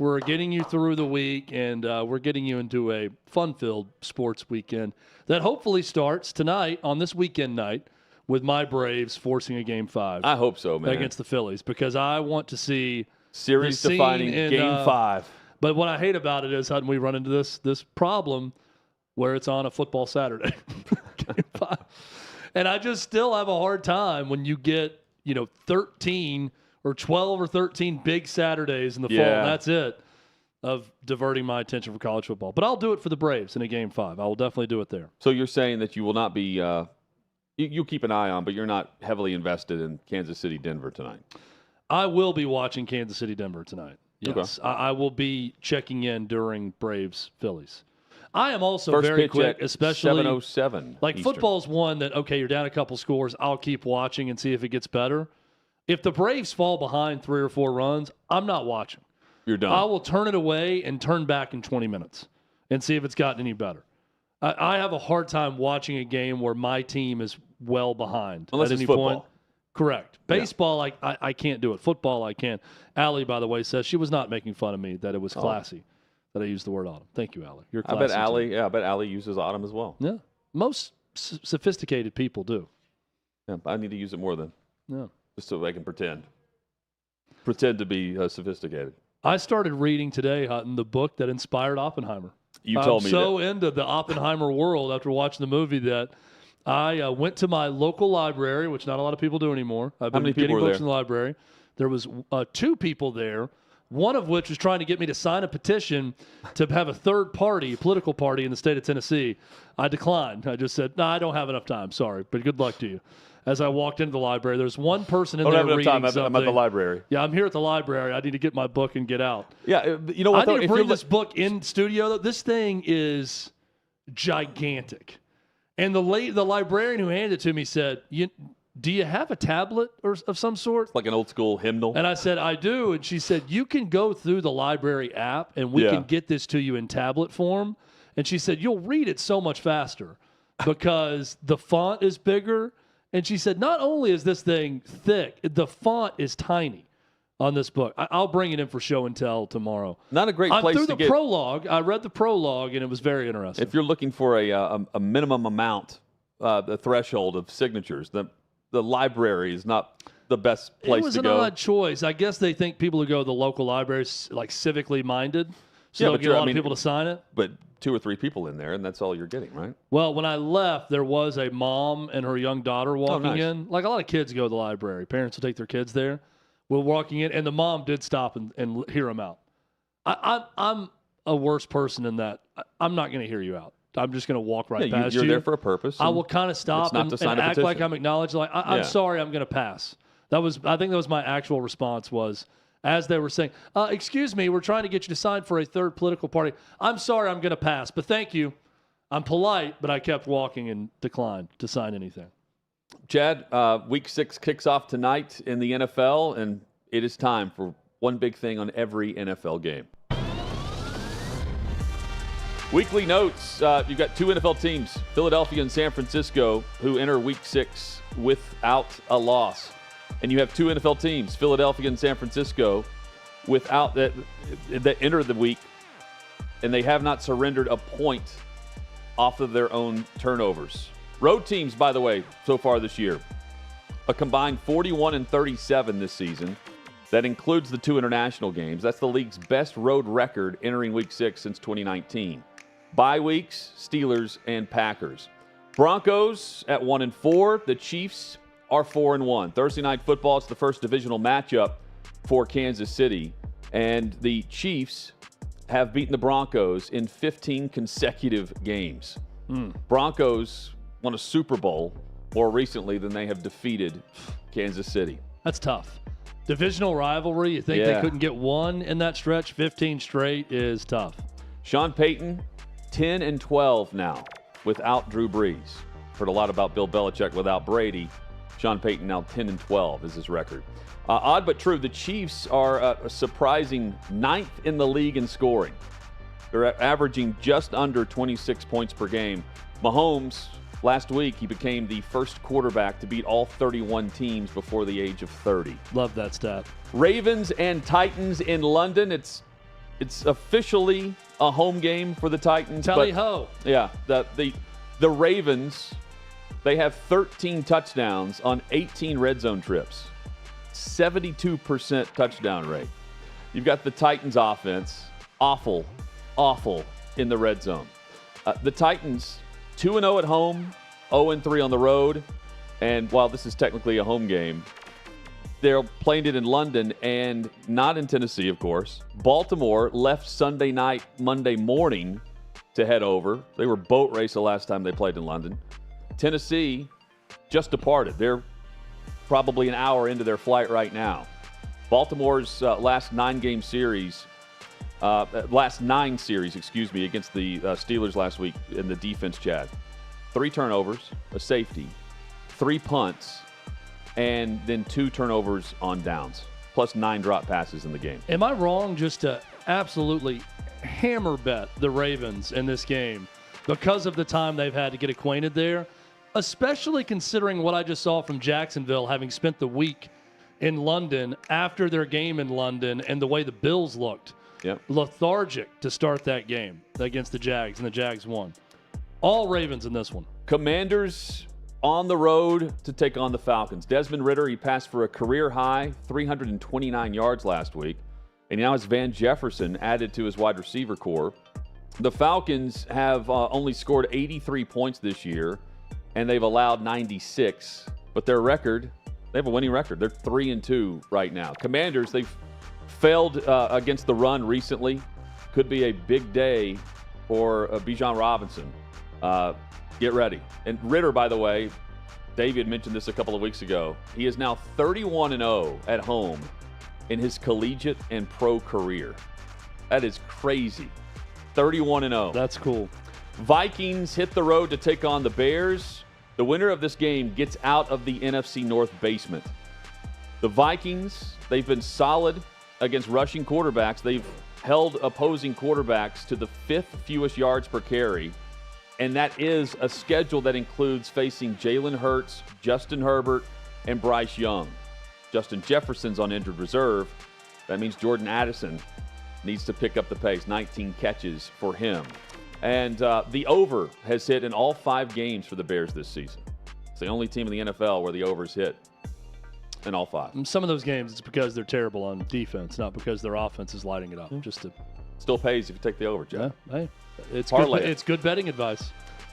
We're getting you through the week, and we're getting you into a fun-filled sports weekend that hopefully starts tonight on this weekend night with my Braves forcing a Game 5. I hope so, man. Against the Phillies, because I want to see series-defining Game 5. But what I hate about it is how we run into this problem where it's on a football Saturday. Game 5. And I just still have a hard time when you get, 13 or 12 or 13 big Saturdays in the fall, and that's it, of diverting my attention from college football. But I'll do it for the Braves in a Game 5. I will definitely do it there. So you're saying that you will not be you'll keep an eye on, but you're not heavily invested in Kansas City, Denver tonight. I will be watching Kansas City, Denver tonight. Yes, okay. I will be checking in during Braves, Phillies. I am also First very pitch quick, at especially 7:07 like Eastern. football's one that, okay, you're down a couple scores. I'll keep watching and see if it gets better. If the Braves fall behind 3 or 4 runs, I'm not watching. You're done. I will turn it away and turn back in 20 minutes and see if it's gotten any better. I have a hard time watching a game where my team is well behind. Unless at it's any football. point. Correct. Baseball, I can't do it. Football, I can. Allie, by the way, says she was not making fun of me, that it was classy that I used the word autumn. Thank you, Allie. You're classy. I bet Allie uses autumn as well. Yeah. Most sophisticated people do. Yeah, I need to use it more then. Yeah. Just so I can pretend to be sophisticated. I started reading today, Hutton, the book that inspired Oppenheimer. You told me I'm so into the Oppenheimer world after watching the movie that I went to my local library, which not a lot of people do anymore. I've been getting books in the library. There was 2 people there, one of which was trying to get me to sign a petition to have a third party, a political party in the state of Tennessee. I declined. I just said, no, I don't have enough time. Sorry, but good luck to you. As I walked into the library, there's one person in there reading something. I'm at the library. Yeah, I'm here at the library. I need to get my book and get out. Yeah, you know what? I need to bring this book in studio. Though. This thing is gigantic. And the librarian who handed it to me said, do you have a tablet of some sort? Like an old school hymnal? And I said, I do. And she said, you can go through the library app and we can get this to you in tablet form. And she said, you'll read it so much faster because the font is bigger. And she said, not only is this thing thick, the font is tiny on this book. I'll bring it in for show and tell tomorrow. Not a great place to get. Through the prologue. I read the prologue, and it was very interesting. If you're looking for a minimum amount, the threshold of signatures, the library is not the best place to go. It was an odd choice. I guess they think people who go to the local libraries like civically minded, so they'll get a lot of people to sign it. But 2 or 3 people in there, and that's all you're getting, right? Well, when I left, there was a mom and her young daughter walking in. Like a lot of kids go to the library. Parents will take their kids there. We're walking in, and the mom did stop and hear them out. I'm a worse person in that. I'm not going to hear you out. I'm just going to walk right past you. You're there for a purpose. I will kind of stop and act like I'm acknowledging. Like I'm sorry, I'm going to pass. I think that was my actual response was, as they were saying, excuse me, we're trying to get you to sign for a third political party. I'm sorry, I'm going to pass, but thank you. I'm polite, but I kept walking and declined to sign anything. Chad, Week 6 kicks off tonight in the NFL, and it is time for one big thing on every NFL game. Weekly notes. You've got 2 NFL teams, Philadelphia and San Francisco, who enter Week 6 without a loss. And you have 2 NFL teams, Philadelphia and San Francisco, that enter the week and they have not surrendered a point off of their own turnovers. Road teams, by the way, so far this year, a combined 41-37 this season. That includes the 2 international games. That's the league's best road record entering Week 6 since 2019. Bye weeks, Steelers and Packers. Broncos at 1-4. The Chiefs are 4-1. Thursday Night Football is the first divisional matchup for Kansas City, and the Chiefs have beaten the Broncos in 15 consecutive games. Broncos won a Super Bowl more recently than they have defeated Kansas City. That's tough. Divisional rivalry, you think they couldn't get one in that stretch? 15 straight is tough. Sean Payton, 10-12 now without Drew Brees. Heard a lot about Bill Belichick without Brady. Sean Payton now 10-12 is his record. Odd but true, the Chiefs are a surprising 9th in the league in scoring. They're averaging just under 26 points per game. Mahomes, last week, he became the first quarterback to beat all 31 teams before the age of 30. Love that stat. Ravens and Titans in London. It's officially a home game for the Titans. Tally-ho. Yeah, the Ravens, they have 13 touchdowns on 18 red zone trips. 72% touchdown rate. You've got the Titans offense, awful in the red zone. The Titans, 2-0 at home, 0-3 on the road. And while this is technically a home game, they're playing it in London and not in Tennessee, of course. Baltimore left Sunday night, Monday morning to head over. They were boat race the last time they played in London. Tennessee just departed. They're probably an hour into their flight right now. Baltimore's last 9 series against the Steelers last week in the defense chat. 3 turnovers, a safety, 3 punts, and then 2 turnovers on downs, plus 9 drop passes in the game. Am I wrong just to absolutely hammer bet the Ravens in this game because of the time they've had to get acquainted there, especially considering what I just saw from Jacksonville having spent the week in London after their game in London and the way the Bills looked? Yep. Lethargic to start that game against the Jags, and the Jags won. All Ravens in this one. Commanders on the road to take on the Falcons. Desmond Ridder, he passed for a career-high 329 yards last week, and now has Van Jefferson added to his wide receiver core. The Falcons have only scored 83 points this year, and they've allowed 96. But their record, they have a winning record. They're 3-2 right now. Commanders, they've failed against the run recently. Could be a big day for Bijan Robinson. Get ready. And Ridder, by the way, David mentioned this a couple of weeks ago. He is now 31-0 at home in his collegiate and pro career. That is crazy. 31-0. That's cool. Vikings hit the road to take on the Bears. The winner of this game gets out of the NFC North basement. The Vikings, they've been solid against rushing quarterbacks. They've held opposing quarterbacks to the 5th fewest yards per carry. And that is a schedule that includes facing Jalen Hurts, Justin Herbert, and Bryce Young. Justin Jefferson's on injured reserve. That means Jordan Addison needs to pick up the pace. 19 catches for him. And the over has hit in all 5 games for the Bears this season. It's the only team in the NFL where the over's hit in all 5. In some of those games, it's because they're terrible on defense, not because their offense is lighting it up. Still pays if you take the over, Jeff. Yeah, hey, it's good betting advice.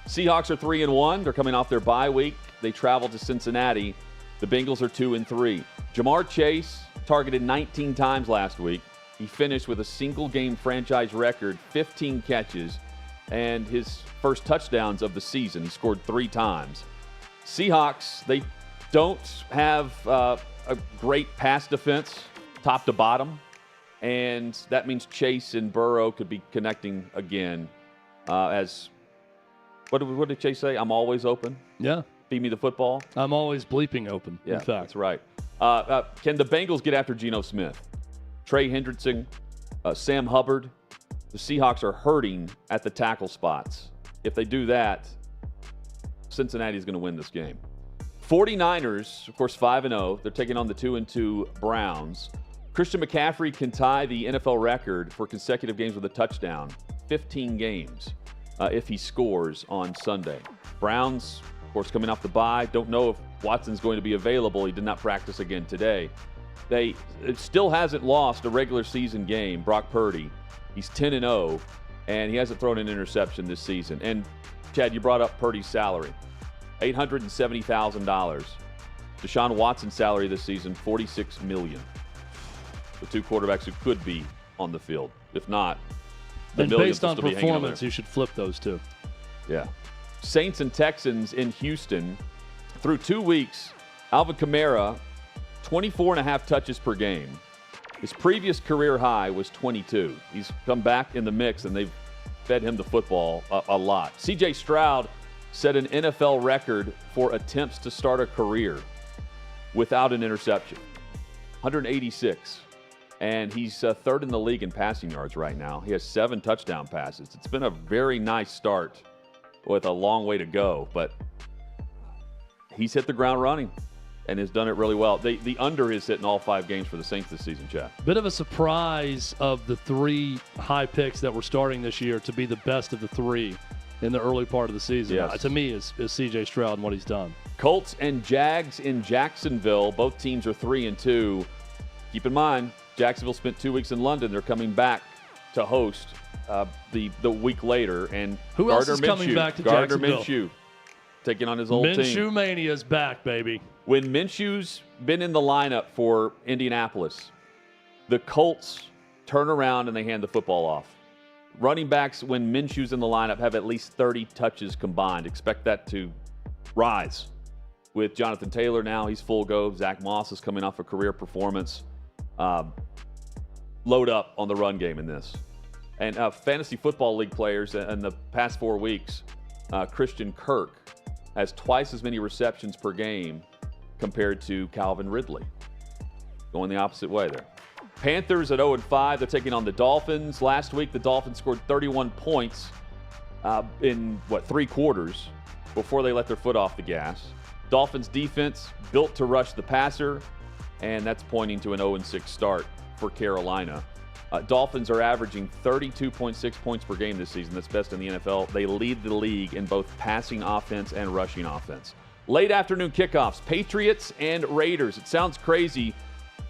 Seahawks are 3-1. They're coming off their bye week. They travel to Cincinnati. The Bengals are 2-3. Jamar Chase targeted 19 times last week. He finished with a single-game franchise record, 15 catches, and his first touchdowns of the season. He scored 3 times. Seahawks, they don't have a great pass defense top to bottom, and that means Chase and Burrow could be connecting again as what did Chase say? I'm always open? Yeah. Feed me the football? I'm always bleeping open, yeah, in fact. That's right. Can the Bengals get after Geno Smith? Trey Hendrickson, Sam Hubbard. The Seahawks are hurting at the tackle spots. If they do that, Cincinnati is going to win this game. 49ers, of course, 5-0. They're taking on the 2-2 Browns. Christian McCaffrey can tie the NFL record for consecutive games with a touchdown. 15 games if he scores on Sunday. Browns, of course, coming off the bye. Don't know if Watson's going to be available. He did not practice again today. It still hasn't lost a regular season game, Brock Purdy. He's 10-0, and he hasn't thrown an interception this season. And, Chad, you brought up Purdy's salary, $870,000. Deshaun Watson's salary this season, $46 million. The two quarterbacks who could be on the field. If not, the and millions based on will still be hanging over performance, there. you should flip those two. Yeah. Saints and Texans in Houston. Through 2 weeks, Alvin Kamara, 24.5 touches per game. His previous career high was 22. He's come back in the mix, and they've fed him the football a lot. C.J. Stroud set an NFL record for attempts to start a career without an interception, 186. And he's third in the league in passing yards right now. He has 7 touchdown passes. It's been a very nice start with a long way to go, but he's hit the ground running and has done it really well. The under is hitting all 5 games for the Saints this season, Chad. Bit of a surprise of the 3 high picks that we're starting this year to be the best of the 3 in the early part of the season. Yes. To me, is C.J. Stroud and what he's done. Colts and Jags in Jacksonville. Both teams are 3-2. Keep in mind, Jacksonville spent 2 weeks in London. They're coming back to host the week later. And Who else is coming back to Jacksonville? Minshew taking on his old team. Minshew Mania's back, baby. When Minshew's been in the lineup for Indianapolis, the Colts turn around and they hand the football off. Running backs, when Minshew's in the lineup, have at least 30 touches combined. Expect that to rise. With Jonathan Taylor now, he's full go. Zach Moss is coming off a career performance. Load up on the run game in this. And fantasy football league players in the past 4 weeks, Christian Kirk has twice as many receptions per game compared to Calvin Ridley. Going the opposite way there. Panthers at 0-5. They're taking on the Dolphins. Last week, the Dolphins scored 31 points in, 3 quarters before they let their foot off the gas. Dolphins defense built to rush the passer, and that's pointing to an 0-6 start for Carolina. Dolphins are averaging 32.6 points per game this season. That's best in the NFL. They lead the league in both passing offense and rushing offense. Late afternoon kickoffs, Patriots and Raiders. It sounds crazy,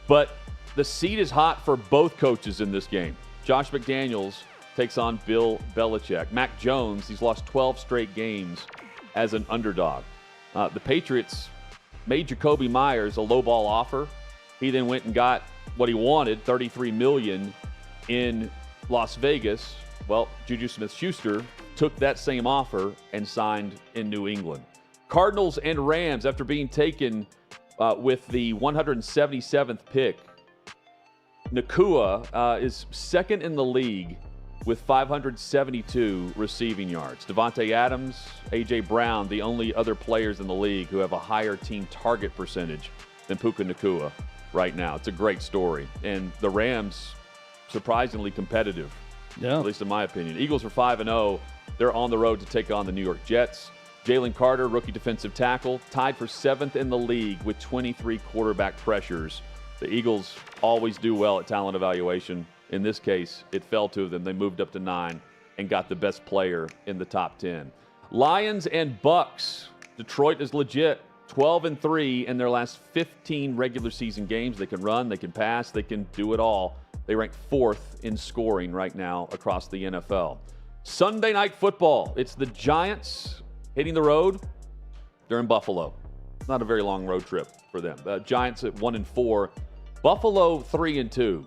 but the seat is hot for both coaches in this game. Josh McDaniels takes on Bill Belichick. Mac Jones, he's lost 12 straight games as an underdog. The Patriots made Jacoby Myers a low-ball offer. He then went and got what he wanted, $33 million in Las Vegas. Well, Juju Smith-Schuster took that same offer and signed in New England. Cardinals and Rams, after being taken with the 177th pick, Nakua is second in the league with 572 receiving yards. Devontae Adams, A.J. Brown, the only other players in the league who have a higher team target percentage than Puka Nakua right now. It's a great story. And the Rams, surprisingly competitive, at least in my opinion. Eagles are 5-0. They're on the road to take on the New York Jets. Jalen Carter, rookie defensive tackle, tied for 7th in the league with 23 quarterback pressures. The Eagles always do well at talent evaluation. In this case, it fell to them. They moved up to 9 and got the best player in the top 10. Lions and Bucks. Detroit is legit. 12-3 in their last 15 regular season games. They can run, they can pass, they can do it all. They rank 4th in scoring right now across the NFL. Sunday night football. It's the Giants hitting the road. They're in Buffalo. Not a very long road trip for them. Giants at 1-4. Buffalo 3-2.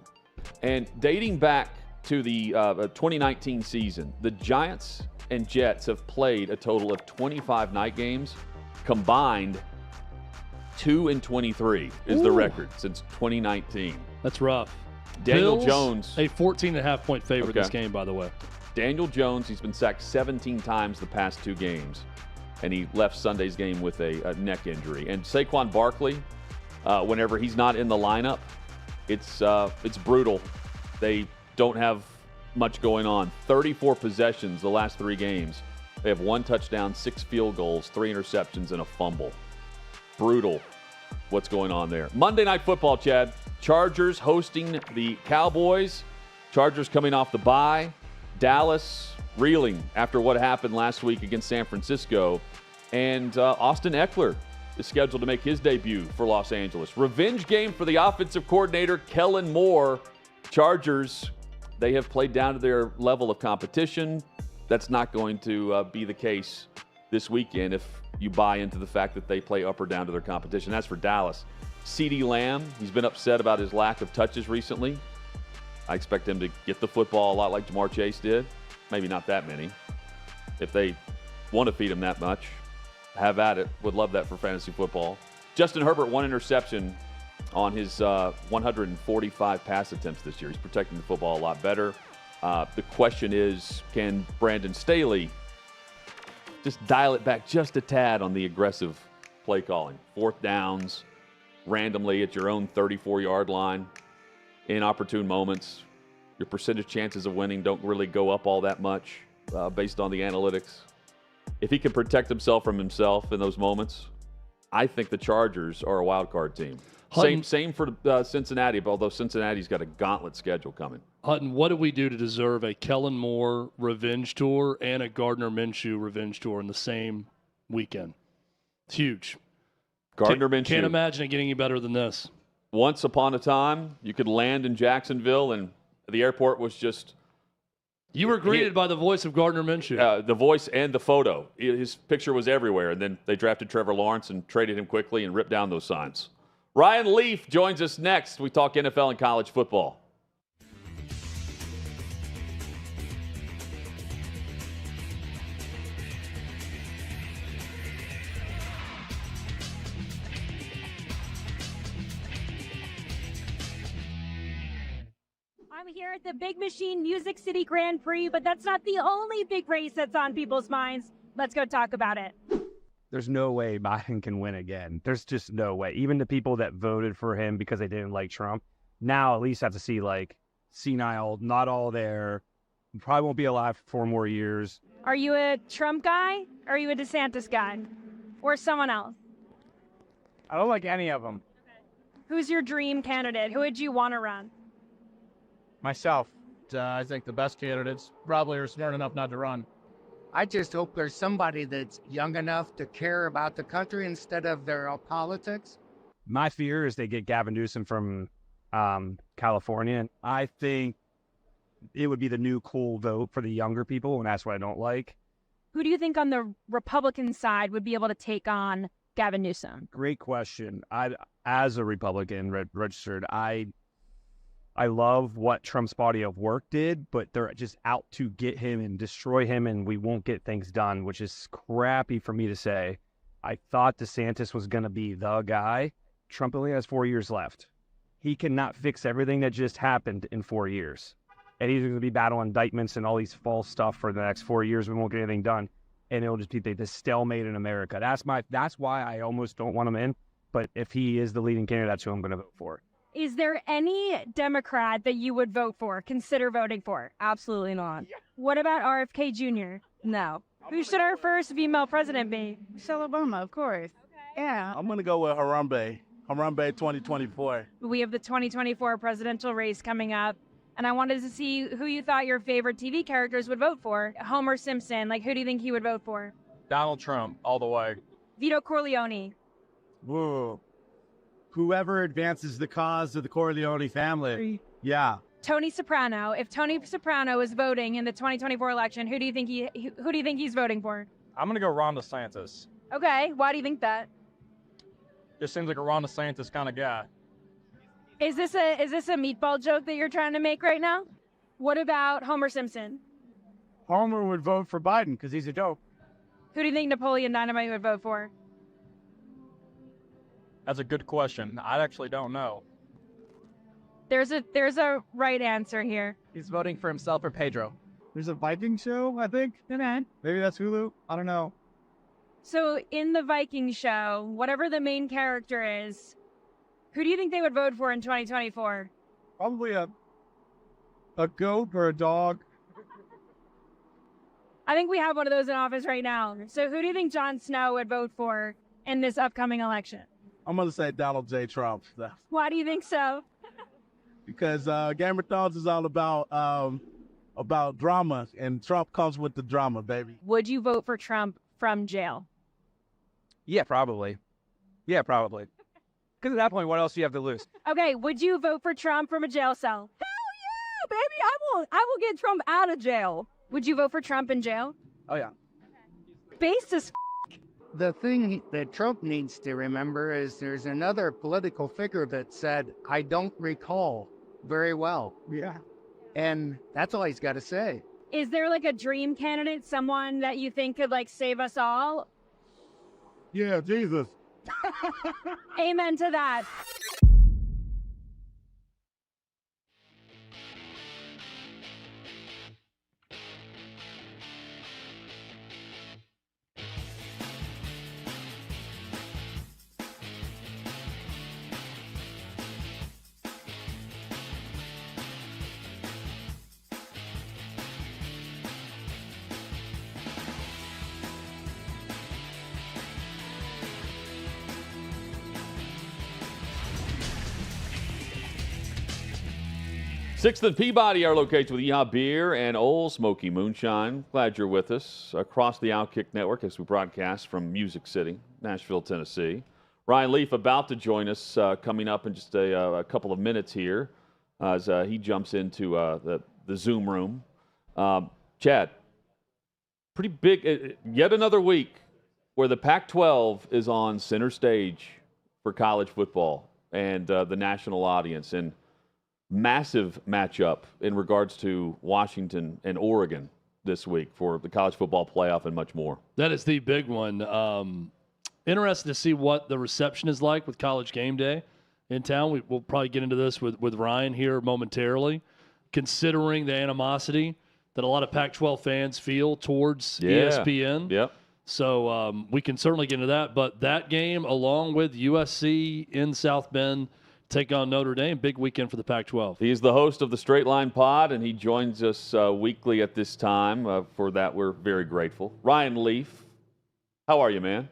And dating back to the 2019 season, the Giants and Jets have played a total of 25 night games. Combined, 2-23 is the record since 2019. That's rough. Daniel Bills, Jones. a 14.5 point favorite this game, by the way. Daniel Jones, he's been sacked 17 times the past 2 games. And he left Sunday's game with a neck injury. And Saquon Barkley, whenever he's not in the lineup, it's brutal. They don't have much going on. 34 possessions the last 3 games. They have 1 touchdown, 6 field goals, 3 interceptions, and a fumble. Brutal what's going on there. Monday Night Football, Chad. Chargers hosting the Cowboys. Chargers coming off the bye. Dallas reeling after what happened last week against San Francisco. And Austin Eckler is scheduled to make his debut for Los Angeles. Revenge game for the offensive coordinator, Kellen Moore. Chargers, they have played down to their level of competition. That's not going to be the case this weekend if you buy into the fact that they play up or down to their competition. That's for Dallas. CeeDee Lamb, he's been upset about his lack of touches recently. I expect him to get the football a lot like Jamar Chase did. Maybe not that many. If they want to feed him that much, have at it. Would love that for fantasy football. Justin Herbert, 1 interception on his 145 pass attempts this year. He's protecting the football a lot better. The question is, can Brandon Staley just dial it back just a tad on the aggressive play calling? 4th downs, randomly at your own 34-yard line, inopportune moments. Your percentage chances of winning don't really go up all that much based on the analytics. If he can protect himself from himself in those moments, I think the Chargers are a wild card team. Same for Cincinnati, although Cincinnati's got a gauntlet schedule coming. Hutton, what do we do to deserve a Kellen Moore revenge tour and a Gardner Minshew revenge tour in the same weekend? It's huge. Gardner Minshew. Can't imagine it getting any better than this. Once upon a time, you could land in Jacksonville and the airport was just... You were greeted by the voice of Gardner Minshew. The voice and the photo. His picture was everywhere. And then they drafted Trevor Lawrence and traded him quickly and ripped down those signs. Ryan Leaf joins us next. We talk NFL and college football. I'm here at the Big Machine Music City Grand Prix, but that's not the only big race that's on people's minds. Let's go talk about it. There's no way Biden can win again. There's just no way. Even the people that voted for him because they didn't like Trump, now at least have to see like senile, not all there. Probably won't be alive for 4 more years. Are you a Trump guy? Or are you a DeSantis guy? Or someone else? I don't like any of them. Who's your dream candidate? Who would you want to run? Myself. I think the best candidates probably are smart enough not to run. I just hope there's somebody that's young enough to care about the country instead of their politics. My fear is they get Gavin Newsom from California. I think it would be the new cool vote for the younger people, and that's what I don't like. Who do you think on the Republican side would be able to take on Gavin Newsom? Great question. As a Republican registered, I love what Trump's body of work did, but they're just out to get him and destroy him, and we won't get things done, which is crappy for me to say. I thought DeSantis was going to be the guy. Trump only has 4 years left. He cannot fix everything that just happened in 4 years. And he's going to be battling indictments and all these false stuff for the next 4 years. We won't get anything done. And it'll just be the stalemate in America. That's why I almost don't want him in. But if he is the leading candidate, that's who I'm going to vote for. Is there any Democrat that you would vote for, consider voting for? Absolutely not. What about RFK Jr.? No. Who should our first female president be? Michelle Obama, of course. Okay. Yeah. I'm going to go with Harambe 2024. We have the 2024 presidential race coming up, and I wanted to see who you thought your favorite TV characters would vote for. Homer Simpson, who do you think he would vote for? Donald Trump, all the way. Vito Corleone. Whoa. Whoever advances the cause of the Corleone family. Yeah. Tony Soprano. If Tony Soprano is voting in the 2024 election, who do you think he's voting for? I'm going to go Ron DeSantis. Okay. Why do you think that? Just seems like a Ron DeSantis kind of guy. Is this a meatball joke that you're trying to make right now? What about Homer Simpson? Homer would vote for Biden because he's a dope. Who do you think Napoleon Dynamite would vote for? That's a good question. I actually don't know. There's a right answer here. He's voting for himself or Pedro. There's a Viking show, I think. Okay. Maybe that's Hulu. I don't know. So in the Viking show, whatever the main character is, who do you think they would vote for in 2024? Probably a goat or a dog. I think we have one of those in office right now. So who do you think Jon Snow would vote for in this upcoming election? I'm going to say Donald J. Trump. Why do you think so? Because Game of Thrones is all about about drama, and Trump comes with the drama, baby. Would you vote for Trump from jail? Yeah, probably. Yeah, probably. Because at that point, what else do you have to lose? Okay, would you vote for Trump from a jail cell? Yeah, baby, I will get Trump out of jail. Would you vote for Trump in jail? Oh, yeah. Based as The thing that Trump needs to remember is there's another political figure that said, I don't recall very well. Yeah. And that's all he's got to say. Is there like a dream candidate, someone that you think could like save us all? Yeah, Jesus. Amen to that. Sixth and Peabody, our location with Yeehaw Beer and Old Smoky Moonshine. Glad you're with us across the OutKick network as we broadcast from Music City, Nashville, Tennessee. Ryan Leaf about to join us coming up in just a couple of minutes here as he jumps into the Zoom room. Chad, pretty big, yet another week where the Pac-12 is on center stage for college football and the national audience. And massive matchup in regards to Washington and Oregon this week for the college football playoff and much more. That is the big one. Interested to see what the reception is like with College Game Day in town. We'll probably get into this with Ryan here momentarily, considering the animosity that a lot of Pac-12 fans feel towards ESPN. Yep. So we can certainly get into that. But that game, along with USC in South Bend, take on Notre Dame. Big weekend for the Pac-12. He's the host of the Straight Line Pod, and he joins us weekly at this time. For that, we're very grateful. Ryan Leaf, how are you, man?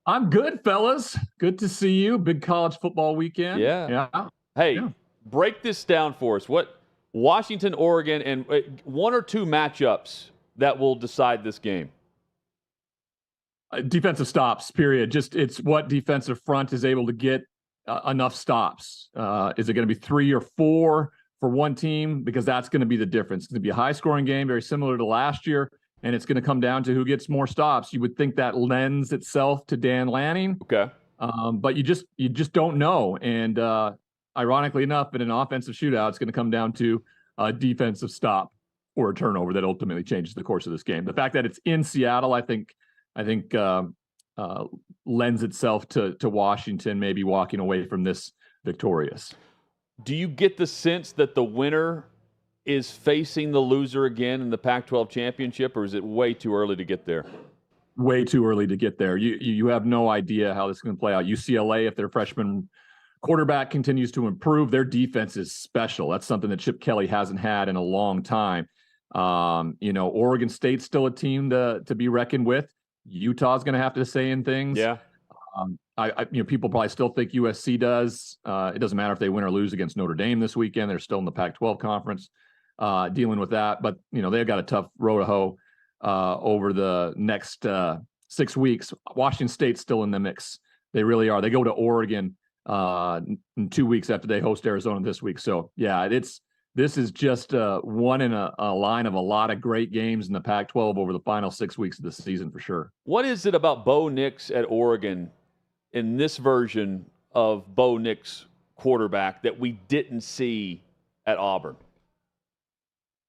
I'm good, fellas. Good to see you. Big college football weekend. Yeah. Hey, break this down for us. What Washington, Oregon, and one or two matchups that will decide this game? Defensive stops, period. Just it's what defensive front is able to get enough stops. Is it going to be 3 or 4 for one team? Because that's going to be the difference. It's going to be a high-scoring game, very similar to last year, and it's going to come down to who gets more stops. You would think that lends itself to Dan Lanning. Okay. But you just don't know. And ironically enough, in an offensive shootout, it's going to come down to a defensive stop or a turnover that ultimately changes the course of this game. The fact that it's in Seattle, I think lends itself to Washington maybe walking away from this victorious. Do you get the sense that the winner is facing the loser again in the Pac-12 championship, or is it way too early to get there? Way too early to get there. You have no idea how this is going to play out. UCLA, if their freshman quarterback continues to improve, their defense is special. That's something that Chip Kelly hasn't had in a long time. Oregon State's still a team to be reckoned with. Utah's going to have to say in things. Yeah. People probably still think USC does. It doesn't matter if they win or lose against Notre Dame this weekend. They're still in the Pac-12 conference dealing with that. But, they've got a tough row to hoe over the next 6 weeks. Washington State's still in the mix. They really are. They go to Oregon in 2 weeks after they host Arizona this week. So, yeah, this is just one in a line of a lot of great games in the Pac-12 over the final 6 weeks of the season for sure. What is it about Bo Nix at Oregon in this version of Bo Nix quarterback that we didn't see at Auburn?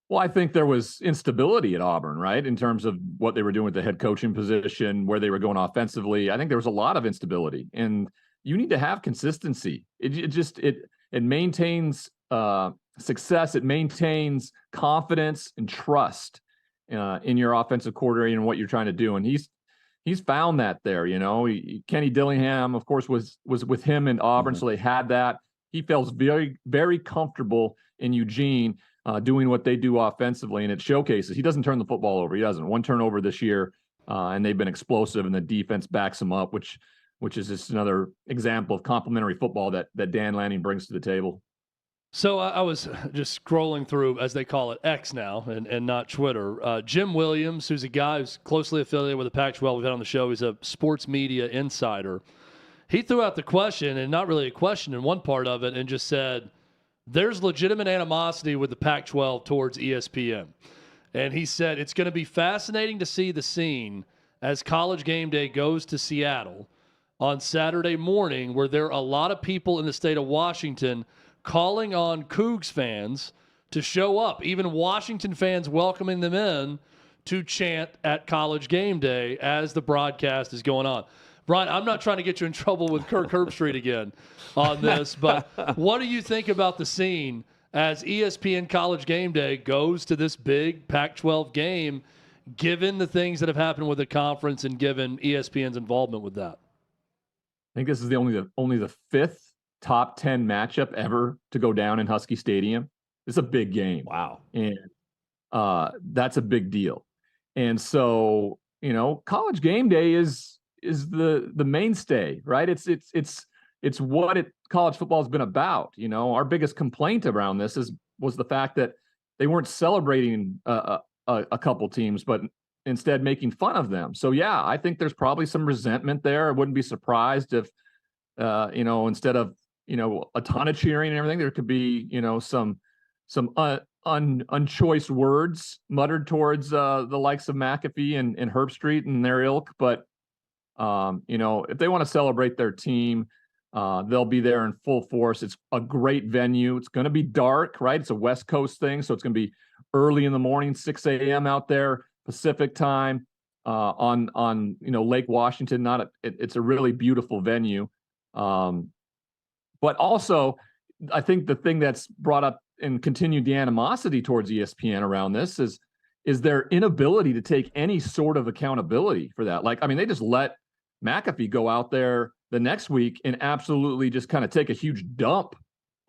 Well, I think there was instability at Auburn, right, in terms of what they were doing with the head coaching position, where they were going offensively. I think there was a lot of instability, and you need to have consistency. It maintains success. It maintains confidence and trust in your offensive coordinator and what you're trying to do. And he's found that there. Kenny Dillingham, of course, was with him in Auburn, so they had that. He feels very, very comfortable in Eugene doing what they do offensively, and it showcases. He doesn't turn the football over. He doesn't. One turnover this year, and they've been explosive, and the defense backs him up, which is just another example of complementary football that Dan Lanning brings to the table. So I was just scrolling through, as they call it, X now, and not Twitter. Jim Williams, who's a guy who's closely affiliated with the Pac-12, we've had on the show. He's a sports media insider. He threw out the question, and not really a question in one part of it, and just said, there's legitimate animosity with the Pac-12 towards ESPN. And he said, it's going to be fascinating to see the scene as College Game Day goes to Seattle on Saturday morning, where there are a lot of people in the state of Washington calling on Cougs fans to show up, even Washington fans welcoming them in to chant at College Game Day as the broadcast is going on. Brian, I'm not trying to get you in trouble with Kirk Herbstreit again on this, but what do you think about the scene as ESPN College Game Day goes to this big Pac-12 game, given the things that have happened with the conference and given ESPN's involvement with that? I think this is only the fifth top 10 matchup ever to go down in Husky Stadium. It's a big game. Wow. And that's a big deal. And so, College Game Day is the mainstay, right? It's what college football has been about. Our biggest complaint around this was the fact that they weren't celebrating a couple teams, but instead making fun of them. So yeah, I think there's probably some resentment there. I wouldn't be surprised if instead of a ton of cheering and everything, there could be some unchoice words muttered towards the likes of McAfee and Herbstreit and their ilk. But if they want to celebrate their team, they'll be there in full force. It's a great venue. It's going to be dark, right? It's a West Coast thing, so it's going to be early in the morning, 6 a.m. out there Pacific time on Lake Washington. It's a really beautiful venue. But also, I think the thing that's brought up and continued the animosity towards ESPN around this is their inability to take any sort of accountability for that. They just let McAfee go out there the next week and absolutely just kind of take a huge dump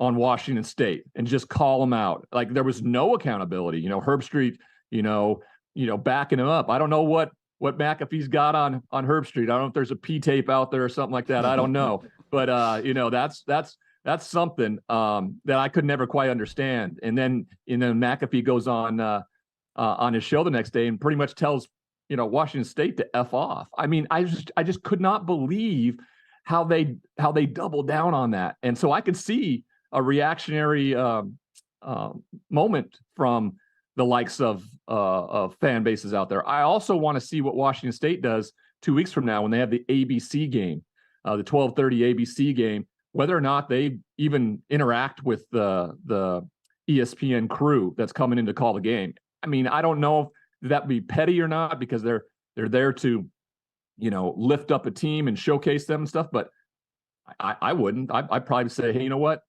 on Washington State and just call them out. There was no accountability. Herbstreit, backing him up. I don't know what McAfee's got on Herbstreit. I don't know if there's a P tape out there or something like that. I don't know. But that's something that I could never quite understand. And then McAfee goes on his show the next day and pretty much tells Washington State to F off. I just could not believe how they doubled down on that. And so I could see a reactionary moment from the likes of fan bases out there. I also want to see what Washington State does 2 weeks from now when they have the ABC game, the 12:30 ABC game, whether or not they even interact with the ESPN crew that's coming in to call the game. I don't know if that would be petty or not, because they're there to, lift up a team and showcase them and stuff. But I wouldn't. I'd probably say, hey, you know what?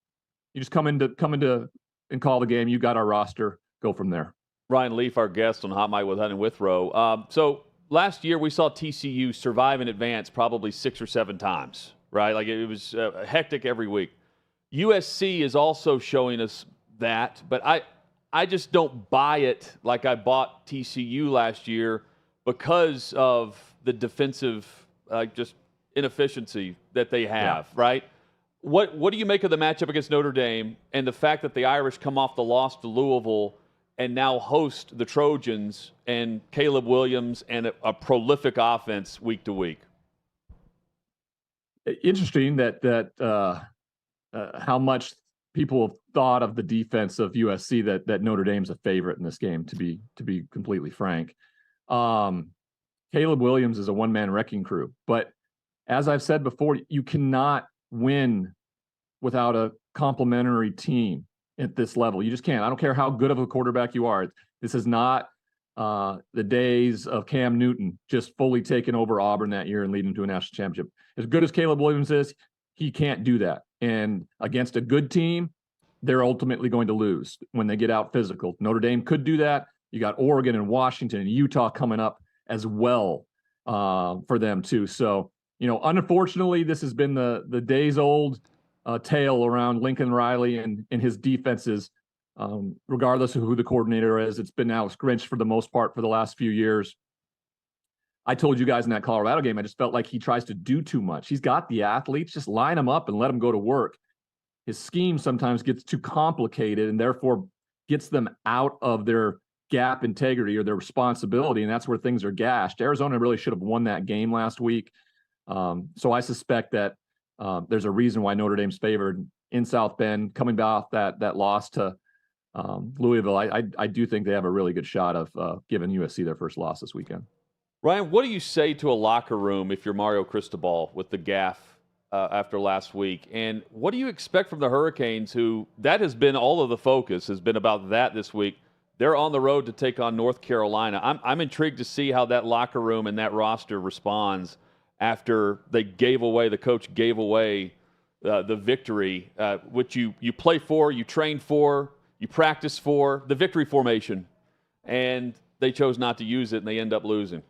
You just come into and call the game. You got our roster. Go from there. Ryan Leaf, our guest on Hot Mic with Hunt and Withrow. So last year we saw TCU survive in advance probably 6 or 7 times, right? It was hectic every week. USC is also showing us that, but I just don't buy it like I bought TCU last year because of the defensive just inefficiency that they have, right? What do you make of the matchup against Notre Dame and the fact that the Irish come off the loss to Louisville and now host the Trojans and Caleb Williams and a prolific offense week to week? Interesting that how much people have thought of the defense of USC that Notre Dame's a favorite in this game, to be completely frank. Caleb Williams is a one-man wrecking crew, but as I've said before, you cannot win without a complementary team at this level. You just can't. I don't care how good of a quarterback you are. This is not the days of Cam Newton just fully taking over Auburn that year and leading to a national championship. As good as Caleb Williams is, he can't do that. And against a good team, they're ultimately going to lose when they get out physical. Notre Dame could do that. You got Oregon and Washington and Utah coming up as well for them too. So, unfortunately, this has been the days old tale around Lincoln Riley and his defenses, regardless of who the coordinator is. It's been Alex Grinch for the most part for the last few years. I told you guys in that Colorado game, I just felt like he tries to do too much. He's got the athletes, just line them up and let them go to work. his scheme sometimes gets too complicated and therefore gets them out of their gap integrity or their responsibility, and that's where things are gashed. Arizona really should have won that game last week. So I suspect that there's a reason why Notre Dame's favored in South Bend, coming off that loss to Louisville. I do think they have a really good shot of giving USC their first loss this weekend. Ryan, what do you say to a locker room if you're Mario Cristobal with the gaffe after last week? And what do you expect from the Hurricanes, who that has been all of the focus has been about that this week? They're on the road to take on North Carolina. I'm intrigued to see how that locker room and that roster responds after the coach gave away the victory, which you play for, you train for, you practice for, the victory formation. And they chose not to use it, and they end up losing.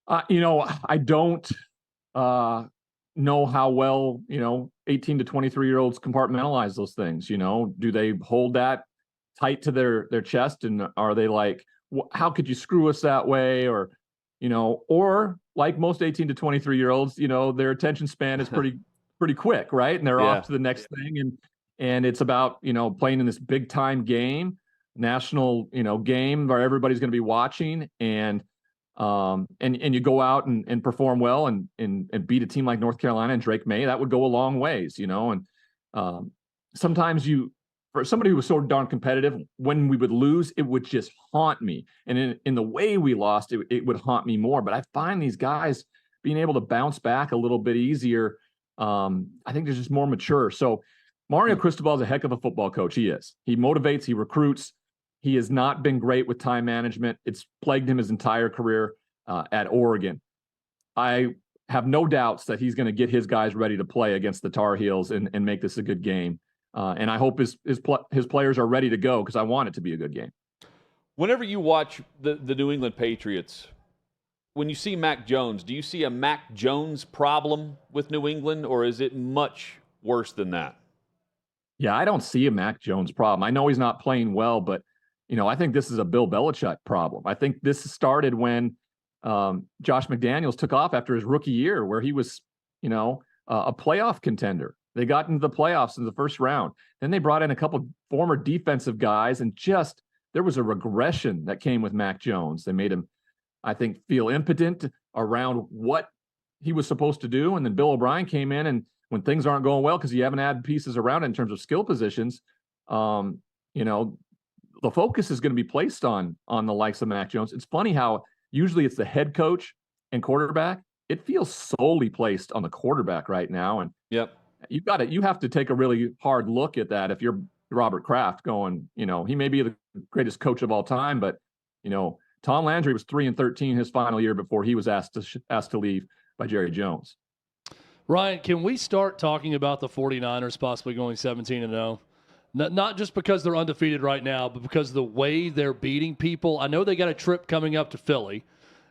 I don't know how well, 18 to 23-year-olds compartmentalize those things. Do they hold that tight to their chest, and are they like, how could you screw us that way? Or like most 18 to 23-year-olds, their attention span is pretty quick, right? And they're off to the next thing. And it's about, playing in this big time game, national, game where everybody's going to be watching, and you go out and perform well and beat a team like North Carolina and Drake May, that would go a long ways, and sometimes for somebody who was so darn competitive, when we would lose, it would just haunt me. And in the way we lost, it would haunt me more. But I find these guys being able to bounce back a little bit easier. I think they're just more mature. So Mario Cristobal is a heck of a football coach. He is. He motivates, he recruits. He has not been great with time management. It's plagued him his entire career at Oregon. I have no doubts that he's going to get his guys ready to play against the Tar Heels and make this a good game. And I hope his players are ready to go, because I want it to be a good game. Whenever you watch the New England Patriots, when you see Mac Jones, do you see a Mac Jones problem with New England, or is it much worse than that? Yeah, I don't see a Mac Jones problem. I know he's not playing well, but I think this is a Bill Belichick problem. I think this started when Josh McDaniels took off after his rookie year, where he was, a playoff contender. They got into the playoffs in the first round. Then they brought in a couple former defensive guys, and there was a regression that came with Mac Jones. They made him, I think, feel impotent around what he was supposed to do. And then Bill O'Brien came in, and when things aren't going well, because you haven't added pieces around it in terms of skill positions, the focus is going to be placed on the likes of Mac Jones. It's funny how usually it's the head coach and quarterback. It feels solely placed on the quarterback right now. And you have to take a really hard look at that if you're Robert Kraft going, he may be the greatest coach of all time, but, Tom Landry was 3-13 his final year before he was asked to leave by Jerry Jones. Ryan, can we start talking about the 49ers possibly going 17-0? Not just because they're undefeated right now, but because the way they're beating people. I know they got a trip coming up to Philly,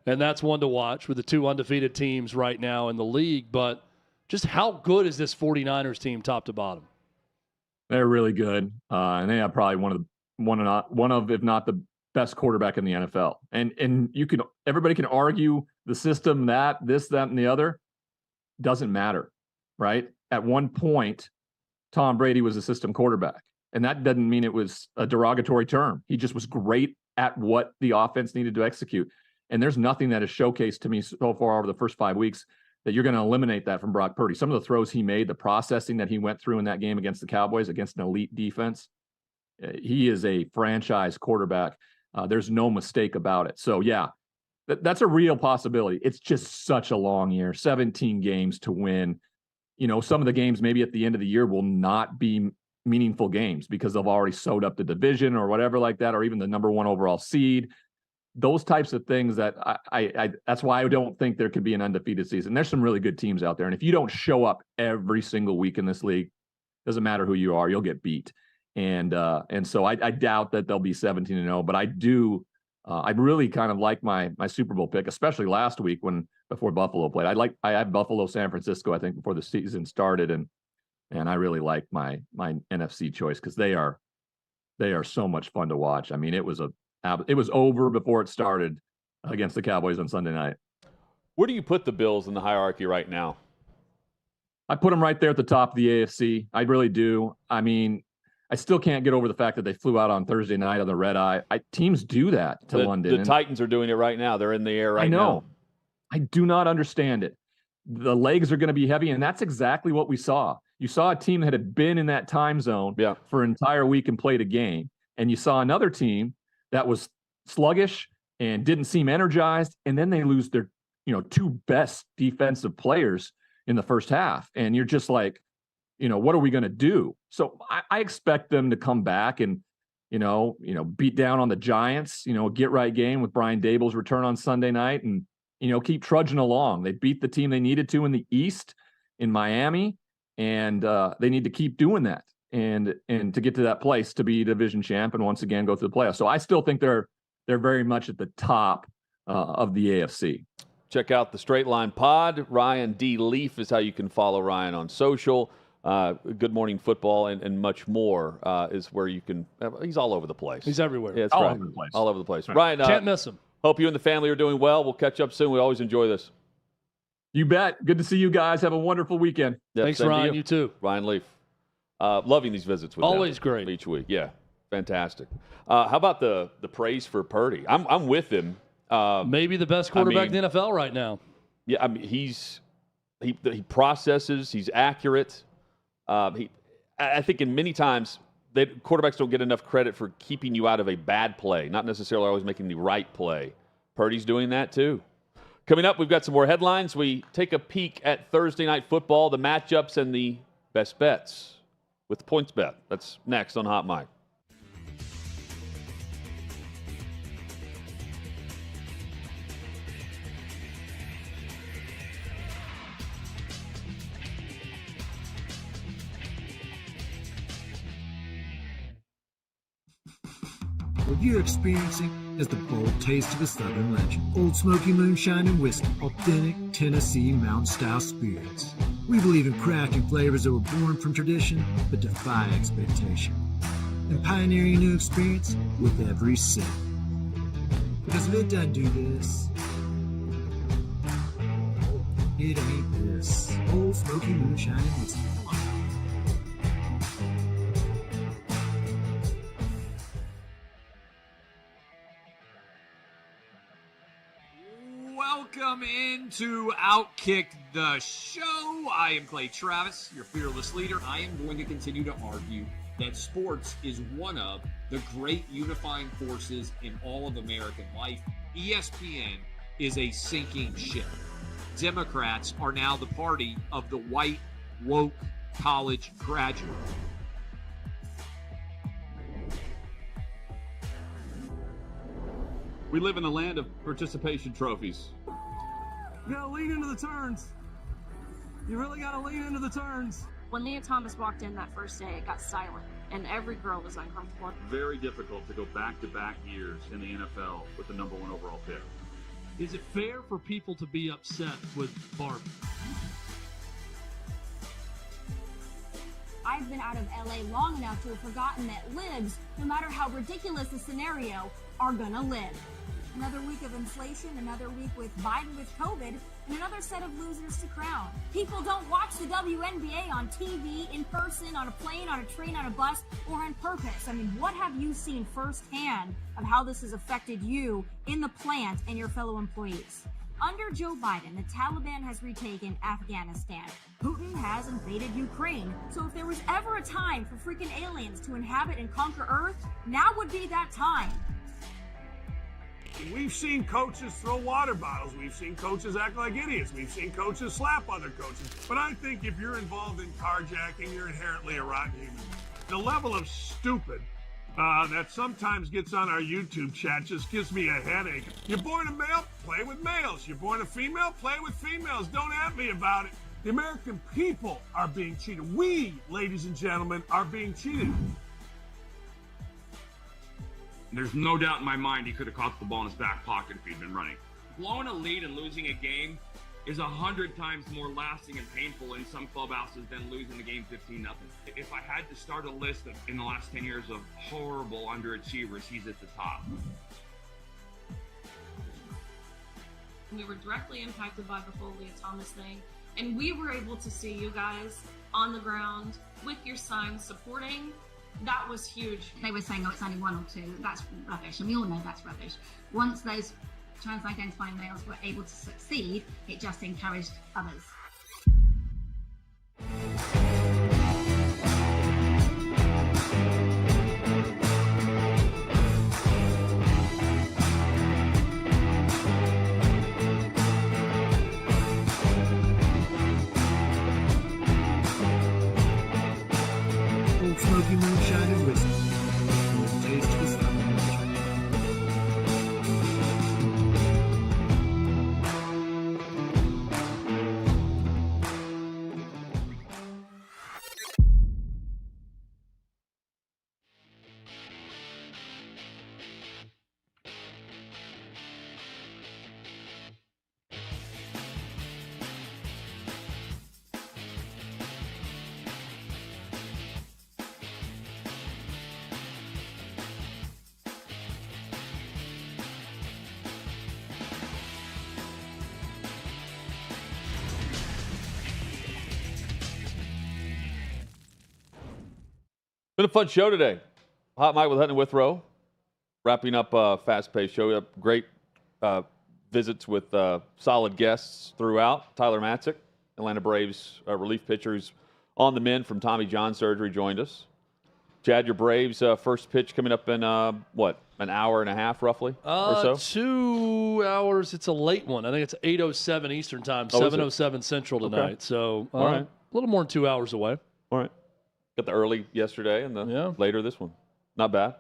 and that's one to watch with the two undefeated teams right now in the league, but just how good is this 49ers team top to bottom? They're really good, and they have probably one of if not the best quarterback in the NFL. And everybody can argue the system, this, that, and the other. Doesn't matter, right? At one point, Tom Brady was a system quarterback, and that doesn't mean it was a derogatory term. He just was great at what the offense needed to execute. And there's nothing that has showcased to me so far over the first 5 weeks that you're going to eliminate that from Brock Purdy. Some of the throws he made, the processing that he went through in that game against the Cowboys, against an elite defense, he is a franchise quarterback. There's no mistake about it. So, yeah, that's a real possibility. It's just such a long year, 17 games to win. Some of the games maybe at the end of the year will not be meaningful games because they've already sewed up the division or whatever like that, or even the number one overall seed. Those types of things that that's why I don't think there could be an undefeated season. There's some really good teams out there. And if you don't show up every single week in this league, doesn't matter who you are, you'll get beat. And so I doubt that they'll be 17-0, but I do. I really kind of like my Super Bowl pick, especially last week before Buffalo played. I had Buffalo, San Francisco, I think, before the season started, and I really like my NFC choice because they are so much fun to watch. I mean, it was over before it started against the Cowboys on Sunday night. Where do you put the Bills in the hierarchy right now? I put them right there at the top of the AFC. I really do. I mean, I still can't get over the fact that they flew out on Thursday night on the red eye. Teams do that to London. The Titans are doing it right now. They're in the air right now. I know. I do not understand it. The legs are going to be heavy, and that's exactly what we saw. You saw a team that had been in that time zone for an entire week and played a game, and you saw another team that was sluggish and didn't seem energized, and then they lose their, two best defensive players in the first half, and you're just like, what are we going to do? So I expect them to come back and, beat down on the Giants, get right game with Brian Dable's return on Sunday night and, keep trudging along. They beat the team they needed to in the East in Miami, and they need to keep doing that and to get to that place to be division champ and once again go through the playoffs. So I still think they're very much at the top of the AFC. Check out the Straight Line Pod. Ryan D. Leaf is how you can follow Ryan on social. Good Morning Football and much more is where you can. He's all over the place. He's everywhere. Yeah, that's all right. over the place. All over the place. Right. Ryan, Can't miss him. Hope you and the family are doing well. We'll catch up soon. We always enjoy this. You bet. Good to see you guys. Have a wonderful weekend. Yep, Thanks, same to Ryan. You too. Ryan Leaf. Loving these visits with Always them great each week. Yeah, fantastic. How about the praise for Purdy? I'm with him. Maybe the best quarterback in the NFL right now. Yeah, I mean he processes. He's accurate. I think in many times quarterbacks don't get enough credit for keeping you out of a bad play, not necessarily always making the right play. Purdy's doing that too. Coming up, we've got some more headlines. We take a peek at Thursday Night Football, the matchups, and the best bets with PointsBet. That's next on Hot Mic. What you're experiencing is the bold taste of a Southern legend. Old Smoky Moonshine and Whiskey, authentic Tennessee mountain-style spirits. We believe in crafting flavors that were born from tradition but defy expectation. And pioneering a new experience with every sip. Because if it doesn't do this, it ain't this. Old Smoky Moonshine and Whiskey. Welcome into OutKick the show. I am Clay Travis, your fearless leader. I am going to continue to argue that sports is one of the great unifying forces in all of American life. ESPN is a sinking ship. Democrats are now the party of the white, woke college graduate. We live in a land of participation trophies. You gotta lean into the turns. You really gotta lean into the turns. When Leah Thomas walked in that first day, it got silent, and every girl was uncomfortable. Very difficult to go back-to-back years in the NFL with the number one overall pick. Is it fair for people to be upset with Barbie? I've been out of LA long enough to have forgotten that libs, no matter how ridiculous the scenario, are gonna live. Another week of inflation, another week with Biden with COVID, and another set of losers to crown. People don't watch the WNBA on TV, in person, on a plane, on a train, on a bus, or on purpose. I mean, what have you seen firsthand of how this has affected you in the plant and your fellow employees? Under Joe Biden, the Taliban has retaken Afghanistan. Putin has invaded Ukraine. So if there was ever a time for freaking aliens to inhabit and conquer Earth, now would be that time. We've seen coaches throw water bottles. We've seen coaches act like idiots. We've seen coaches slap other coaches. But I think if you're involved in carjacking, you're inherently a rotten human. The level of stupid that sometimes gets on our YouTube chat just gives me a headache. You're born a male, play with males. You're born a female, play with females. Don't at me about it. The American people are being cheated. We, ladies and gentlemen, are being cheated. There's no doubt in my mind he could have caught the ball in his back pocket if he'd been running. Blowing a lead and losing a game is 100 times more lasting and painful in some clubhouses than losing the game 15-0. If I had to start a list in the last 10 years of horrible underachievers, he's at the top. We were directly impacted by the whole Leah Thomas thing, And we were able to see you guys on the ground with your signs supporting. That was huge. They were saying, oh, it's only 1 or 2. That's rubbish, and we all know that's rubbish. Once those trans-identifying males were able to succeed, it just encouraged others. Old Smoky Moonshine and Whiskey. Bold taste of the Southern Legend. Been a fun show today. Hot Mike with Hutton and Withrow. Wrapping up a fast-paced show. We have great visits with solid guests throughout. Tyler Matzik, Atlanta Braves relief pitcher who's on the mend from Tommy John surgery, joined us. Chad, your Braves first pitch coming up in, an hour and a half roughly or so? 2 hours. It's a late one. I think it's 8:07 Eastern time, 7:07 Central tonight. Okay. So All right. a little more than 2 hours away. All right. Got the early yesterday and the later this one. Not bad.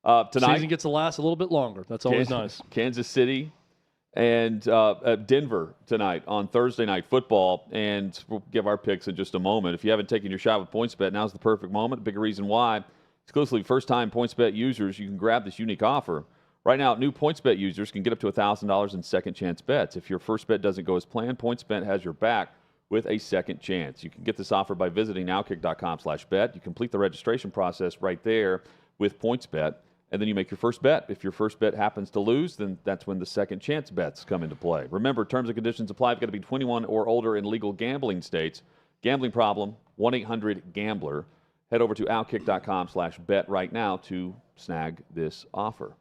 Tonight, Season gets to last a little bit longer. That's always nice. Kansas City and Denver tonight on Thursday Night Football. And we'll give our picks in just a moment. If you haven't taken your shot with PointsBet, now's the perfect moment. Big reason why. Exclusively first-time PointsBet users, you can grab this unique offer. Right now, new PointsBet users can get up to $1,000 in second-chance bets. If your first bet doesn't go as planned, PointsBet has your back with a second chance. You can get this offer by visiting OutKick.com/bet. You complete the registration process right there with PointsBet, and then you make your first bet. If your first bet happens to lose, then that's when the second chance bets come into play. Remember, terms and conditions apply. You've got to be 21 or older in legal gambling states. Gambling problem, 1-800-GAMBLER. Head over to OutKick.com/bet right now to snag this offer.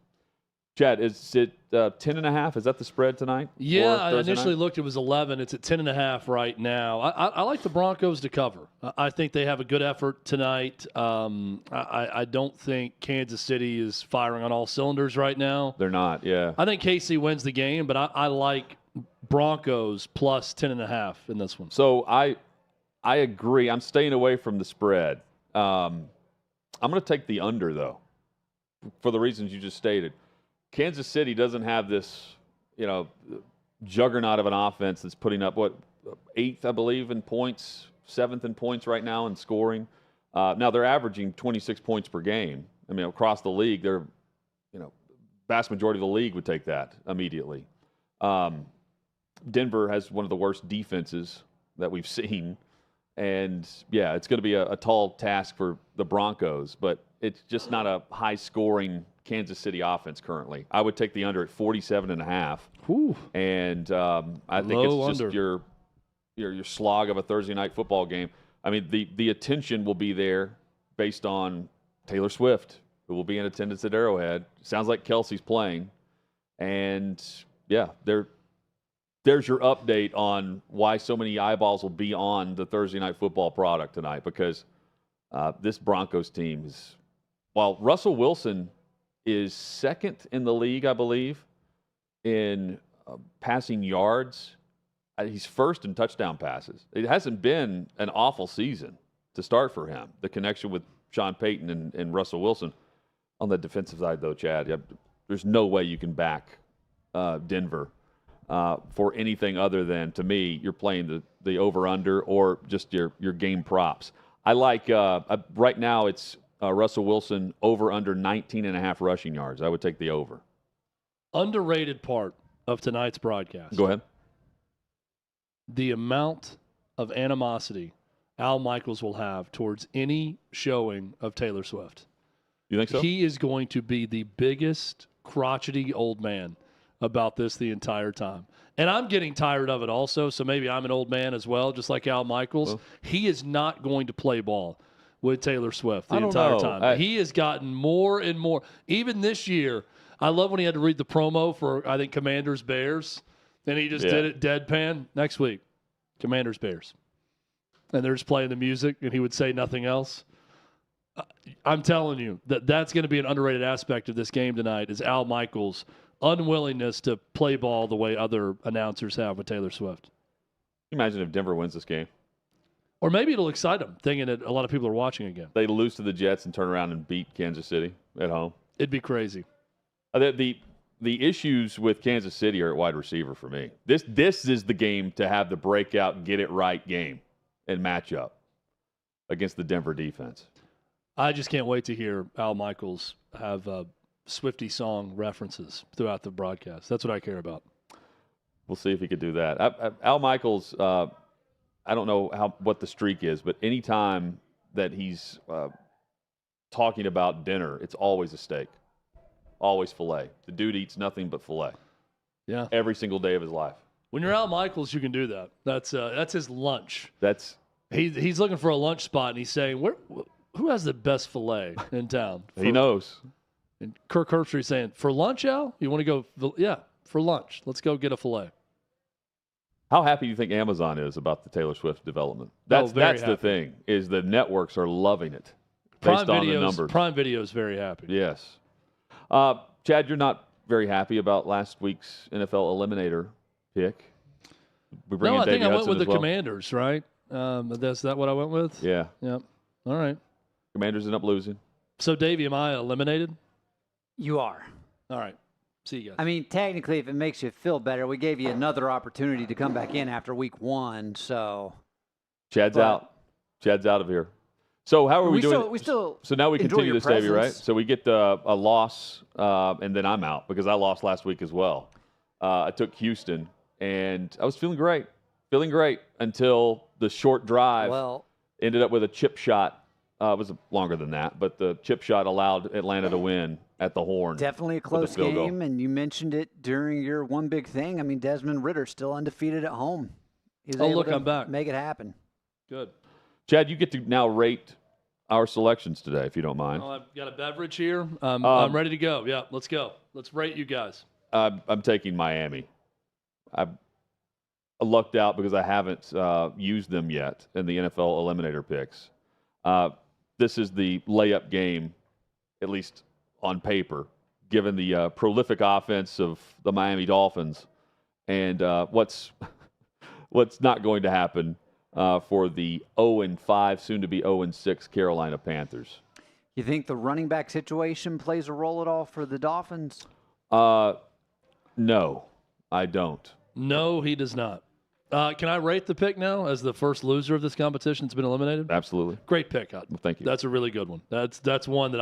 Chad, is it 10.5? Is that the spread tonight? Yeah, I initially looked. It was 11. It's at 10.5 right now. I like the Broncos to cover. I think they have a good effort tonight. I don't think Kansas City is firing on all cylinders right now. They're not, yeah. I think KC wins the game, but I like Broncos plus 10.5 in this one. So I agree. I'm staying away from the spread. I'm going to take the under, though, for the reasons you just stated. Kansas City doesn't have this, juggernaut of an offense that's putting up, 8th, I believe, in points, 7th in points right now in scoring. Now, they're averaging 26 points per game. I mean, across the league, they're, vast majority of the league would take that immediately. Denver has one of the worst defenses that we've seen. And, yeah, it's going to be a tall task for the Broncos, but it's just not a high-scoring Kansas City offense currently. I would take the under at 47.5. Ooh. And I think it's just your slog of a Thursday night football game. I mean, the attention will be there based on Taylor Swift, who will be in attendance at Arrowhead. Sounds like Kelsey's playing. And, yeah, there's your update on why so many eyeballs will be on the Thursday night football product tonight, because this Broncos team is, while Russell Wilson is second in the league, I believe, in passing yards, he's first in touchdown passes. It hasn't been an awful season to start for him. The connection with Sean Payton and Russell Wilson. On the defensive side, though, Chad, there's no way you can back Denver for anything other than, to me, you're playing the over-under or just your game props. I like, right now it's Russell Wilson over-under 19.5 rushing yards. I would take the over. Underrated part of tonight's broadcast. Go ahead. The amount of animosity Al Michaels will have towards any showing of Taylor Swift. You think so? He is going to be the biggest crotchety old man about this the entire time. And I'm getting tired of it also, so maybe I'm an old man as well, just like Al Michaels. Well, he is not going to play ball with Taylor Swift the I don't entire know. time. He has gotten more and more. Even this year, I love when he had to read the promo for, I think, Commanders Bears, and he just did it deadpan. Next week, Commanders Bears. And they're just playing the music, and he would say nothing else. I'm telling you that's going to be an underrated aspect of this game tonight is Al Michaels' unwillingness to play ball the way other announcers have with Taylor Swift. Can you imagine if Denver wins this game? Or maybe it'll excite them, thinking that a lot of people are watching again. They lose to the Jets and turn around and beat Kansas City at home. It'd be crazy. The issues with Kansas City are at wide receiver for me. This is the game to have the breakout, get it right game and match up against the Denver defense. I just can't wait to hear Al Michaels have Swiftie song references throughout the broadcast. That's what I care about. We'll see if he could do that. Al Michaels, I don't know what the streak is, but anytime that he's talking about dinner, it's always a steak, always filet. The dude eats nothing but filet. Yeah, every single day of his life. When you're Al Michaels, you can do that. That's his lunch. He's looking for a lunch spot, and he's saying, who has the best filet in town? He knows. And Kirk Herbstreit saying, for lunch, Al? You want to go? Yeah, for lunch. Let's go get a filet. How happy do you think Amazon is about the Taylor Swift development? That's the thing, is the networks are loving it based on the numbers. Prime Video is very happy. Yes. Chad, you're not very happy about last week's NFL Eliminator pick. I think I went with the Commanders, right? Is that what I went with? Yeah. Yep. All right. Commanders end up losing. So, Davey, am I eliminated? You are. All right. See you guys. I mean, technically, if it makes you feel better, we gave you another opportunity to come back in after week 1, so. Chad's out. Chad's out of here. So how are we doing? So now we continue this, Davey, right? So we get a loss, and then I'm out because I lost last week as well. I took Houston, and I was feeling great until the short drive ended up with a chip shot. It was longer than that, but the chip shot allowed Atlanta to win at the horn. Definitely a close game, and you mentioned it during your one big thing. I mean, Desmond Ridder still undefeated at home. He's able to I'm back. Make it happen. Good. Chad, you get to now rate our selections today, if you don't mind. I've got a beverage here. I'm ready to go. Yeah, let's go. Let's rate you guys. I'm taking Miami. I lucked out because I haven't used them yet in the NFL Eliminator picks. This is the layup game, at least on paper, given the prolific offense of the Miami Dolphins and what's not going to happen for the 0-5, soon-to-be 0-6 Carolina Panthers. You think the running back situation plays a role at all for the Dolphins? No, I don't. No, he does not. Can I rate the pick now as the first loser of this competition that's been eliminated? Absolutely. Great pick, Hutton. Well, thank you. That's a really good one. That's one that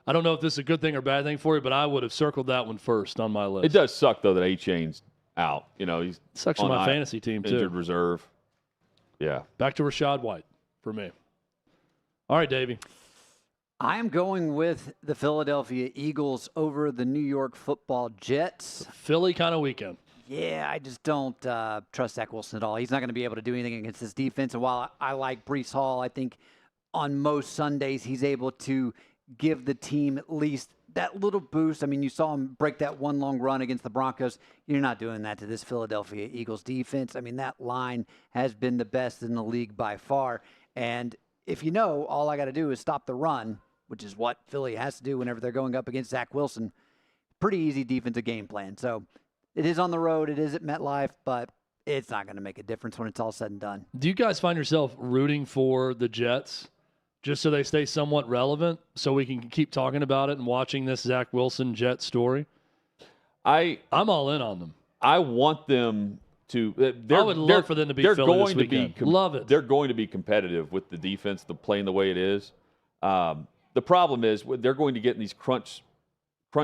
I don't know if this is a good thing or bad thing for you, but I would have circled that one first on my list. It does suck, though, that A-Chain's out. You know, he's sucks for my fantasy team, too. Injured reserve. Yeah. Back to Rachaad White for me. All right, Davey. I am going with the Philadelphia Eagles over the New York Football Jets. Philly kind of weekend. Yeah, I just don't trust Zach Wilson at all. He's not going to be able to do anything against this defense. And while I like Breece Hall, I think on most Sundays he's able to give the team at least that little boost. I mean, you saw him break that one long run against the Broncos. You're not doing that to this Philadelphia Eagles defense. I mean, that line has been the best in the league by far. And if you know, all I got to do is stop the run, which is what Philly has to do whenever they're going up against Zach Wilson. Pretty easy defensive game plan. So it is on the road. It is at MetLife, but it's not going to make a difference when it's all said and done. Do you guys find yourself rooting for the Jets just so they stay somewhat relevant so we can keep talking about it and watching this Zach Wilson Jet story? I'm all in on them. I want them to. I would love for them to be Philly this weekend. Love it. They're going to be competitive with the defense, playing the way it is. The problem is they're going to get in these crunch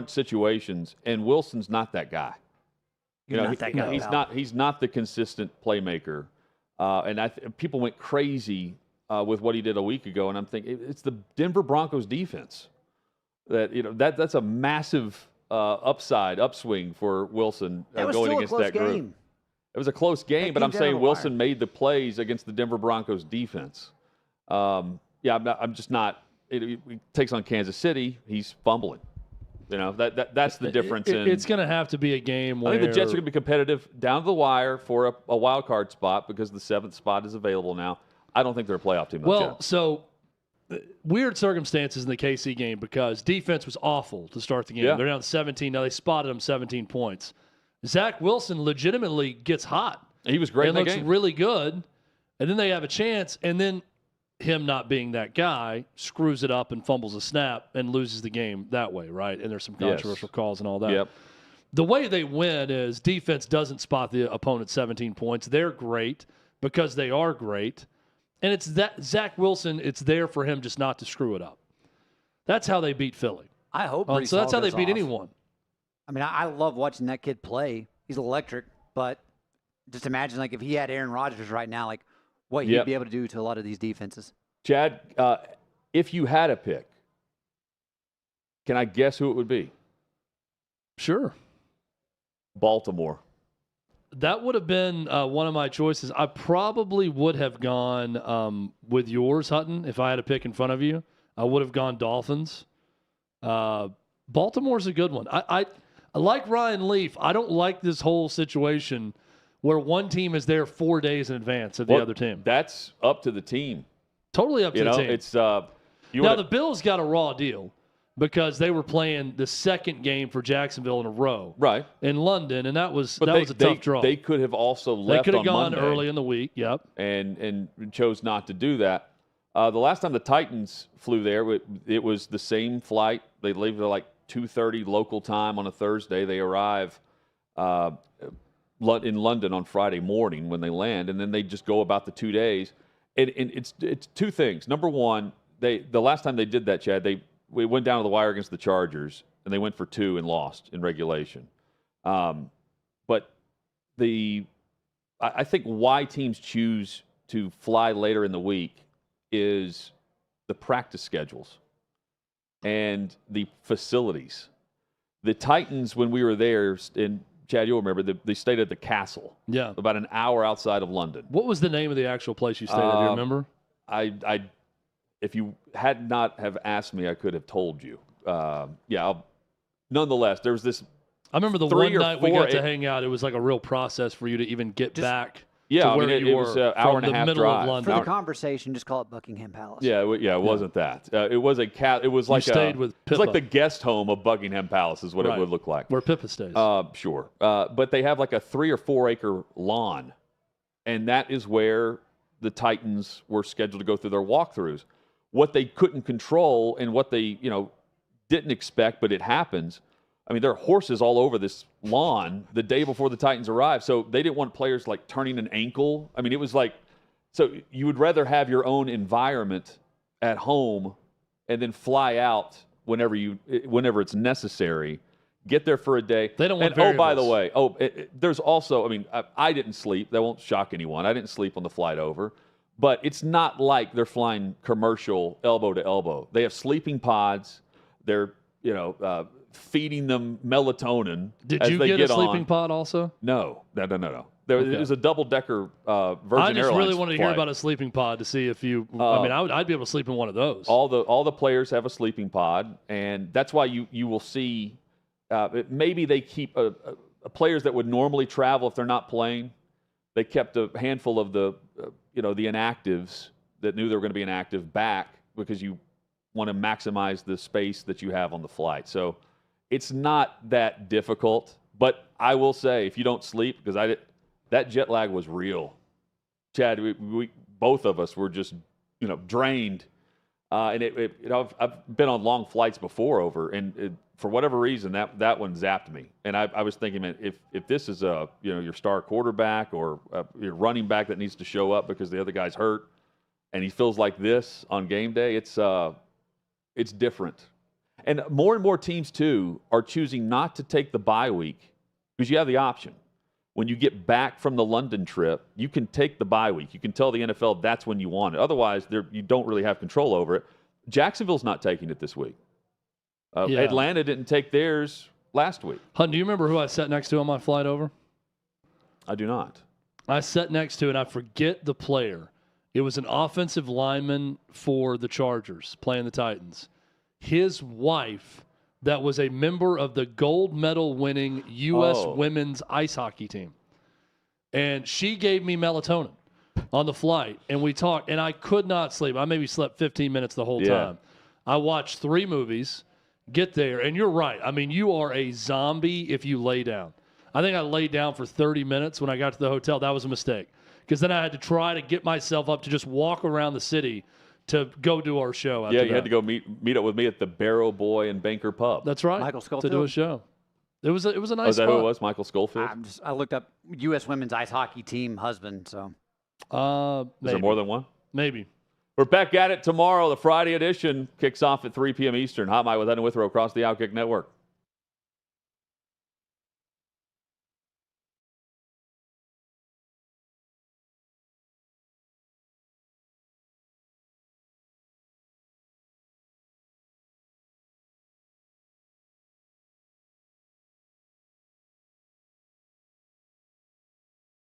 situations, and Wilson's not that guy. He's not the consistent playmaker, and people went crazy with what he did a week ago. And I'm thinking it's the Denver Broncos defense that's a massive upswing for Wilson going against that group. Game. It was a close game, but I'm saying Wilson made the plays against the Denver Broncos defense. I'm just not. He takes on Kansas City, he's fumbling. That's the difference. It's going to have to be a game where I think the Jets are going to be competitive down to the wire for a wild card spot because the 7th spot is available now. I don't think they're a playoff team. So weird circumstances in the KC game because defense was awful to start the game. Yeah. They're down 17. Now they spotted them 17 points. Zach Wilson legitimately gets hot. He was great in that looks game. Really good. And then they have a chance, and then him not being that guy screws it up and fumbles a snap and loses the game that way, right? And there's some controversial calls and all that. Yep. The way they win is defense doesn't spot the opponent 17 points. They're great because they are great. And it's that Zach Wilson, it's there for him just not to screw it up. That's how they beat Philly. I hope so that's how they beat anyone. I mean, I love watching that kid play. He's electric, but just imagine if he had Aaron Rodgers right now, what he'd be able to do to a lot of these defenses. Chad, if you had a pick, can I guess who it would be? Sure. Baltimore. That would have been one of my choices. I probably would have gone with yours, Hutton, if I had a pick in front of you. I would have gone Dolphins. Baltimore's a good one. I like Ryan Leaf. I don't like this whole situation where one team is there 4 days in advance of the other team. That's up to the team. Totally up to the team. It's now the Bills got a raw deal because they were playing the second game for Jacksonville in a row, right, in London, and that was a tough draw. They could have also left. They could have gone Monday early in the week. Yep, and chose not to do that. The last time the Titans flew there, it was the same flight. They leave at 2:30 local time on a Thursday. They arrive in London on Friday morning when they land, and then they just go about the 2 days. And it's two things. Number one, the last time they did that, Chad, we went down to the wire against the Chargers, and they went for 2 and lost in regulation. But I think why teams choose to fly later in the week is the practice schedules and the facilities. The Titans, when we were there, and Chad, you'll remember, they stayed at the Castle. Yeah. About an hour outside of London. What was the name of the actual place you stayed at? Do you remember? If you had not have asked me, I could have told you. Nonetheless, there was this. I remember the one night we got to hang out. It was like a real process for you to even get back. Yeah, to where it you was were an hour and a from the half middle drive. of London. For the conversation, just call it Buckingham Palace. Yeah, it wasn't that. It was it was like stayed with it was like Pippa. the guest home of Buckingham Palace is what it would look like. Where Pippa stays. Sure. But they have like a 3 or 4 acre lawn, and that is where the Titans were scheduled to go through their walkthroughs. What they couldn't control and what they didn't expect, but it happens. I mean, there are horses all over this lawn the day before the Titans arrived, so they didn't want players turning an ankle. I mean, it was so you would rather have your own environment at home and then fly out whenever it's necessary. Get there for a day. They don't want and by the variables. way, there's also, I didn't sleep. That won't shock anyone. I didn't sleep on the flight over. But it's not like they're flying commercial elbow to elbow. They have sleeping pods. They're, feeding them melatonin. Did as you they get a sleeping on. pod also? No. It was a double-decker Virgin Airlines I just really wanted to hear flight. about a sleeping pod to see if you. I'd be able to sleep in one of those. All the players have a sleeping pod, and that's why you will see. Maybe they keep players that would normally travel if they're not playing. They kept a handful of the inactives that knew they were going to be inactive back because you want to maximize the space that you have on the flight. So it's not that difficult. But I will say, if you don't sleep, because that jet lag was real. Chad, we both of us were just drained, and I've been on long flights before over, and for whatever reason that one zapped me. And I was thinking, man, if this is your star quarterback or your running back that needs to show up because the other guy's hurt, and he feels like this on game day, it's different. And more teams too are choosing not to take the bye week because you have the option. When you get back from the London trip, you can take the bye week. You can tell the NFL that's when you want it. Otherwise, you don't really have control over it. Jacksonville's not taking it this week. Atlanta didn't take theirs last week. Hunt, do you remember who I sat next to on my flight over? I do not. I sat next to, and I forget the player. It was an offensive lineman for the Chargers playing the Titans. His wife, that was a member of the gold medal winning U.S. women's ice hockey team. And she gave me melatonin on the flight, and we talked, and I could not sleep. I maybe slept 15 minutes the whole time. I watched 3 movies, get there, and you're right. I mean, you are a zombie if you lay down. I think I laid down for 30 minutes when I got to the hotel. That was a mistake, because then I had to try to get myself up to just walk around the city to go do our show. After you had to go meet up with me at the Barrow Boy and Banker Pub. That's right. Michael Schofield. To do a show. It was a nice Oh, is that spot. who it was? Michael Schofield? I looked up U.S. women's ice hockey team husband. So, Is there more than one? Maybe. We're back at it tomorrow. The Friday edition kicks off at 3 p.m. Eastern. Hot Mike with Ed and Withrow across the OutKick Network.